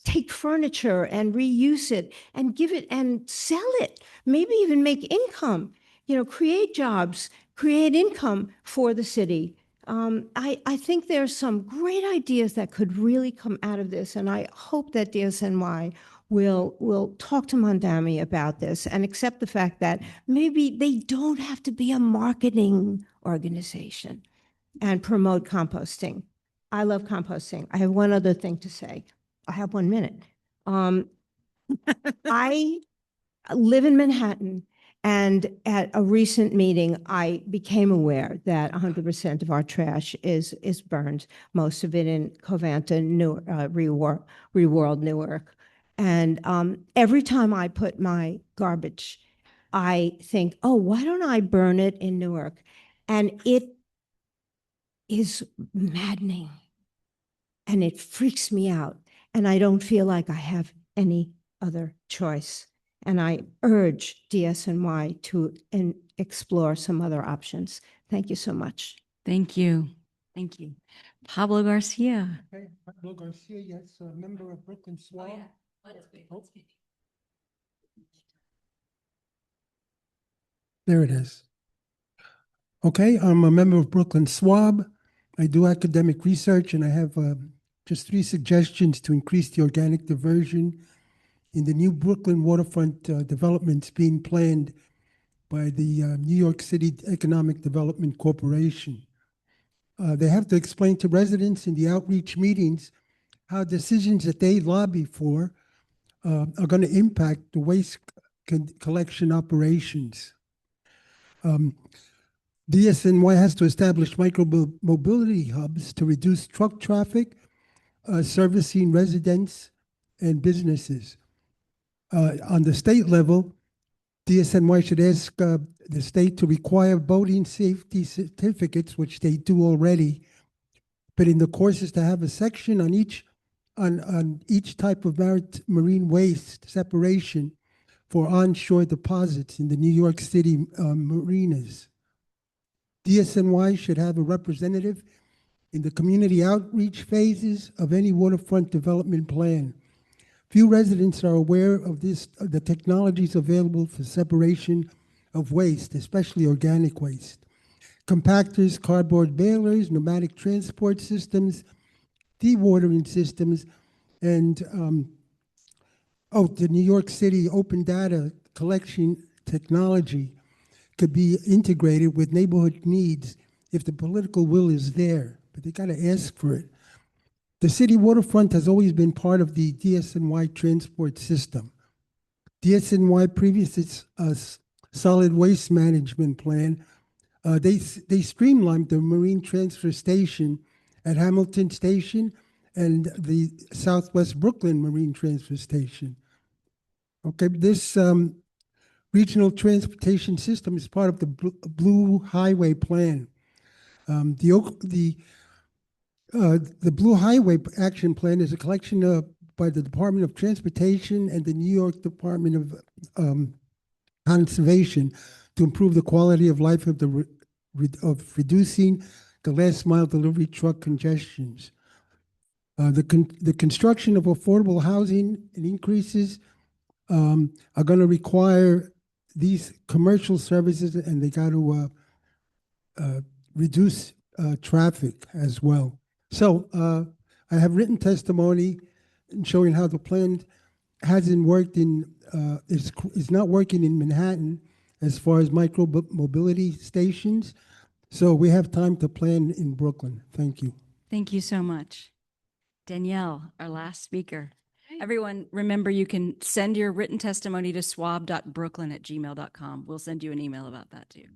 take furniture and reuse it and give it and sell it, maybe even make income, create jobs, create income for the city. I think there's some great ideas that could really come out of this, and I hope that DSNY will talk to Mondami about this and accept the fact that maybe they don't have to be a marketing organization and promote composting. I love composting. I have one other thing to say. I have 1 minute. I live in Manhattan, and at a recent meeting, I became aware that 100% of our trash is burned, most of it in Covanta, Reworld, Newark. And every time I put my garbage, I think, oh, why don't I burn it in Newark? And it is maddening, and it freaks me out, and I don't feel like I have any other choice. And I urge DSNY to explore some other options. Thank you so much. Thank you. Thank you. Pablo Garcia. Okay, Bill Garcia, yes, a member of Brooklyn SWAB. There it is. Okay, I'm a member of Brooklyn SWAB. I do academic research, and I have just 3 suggestions to increase the organic diversion in the new Brooklyn waterfront developments being planned by the New York City Economic Development Corporation. They have to explain to residents in the outreach meetings how decisions that they lobby for are going to impact the waste collection operations. DSNY has to establish micro-mobility hubs to reduce truck traffic, servicing residents and businesses. On the state level, DSNY should ask the state to require boating safety certificates, which they do already, but in the courses to have a section on each type of marine waste separation for onshore deposits in the New York City marinas. DSNY should have a representative in the community outreach phases of any waterfront development plan. Few residents are aware of the technologies available for separation of waste, especially organic waste. Compactors, cardboard balers, pneumatic transport systems, dewatering systems, and the New York City open data collection technology could be integrated with neighborhood needs if the political will is there, but they got to ask for it. The city waterfront has always been part of the DSNY transport system. DSNY previous its solid waste management plan, they streamlined the marine transfer station at Hamilton Station and the Southwest Brooklyn Marine Transfer Station. Okay, this regional transportation system is part of the Blue Highway Plan. The Blue Highway Action Plan is a collection by the Department of Transportation and the New York Department of Conservation to improve the quality of life of reducing the last mile delivery truck congestions. The construction of affordable housing and increases are going to require these commercial services, and they got to reduce traffic as well. So I have written testimony showing how the plan hasn't worked is not working in Manhattan as far as micro mobility stations. So we have time to plan in Brooklyn. Thank you. Thank you so much. Danielle, our last speaker. Everyone, remember you can send your written testimony to swab.brooklyn@gmail.com. We'll send you an email about that too.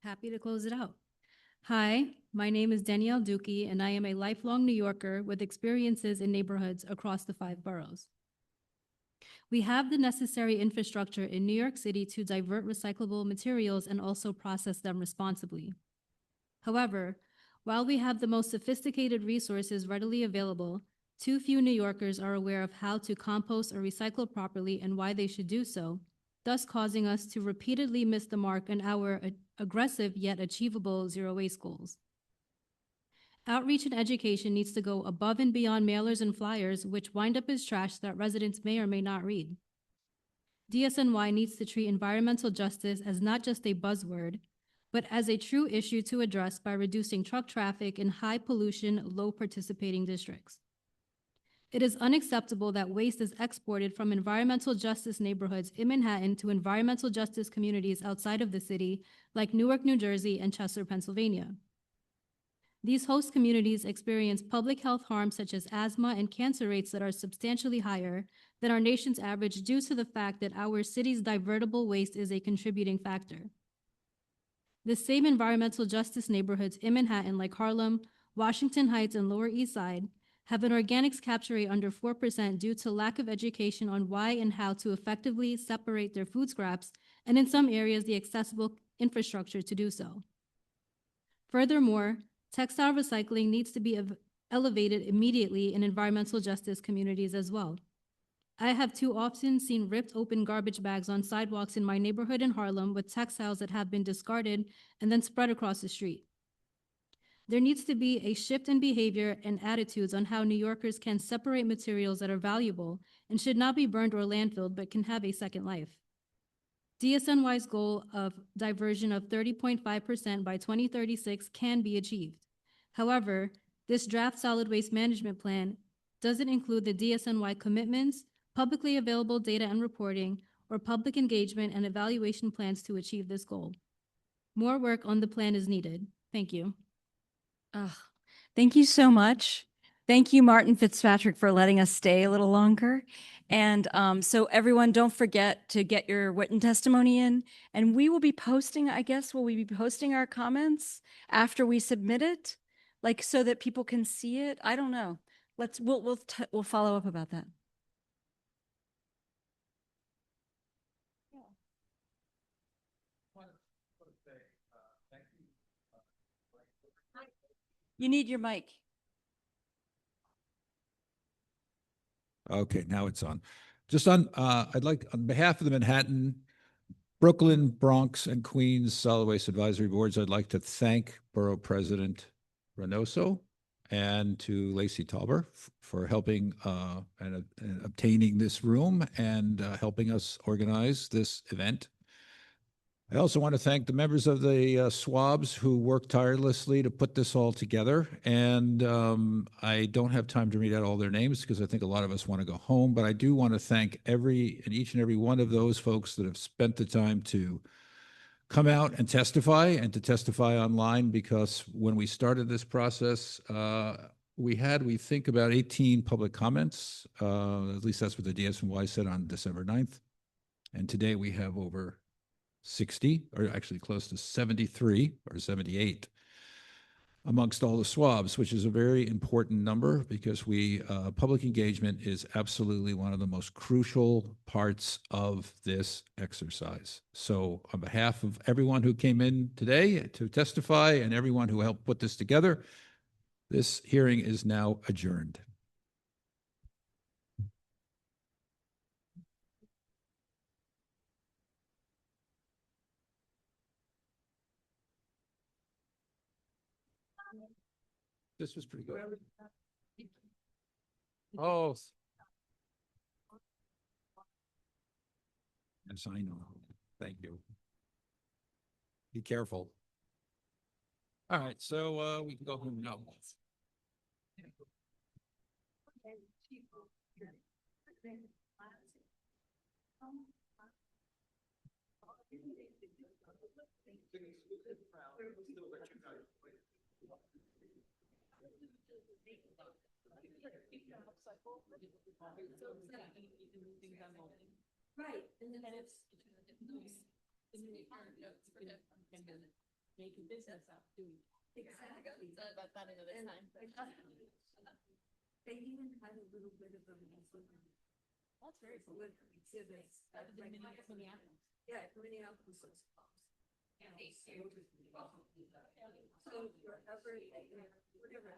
Happy to close it out. Hi, my name is Danielle Dukey, and I am a lifelong New Yorker with experiences in neighborhoods across the 5 boroughs. We have the necessary infrastructure in New York City to divert recyclable materials and also process them responsibly. However, while we have the most sophisticated resources readily available, too few New Yorkers are aware of how to compost or recycle properly and why they should do so, thus causing us to repeatedly miss the mark on our aggressive yet achievable zero waste goals. Outreach and education needs to go above and beyond mailers and flyers, which wind up as trash that residents may or may not read. DSNY needs to treat environmental justice as not just a buzzword, but as a true issue to address by reducing truck traffic in high pollution, low participating districts. It is unacceptable that waste is exported from environmental justice neighborhoods in Manhattan to environmental justice communities outside of the city, like Newark, New Jersey, and Chester, Pennsylvania. These host communities experience public health harms such as asthma and cancer rates that are substantially higher than our nation's average due to the fact that our city's divertible waste is a contributing factor. The same environmental justice neighborhoods in Manhattan, like Harlem, Washington Heights, and Lower East Side, have an organics capture rate under 4% due to lack of education on why and how to effectively separate their food scraps, and in some areas, the accessible infrastructure to do so. Furthermore, textile recycling needs to be elevated immediately in environmental justice communities as well. I have too often seen ripped open garbage bags on sidewalks in my neighborhood in Harlem with textiles that have been discarded and then spread across the street. There needs to be a shift in behavior and attitudes on how New Yorkers can separate materials that are valuable and should not be burned or landfilled, but can have a second life. DSNY's goal of diversion of 30.5% by 2036 can be achieved. However, this draft solid waste management plan doesn't include the DSNY commitments, publicly available data and reporting, or public engagement and evaluation plans to achieve this goal. More work on the plan is needed. Thank you. Thank you so much. Thank you, Martin Fitzpatrick, for letting us stay a little longer. And so everyone, don't forget to get your written testimony in. And we will be posting, I guess, will we be posting our comments after we submit it? Like so that people can see it? I don't know. We'll follow up about that. You need your mic. Okay, now it's on. Just on, I'd like, on behalf of the Manhattan, Brooklyn, Bronx, and Queens Solid Waste Advisory Boards, I'd like to thank Borough President Reynoso and to Lacey Tauber for helping and obtaining this room and helping us organize this event. I also want to thank the members of the SWABs who worked tirelessly to put this all together. And I don't have time to read out all their names because I think a lot of us want to go home, but I do want to thank each and every one of those folks that have spent the time to come out and testify online, because when we started this process, we think about 18 public comments. At least that's what the DSNY said on December 9th. And today we have over 60, or actually close to 73 or 78 amongst all the SWABs, which is a very important number because public engagement is absolutely one of the most crucial parts of this exercise. So on behalf of everyone who came in today to testify and everyone who helped put this together, this hearing is now adjourned. This was pretty good. Oh. Yes, I know. Thank you. Be careful. All right, so we can go home now. Right, and then it's making business out doing. Exactly. About that another time. They even had a little bit of a. That's very cool. Exhibits. Minneapolis. Yeah, Minneapolis. So wherever, whatever.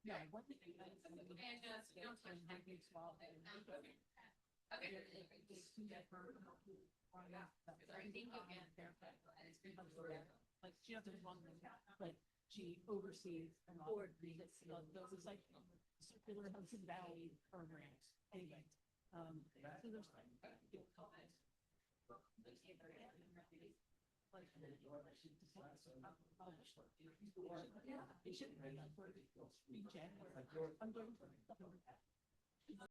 Yeah, what did you guys do? Like she doesn't run them, but she oversees and those is like circular Hudson Valley programs. Anyway, so there's